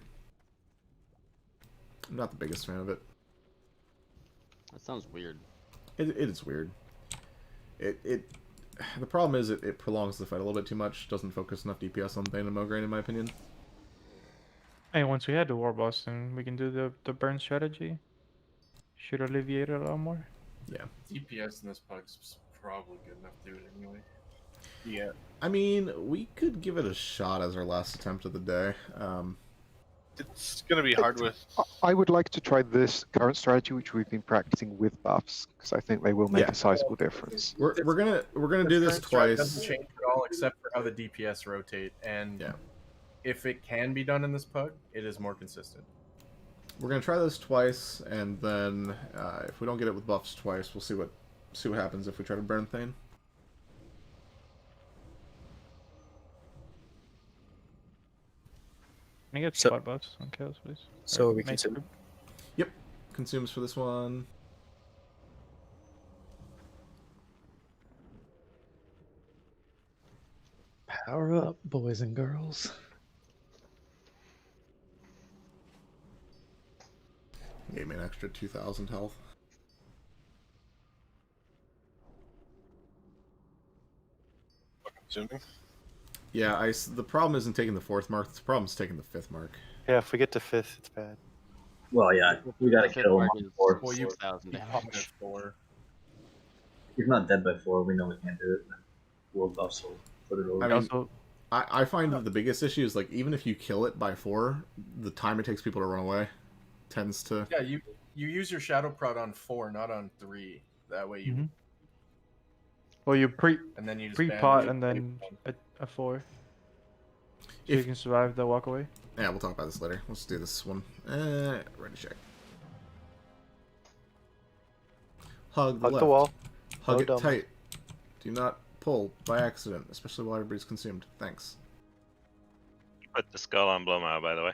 I'm not the biggest fan of it. That sounds weird. It is weird. The problem is it prolongs the fight a little bit too much. Doesn't focus enough DPS on Bane and Mograine, in my opinion. Hey, once we had the war boss, then we can do the burn strategy. Should alleviate it a lot more. Yeah. DPS in this PUG's probably good enough to do it anyway. Yeah. I mean, we could give it a shot as our last attempt of the day. It's going to be hard with... I would like to try this current strategy, which we've been practicing with buffs, because I think they will make a sizable difference. We're gonna do this twice. Doesn't change at all except for how the DPS rotate, and if it can be done in this PUG, it is more consistent. We're gonna try this twice, and then if we don't get it with buffs twice, we'll see what happens if we try to burn Thane. Can I get spot buffs on kills, please? So Or we mace consume? group? Yep, consumes for this one. Power up, boys and girls. Gave me an extra 2,000 health. assuming. Yeah, the problem isn't taking the 4th mark. The problem is taking the 5th mark. Yeah, if we get to 5th, it's bad. Well, yeah, we gotta The fifth kill him mark on is 4. Well, you 6,000 you pop it at damage. 4. He's not dead by 4. We know we can't do it. World buffs will put it over. I mean, I find that the biggest issue is like even if you kill it by 4, the time it takes people to run away tends to. Yeah, you use your shadow prod on 4, not on 3. That way you. Well, you And then you just pre-pot bandage and then a 4. So If you can survive the walkaway. Yeah, we'll talk about this later. Let's do this one. Ready check. Hug the Hug left. the wall. Hug No it dumb. tight. Do not pull by accident, especially while everybody's consumed. Thanks. Put the skull on Bloma, by the way.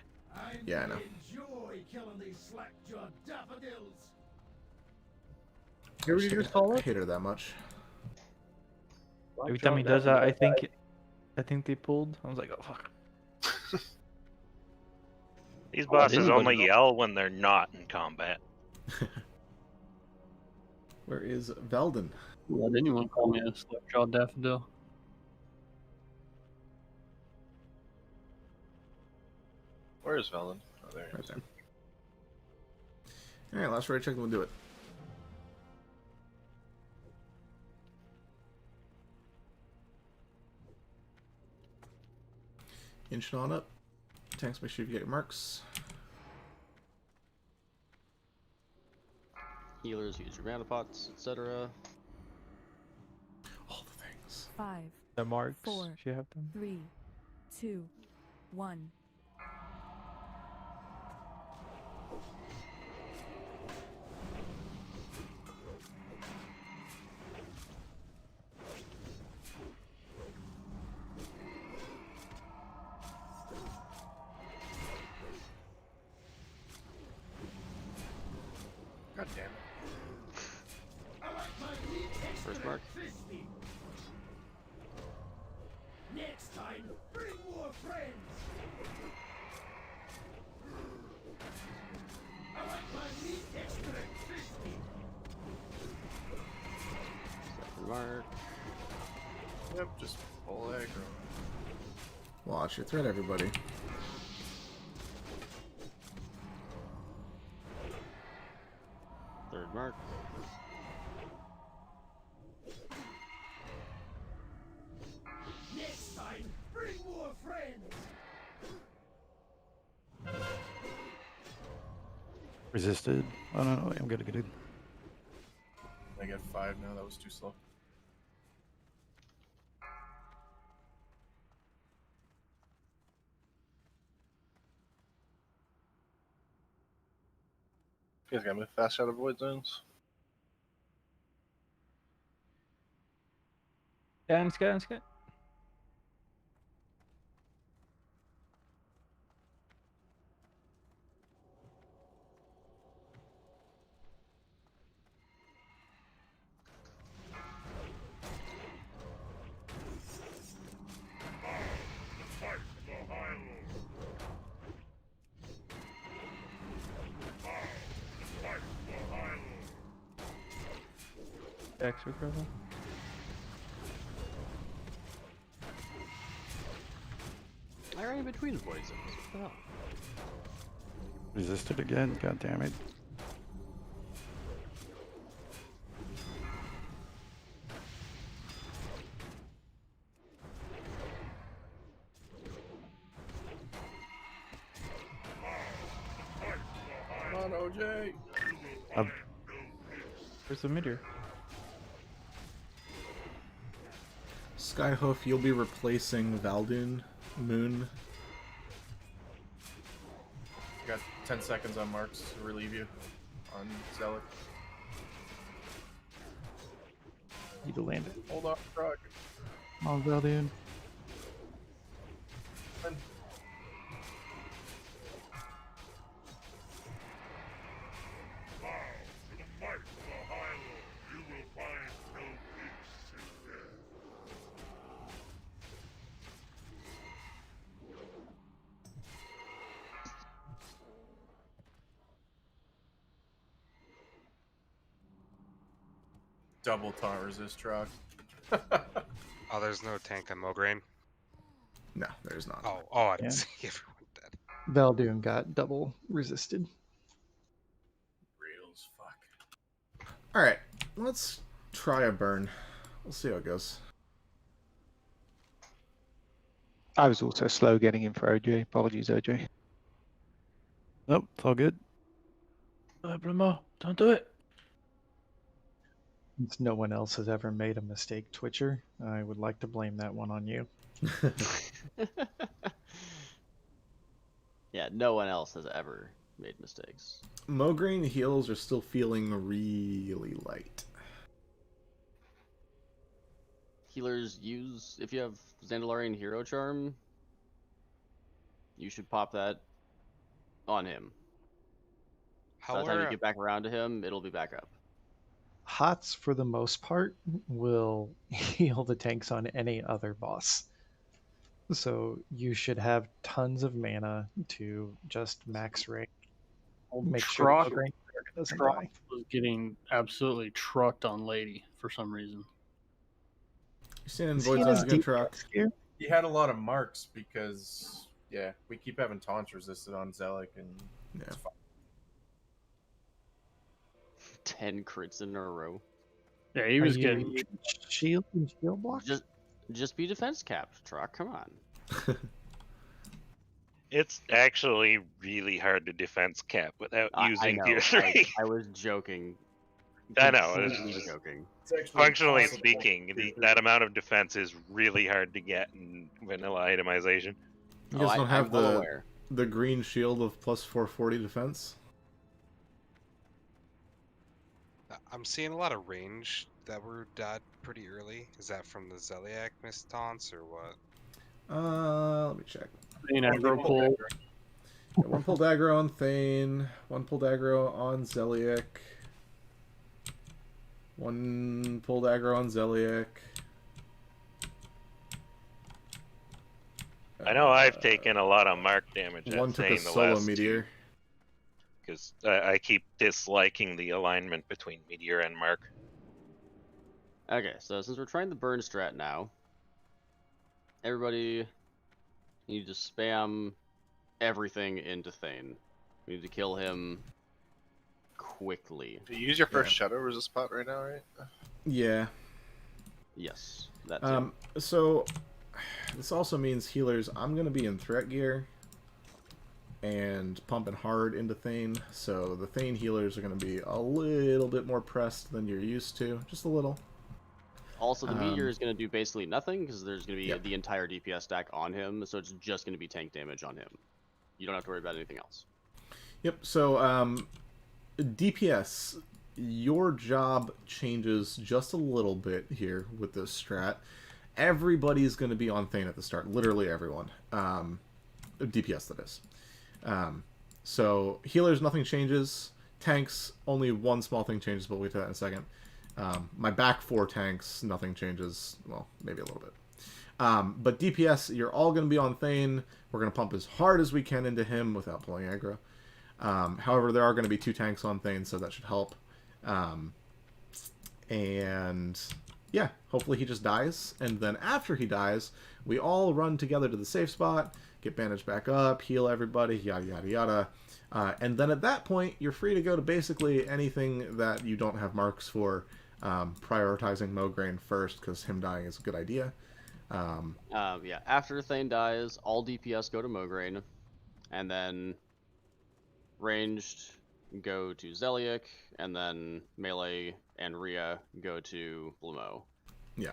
Yeah, I know. Enjoy killing these slack-jawed daffodils. Who did you just call it? I hate her that much. Every time he does that, I think they pulled. I was like, oh fuck. These I'll let bosses anybody only know. yell when they're not in combat. Where is Veldon? Let anyone call me a slack-jawed daffodil. Where is Velen? Oh, there he Right is. there. Alright, last ready check, and we'll do it. Inching on up. Tanks, make sure you get your marks. Healers use your mana pots, etc. All the things. 5, The marks. 4, If you have them. 3, 2, 1. God damn it. First mark. Next time, bring more friends. I like my meat extra crispy. Second mark. Yep, just full aggro. Watch your threat, everybody. Third mark. Next time, bring more friends. Resisted. Oh no, I'm good. I get 5 now. That was too slow. You guys gotta move fast out of void zones. Yeah, let's go. X recover. I ran in between void zones. What the hell? Resisted again. God damn it. Come on, OJ. Where's the meteor? Skyhoof, you'll be replacing Valdun, Moon. Got 10 seconds on marks to relieve you on Zealot. Need to land it. Hold on, truck. Come on, Veldun. Double taunt resist truck. Oh, there's no tank on Mograine? No, there's not. Oh, I didn't Yeah. see everyone dead. Valdoon got double resisted. Real as fuck. All right, let's try a burn. We'll see how it goes. I was also slow getting in for OJ. Apologies, OJ. Nope, it's all good. Bruno, don't do it. Since no one else has ever made a mistake, Twitcher, I would like to blame that one on you. Yeah, no one else has ever made mistakes. Mograine heals are still feeling really light. Healers use, if you have Zandalarian Hero Charm, you should pop that on him. By the time you get back around to him, it'll be back up. HOTS, for the most part, will heal the tanks on any other boss. So you should have tons of mana to just max rank. Make sure Trock, the Mograine doesn't Trock die. was getting absolutely trucked on Lady for some reason. You seeing Is Void he in Zone's his a good deep truck? gear? He had a lot of marks because we keep having taunts resisted on Zelik and it's fine. 10 crits in a row. Yeah, he Are was you getting using shield and shield block? Just be defense capped, Trock. Come on. It's actually really hard to defense cap without using I tier know. 3. I was joking. I know. Completely It's just, joking. functionally possible. speaking, that amount of defense is really hard to get in vanilla itemization. You guys don't have I'm well aware. the green shield of plus 440 defense? I'm seeing a lot of range that were died pretty early. Is that from the Zeliak missed taunts or what? Let me check. Thane aggro pull. Yeah, one pulled aggro on Thane, one pulled aggro on Zeliak, one pulled aggro on Zeliak. I know I've taken a lot of mark damage. One took a solo meteor. Because I keep disliking the alignment between meteor and mark. Okay, so since we're trying the burn strat now, everybody, you need to spam everything into Thane. We need to kill him quickly. You use your first shadow resist spot right now, right? Yeah. Yes, that too. So this also means healers. I'm gonna be in threat gear and pumping hard into Thane, so the Thane healers are going to be a little bit more pressed than you're used to, just a little. Also, the meteor is going to do basically nothing because there's going to be the entire DPS stack on him, so it's just going to be tank damage on him. You don't have to worry about anything else. Yep, so DPS, your job changes just a little bit here with this strat. Everybody's going to be on Thane at the start, literally everyone. DPS, that is. So healers, nothing changes. Tanks, only one small thing changes, but we'll get to that in a second. My back 4 tanks, nothing changes. Well, maybe a little bit. But DPS, you're all going to be on Thane. We're going to pump as hard as we can into him without pulling aggro. However, there are going to be 2 tanks on Thane, so that should help. And yeah, hopefully he just dies. And then after he dies, we all run together to the safe spot, get bandaged back up, heal everybody, yada, yada, yada. And then at that point, you're free to go to basically anything that you don't have marks for, prioritizing Mograine first, because him dying is a good idea. Yeah, after Thane dies, all DPS go to Mograine, and then ranged go to Zeliak, and then melee and Rhea go to Blamo. Yeah.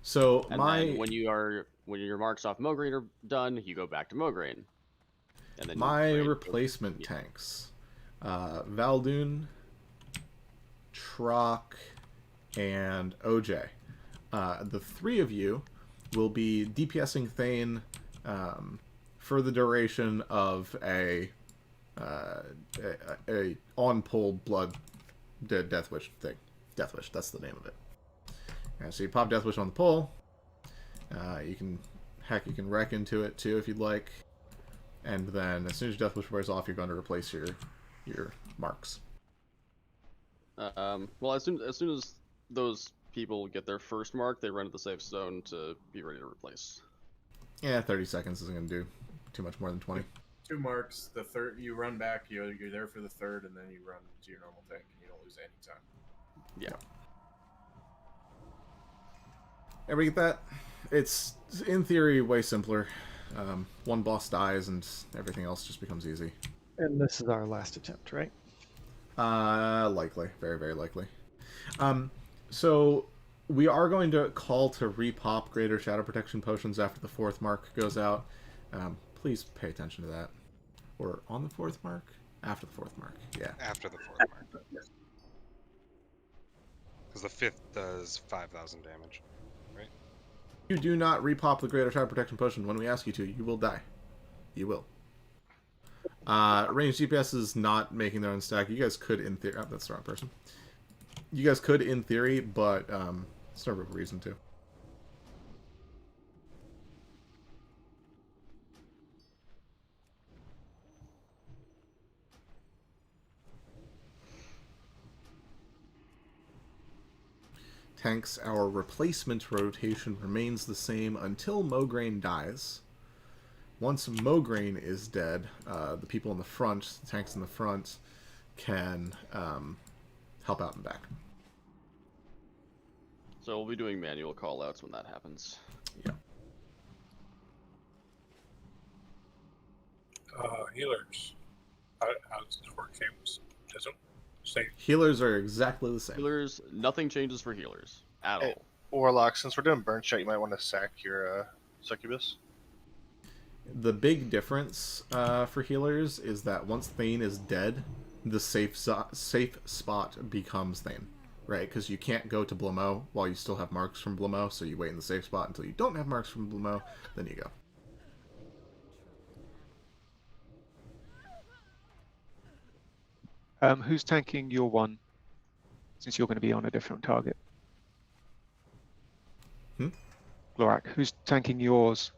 So and then when your marks off Mograine are done, you go back to Mograine. And then my replacement tanks, Valdoon, Trock, and OJ. The 3 of you will be DPSing Thane for the duration of a on-pulled blood Death Wish thing. Death Wish, that's the name of it. So you pop Death Wish on the pull. You can wreck into it too if you'd like. And then as soon as your Death Wish wears off, you're going to replace your marks. Well, as soon as those people get their first mark, they run to the safe zone to be ready to replace. Yeah, 30 seconds isn't going to do too much more than 20. 2 marks. The third, you run back. You're there for the third, and then you run to your normal tank, and you don't lose any time. Yeah. Everybody get that? It's, in theory, way simpler. One boss dies, and everything else just becomes easy. And this is our last attempt, right? Likely. Very, very likely. So, we are going to call to repop Greater Shadow Protection Potions after the 4th mark goes out. Please pay attention to that. Or on the 4th mark? After the 4th mark, yeah. After the 4th mark. Because the 5th does 5,000 damage, right? You do not repop the Greater Shadow Protection Potion when we ask you to. You will die. You will. Range DPS is not making their own stack. You guys could, in theory... Oh, that's the wrong person. You guys could, in theory, but it's no real reason to. Tanks, our replacement rotation remains the same until Mograine dies. Once Mograine is dead, the people in the front, the tanks in the front, can help out in the back. So we'll be doing manual callouts when that happens. Yeah. Healers. How does this work? Doesn't say. Healers are exactly the same. Healers, nothing changes for healers at Hey, all. Warlock, since we're doing burn shot, you might want to sack your succubus. The big difference for healers is that once Thane is dead, the safe spot becomes Thane, right? Because you can't go to Blamo while you still have marks from Blamo, so you wait in the safe spot until you don't have marks from Blamo, then you go. Who's tanking your one? Since you're going to be on a different target. Glorak, who's tanking yours?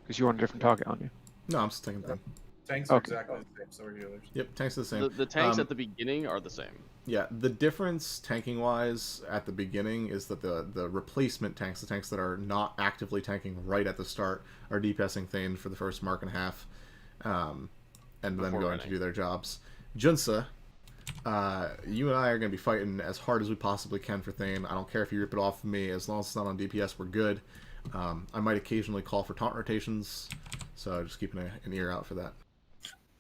Because you're on a different target, aren't you? No, I'm just taking them. Tanks are exactly the same, so are healers. Yep, tanks are the same. The tanks at the beginning are the same. Yeah, the difference tanking-wise at the beginning is that the replacement tanks, the tanks that are not actively tanking right at the start, are DPSing Thane for the first mark and a half, and then going to do their jobs. Junsa, you and I are going to be fighting as hard as we possibly can for Thane. I don't care if you rip it off of me. As long as it's not on DPS, we're good. I might occasionally call for taunt rotations, so just keeping an ear out for that.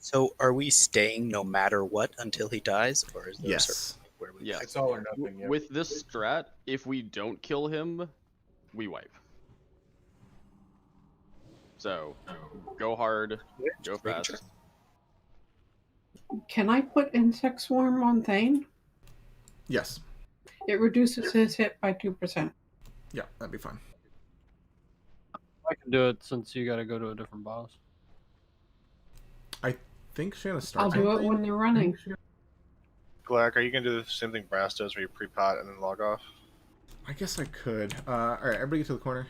So are we staying no matter what until he dies? Or is there a certain point where we Yes. It's all or nothing. Yeah. With this strat, if we don't kill him, we wipe. So, go hard, go fast. Can I put Insect Swarm on Thane? Yes. It reduces his hit by 2%. Yeah, that'd be fine. I can do it since you got to go to a different boss. I think Shanna I'll starts. do it when you're running. Glorak, are you going to do the same thing Brass does where you pre-pot and then log off? I guess I could. Alright, everybody get to the corner.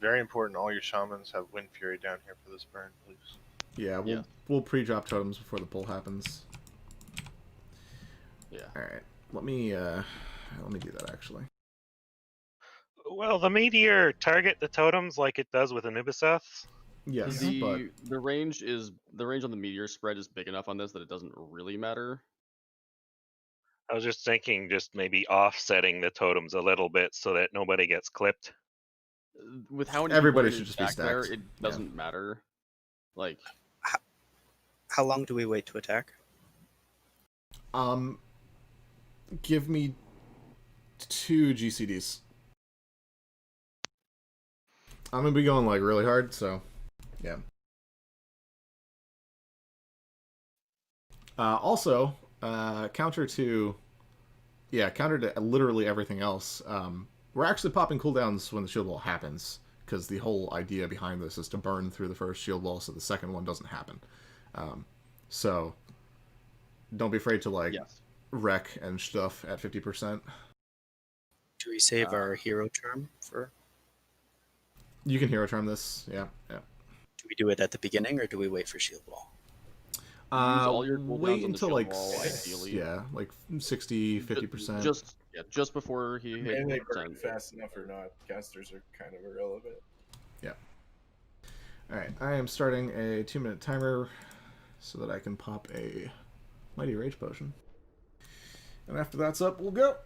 Very important, all your shamans have Wind Fury down here for this burn, please. Yeah, we'll pre-drop totems before the pull happens. Yeah. Alright, let me do that actually. Well, the meteor target the totems like it does with Anubiseth. Yes, the range on the meteor spread is big enough on this that it doesn't really matter. I was just thinking, just maybe offsetting the totems a little bit so that nobody gets clipped. With how many Everybody people should just be back there, stacked. it doesn't matter. Like, How long do we wait to attack? Give me 2 GCDs. I'm gonna be going like really hard, so yeah. Also, counter to literally everything else. We're actually popping cooldowns when the shield wall happens, because the whole idea behind this is to burn through the first shield wall so the second one doesn't happen. So don't be afraid to wreck and stuff at 50%. Do we save our hero charm for? You can hero charm this, yeah. Do we do it at the beginning or do we wait for shield wall? all your cooldowns wait on the until shield like wall, ideally. yeah, like 60, 50%. Just before he hit And they 50%. burn fast enough or not, casters are kind of irrelevant. Yeah. All right, I am starting a 2-minute timer so that I can pop a Mighty Rage Potion. And after that's up, we'll go.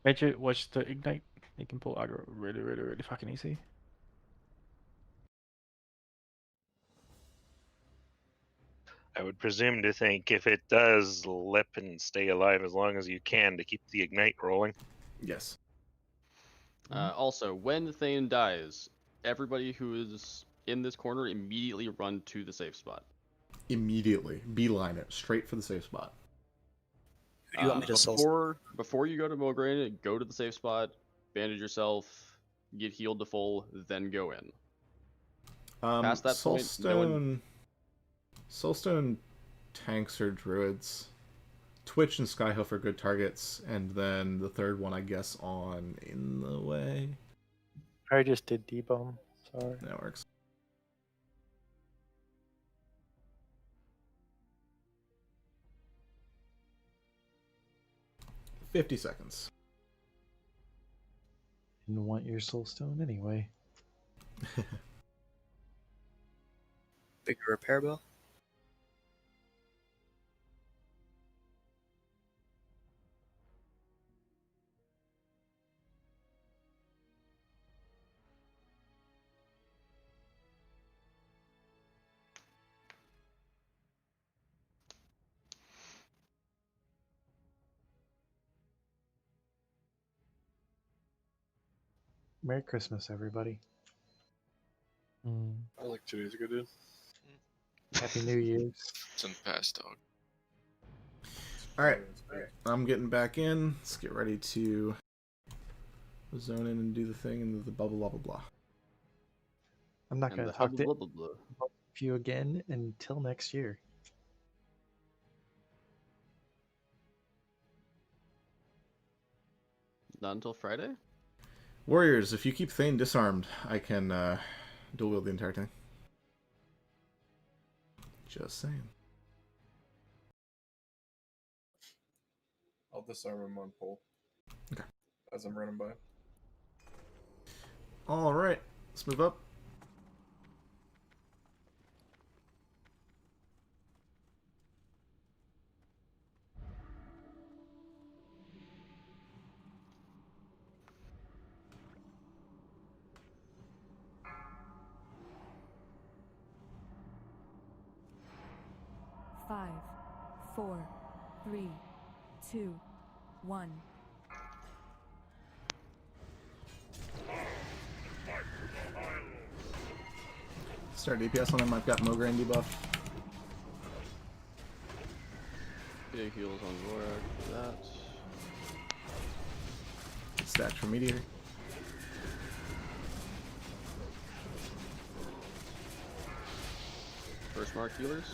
Major, watch the ignite. You can pull aggro really fucking easy. I would presume to think if it does lip and stay alive as long as you can to keep the ignite rolling. Yes. Also, when Thane dies, everybody who is in this corner immediately run to the safe spot. Immediately. Beeline it. Straight for the safe spot. You want me to Before you go to Mograine, go to the safe spot, bandage yourself, get healed to full, then go in. Past that point, no one... Soulstone tanks or druids. Twitch and Skyhoof are good targets, and then the third one, I guess, on In the Way. I just did debone. Sorry. That works. $50 seconds. Didn't want your soulstone anyway. Big repair bill. Merry Christmas, everybody. I like 2 days ago, dude. Happy New Year's. It's in the past, dog. Alright, I'm getting back in. Let's get ready to zone in and do the thing and the blah blah blah blah. I'm not And going the to talk blah, blah, blah, blah. to you again until next year. Not until Friday? Warriors, if you keep Thane disarmed, I can dual wield the entire thing. Just saying. I'll disarm him on pole. Okay. As I'm running by. Alright, let's move up. Five, 4, 3, 2, 1. Start DPS on him, I've got Mograine debuff. Big heals on Zorak for that. Stack for Meteor. First mark healers.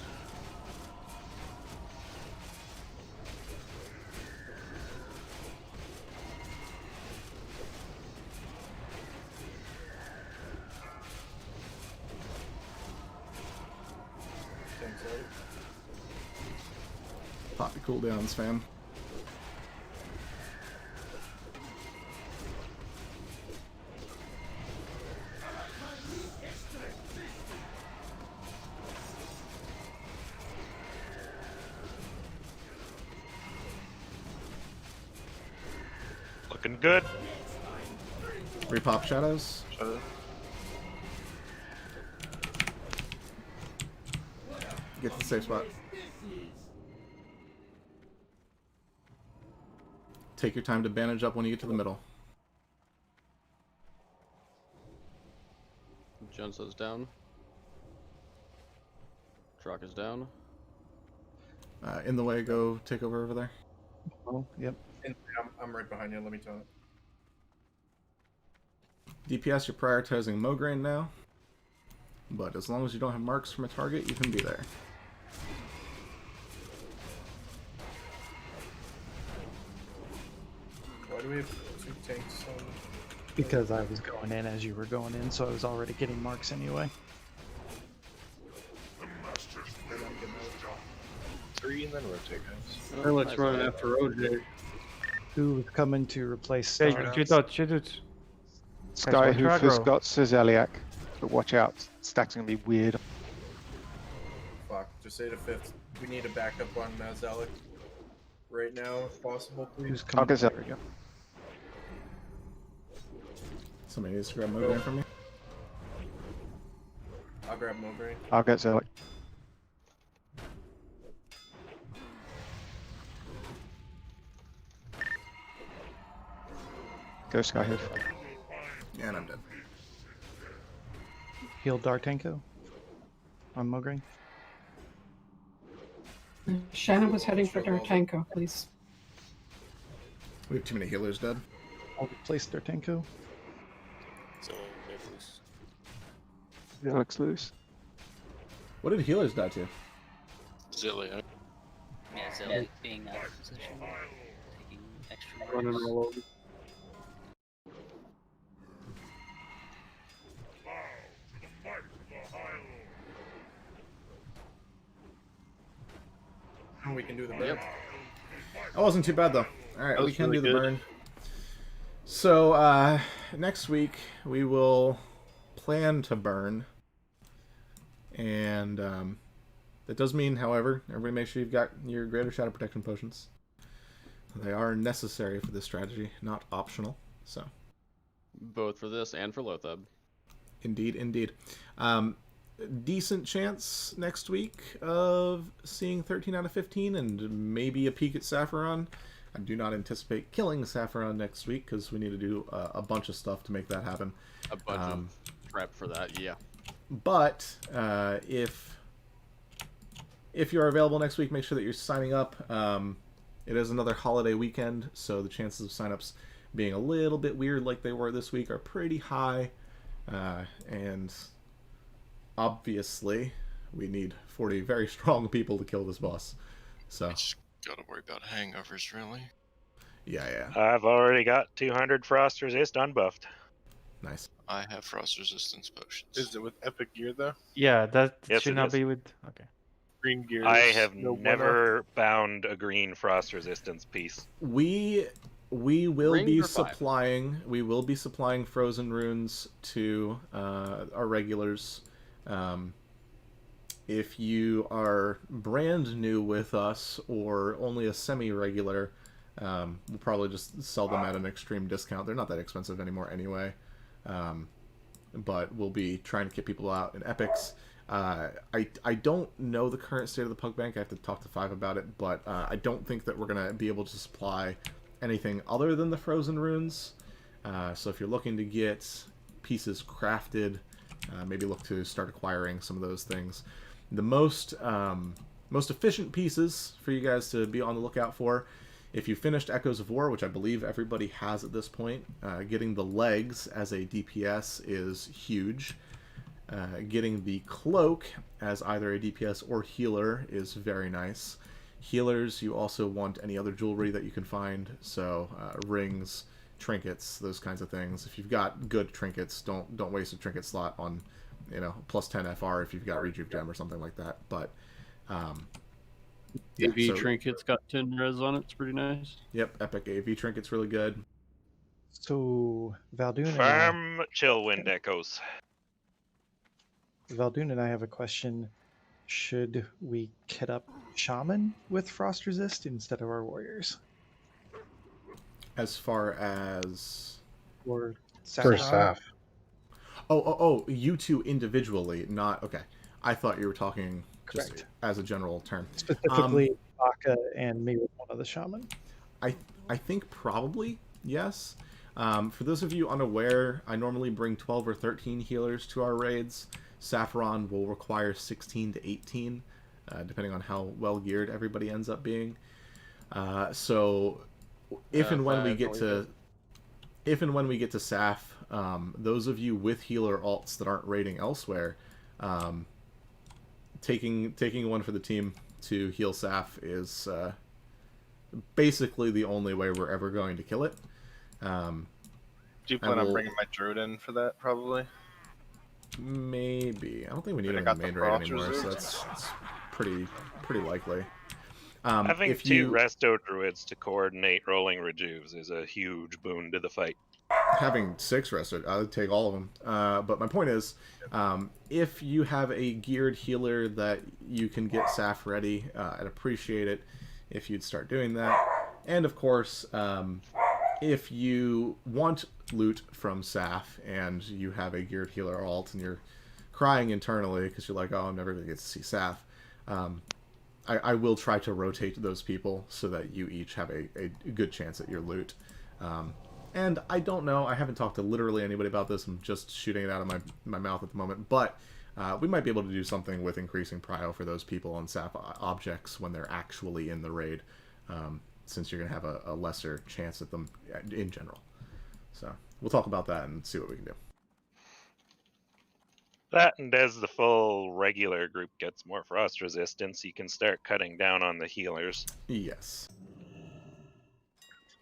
Thanks, Eddie. Pop your cooldowns, fam. Looking good. Repop shadows. Shadow. Get to the safe spot. Take your time to bandage up when you get to the middle. Junso's down. Trock is down. In the way, go take over there. Oh, yep. And I'm right behind you. Let me tell it. DPS, you're prioritizing Mograine now. But as long as you don't have marks from a target, you can be there. Why do we have 2 tanks on? Because I was going in as you were going in, so I was already getting marks anyway. then rotate, guys. Then let's run after OJ. Who's coming to replace Hey, Star? shoot it. Skyhoof has aggro. got Cezaliak, but watch out, stack's gonna be weird. Fuck. Just 8 of 5th. We need a backup on Zalek right now, if possible, please. Who's I'll coming? get Zalek. Somebody needs to grab Mograine from me. I'll grab Mograine. I'll get Zalek. Go Skyhoof. Yeah, and I'm dead. Heal Dartanko on Mograine. Shannon was heading for Dartanko, please. We have too many healers dead. I'll replace Dartanko. So Zalek's loose. What did healers die to? Zillia. Yeah, Zillia being out of position, taking extra Running moves. all over. We can do the burn. That wasn't too bad though. Alright, That we was can really do the good. burn. So, next week we will plan to burn. And, that does mean, however, everybody make sure you've got your Greater Shadow Protection Potions. They are necessary for this strategy, not optional. So, Both for this and for Lothab. indeed, indeed. Decent chance next week of seeing 13 out of 15 and maybe a peek at Saffron. I do not anticipate killing Saffron next week because we need to do a bunch of stuff to make that happen. A bunch of prep for that, yeah. But if you're available next week, make sure that you're signing up. It is another holiday weekend, so the chances of signups being a little bit weird like they were this week are pretty high. And obviously, we need 40 very strong people to kill this boss. So, Just gotta worry about hangovers, really. yeah. I've already got 200 frost resist unbuffed. Nice. I have frost resistance potions. Is it with epic gear though? Yeah, that Yes, should it not is. be with. Okay. Green gear. I have no bueno. never bound a green frost resistance piece. We will Rings be are fine. supplying frozen runes to our regulars. If you are brand new with us or only a semi-regular, we'll probably just sell them at an extreme discount. They're not that expensive anymore anyway. But we'll be trying to get people out in epics. I don't know the current state of the Pug Bank. I have to talk to Five about it, but I don't think that we're going to be able to supply anything other than the frozen runes. So if you're looking to get pieces crafted, maybe look to start acquiring some of those things. The most efficient pieces for you guys to be on the lookout for, if you finished Echoes of War, which I believe everybody has at this point, getting the legs as a DPS is huge. Getting the cloak as either a DPS or healer is very nice. Healers, you also want any other jewelry that you can find, so rings, trinkets, those kinds of things. If you've got good trinkets, don't waste a trinket slot on, plus 10 FR if you've got Rejuve Gem or something like that. But yeah, AV so- trinket's got 10 res on it. It's pretty nice. Yep, epic AV trinket's really good. So Valdoon and Farm Chillwind Echoes. Valdoon and I have a question. Should we kit up Shaman with Frost Resist instead of our Warriors? As far as Or For Saffron? Saf. Oh, you two individually, not okay. I thought you were talking just Correct. as a general term. Specifically, Baka and maybe one of the Shaman. I think probably yes. For those of you unaware, I normally bring 12 or 13 healers to our raids. Saffron will require 16 to 18, depending on how well geared everybody ends up being. So, if and when we get to Saf, those of you with healer alts that aren't raiding elsewhere, taking one for the team to heal Saf is basically the only way we're ever going to kill it. Do you plan on bringing my druid in for that? Probably. Maybe. I don't think we need I it in got the the main raid frost anymore, so resist. that's pretty likely. Having if two you resto druids to coordinate rolling rejuves is a huge boon to the fight. having 6 restored, I would take all of them. But my point is, if you have a geared healer that you can get Saf ready, I'd appreciate it if you'd start doing that. And of course, if you want loot from Saf and you have a geared healer alt and you're crying internally because you're like, oh, I'm never going to get to see Saf, I will try to rotate those people so that you each have a good chance at your loot. And I don't know, I haven't talked to literally anybody about this, I'm just shooting it out of my mouth at the moment, but we might be able to do something with increasing prio for those people on SAP objects when they're actually in the raid, since you're going to have a lesser chance at them in general. So we'll talk about that and see what we can do. That, and as the full regular group gets more frost resistance, you can start cutting down on the healers. Yes.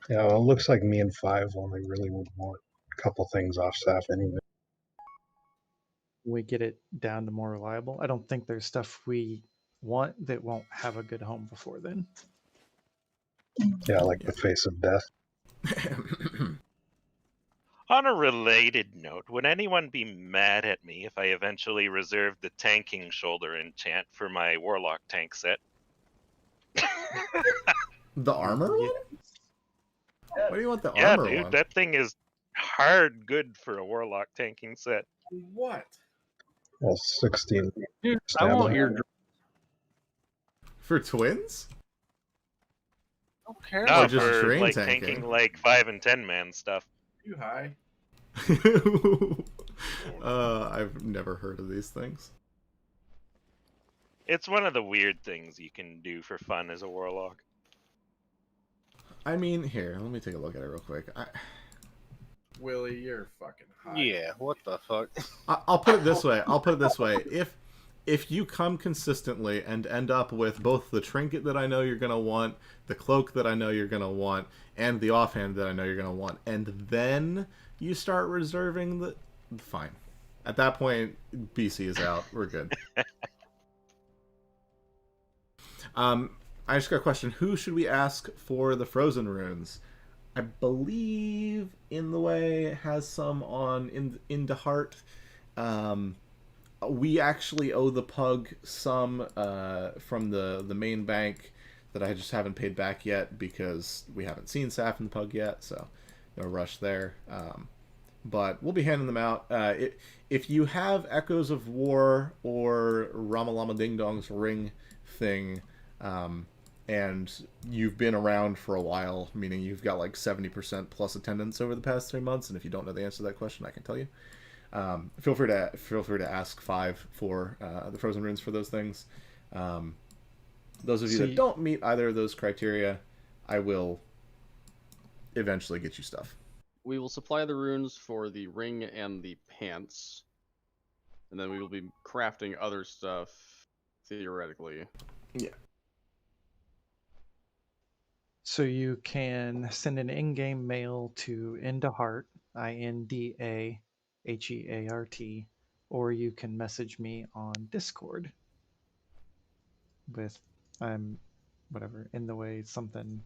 Yeah, well, it looks like me and 5 only really would want a couple things off staff anyway. We get it down to more reliable. I don't think there's stuff we want that won't have a good home before then. Yeah, like the face of death. On a related note, would anyone be mad at me if I eventually reserved the tanking shoulder enchant for my warlock tank set? The armor one? What do you want the Yeah, armor dude, one? that thing is hard good for a warlock tanking set. What? Well, 16. Dude, I want your. For twins? I don't care. No, Or just for drain like tanking? tanking like 5 and 10 man stuff. You high? I've never heard of these things. It's one of the weird things you can do for fun as a warlock. I mean, here, let me take a look at it real quick. Willie, you're fucking high. Yeah, what the fuck? I'll put it this way. If you come consistently and end up with both the trinket that I know you're going to want, the cloak that I know you're going to want, and the offhand that I know you're going to want, and then you start reserving the... Fine. At that point, BC is out. We're good. I just got a question. Who should we ask for the frozen runes? I believe In the Way has some on Into Heart. We actually owe the PUG some from the main bank that I just haven't paid back yet because we haven't seen Saf in the PUG yet, so no rush there. But we'll be handing them out. If you have Echoes of War or Ramalama Ding Dong's ring thing, and you've been around for a while, meaning you've got like 70% plus attendance over the past 3 months, and if you don't know the answer to that question, I can tell you. Feel free to ask 5 for the frozen runes for those things. Those of you that don't meet either of those criteria, I will eventually get you stuff. We will supply the runes for the ring and the pants, and then we will be crafting other stuff theoretically. Yeah. So you can send an in-game mail to Indaheart, INDAHEART, or you can message me on Discord with whatever In the Way something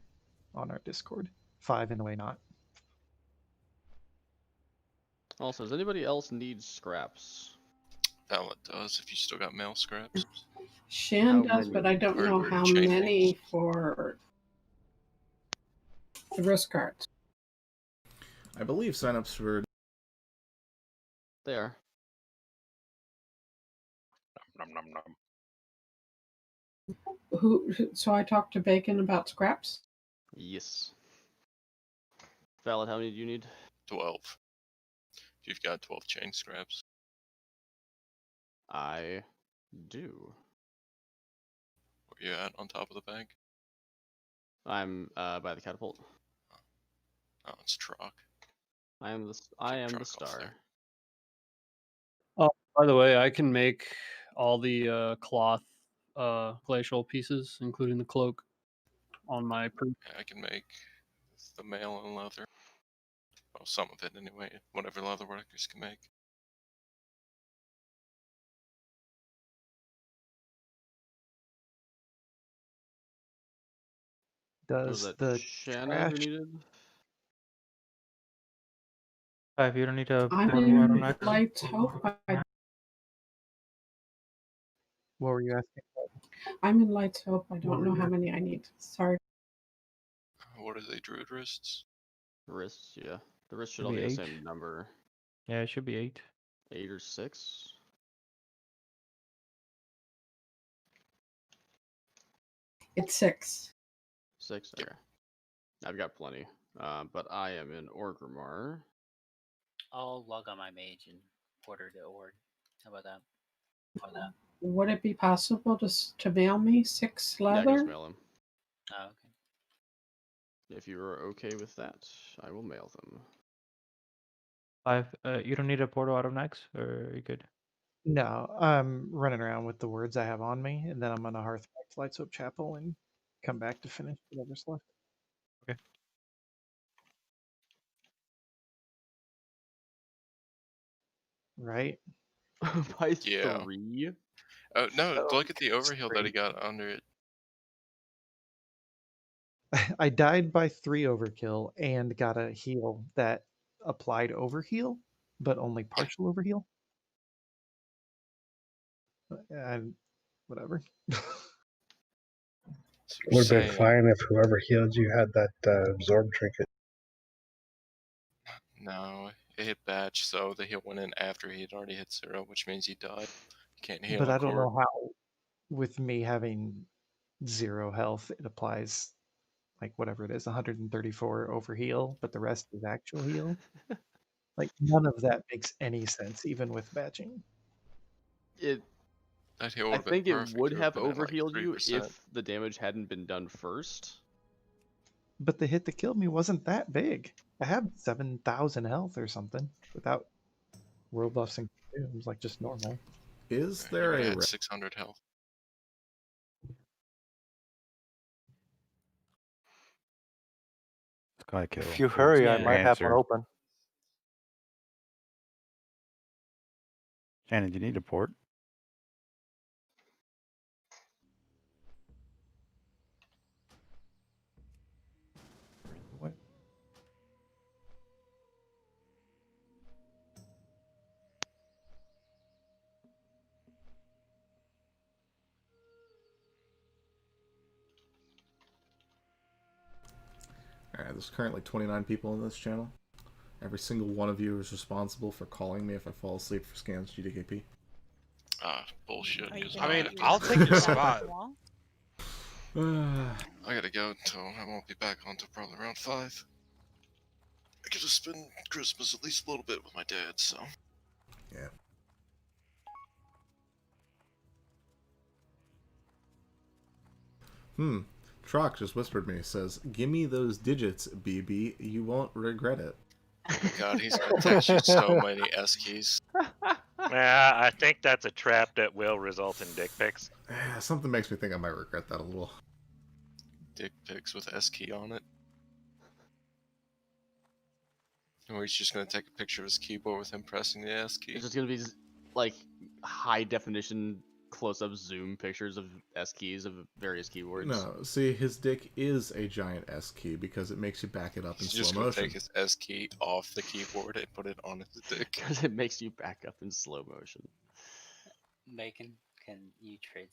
on our Discord. 5 In the Way not. Also, does anybody else need scraps? Valid does if you still got mail scraps. Shan does, but I don't know Hardware how chain many for the risk cards. I believe signups for... There. Nom, nom, nom. So I talked to Bacon about scraps. Yes. Valid, how many do you need? 12. If you've got 12 chain scraps. I do. Where you at on top of the bag? I'm by the catapult. Oh, it's Trock. I am the star. there. Oh, by the way, I can make all the cloth glacial pieces, including the cloak, on my proof. Yeah, I can make the mail and leather. Well, some of it anyway. Whatever leather workers can make. Does that the Shanna who trash? needed? If you don't need a I'm portal, I don't in know. Lights Hope. What were you asking? I'm in Lights Hope. I don't know how many I need. Sorry. What are they, druid wrists? Wrists, yeah. The wrists should Should all be be the 8. same number. Yeah, it should be 8. 8 or 6. It's 6. 6? Okay. I've got plenty. But I am in Orgrimmar. I'll log on my mage and order the ord. How about that? Would it be possible to mail me 6 Yeah, I can leather? just mail them. Oh, okay. If you are okay with that, I will mail them. 5. You don't need a portal out of NAXX, or are you good? No, I'm running around with the words I have on me, and then I'm gonna hearth back to Lights Hope Chapel and come back to finish whatever's left. Okay. Right? By Yeah. 3? Oh no! Oh, Look at the overheal that he great. got under it. I died by 3 overkill and got a heal that applied overheal, but only partial overheal. And whatever. So Would you're have been saying fine if whoever healed you had that absorb trinket. no? It hit batch, so the heal went in after he had already hit 0, which means he died. You can't heal But a I don't corp. know how, with me having 0 health, it applies like whatever it is, 134 over heal, but the rest is actual heal. Like none of that makes any sense, even with batching. That heal I would have been think it perfect. would It have been at like overhealed you 3%. if the damage hadn't been done first. But the hit that killed me wasn't that big. I have 7,000 health or something without world buffs and consumes, like just normal. Is You there would have a had 600 health. Sky kill. If you hurry, I the might have one answer. open. Shannon, do you need a port? What? Alright, there's currently 29 people in this channel. Every single one of you is responsible for calling me if I fall asleep for scans GDKP. Ah, bullshit. Are you 'cause gonna I mean, do I'll take your back spot. on the wall? I gotta go until I won't be back on until probably around 5. I get to spend Christmas at least a little bit with my dad, so. Yeah. Trock just whispered me, says, "Gimme those digits, BB. You won't regret it." Oh my god, he's gonna text you so many S keys. Yeah, I think that's a trap that will result in dick pics. Something makes me think I might regret that a little. Dick pics with S key on it. Or he's just gonna take a picture of his keyboard with him pressing the S key. It's just gonna be like high definition close-up zoom pictures of S keys of various keyboards. No, see, his dick is a giant S key because it makes you back it up in He's just slow gonna motion. take his S key off the keyboard and put it on his dick. Because it makes you back up in slow motion. Bacon, can you trade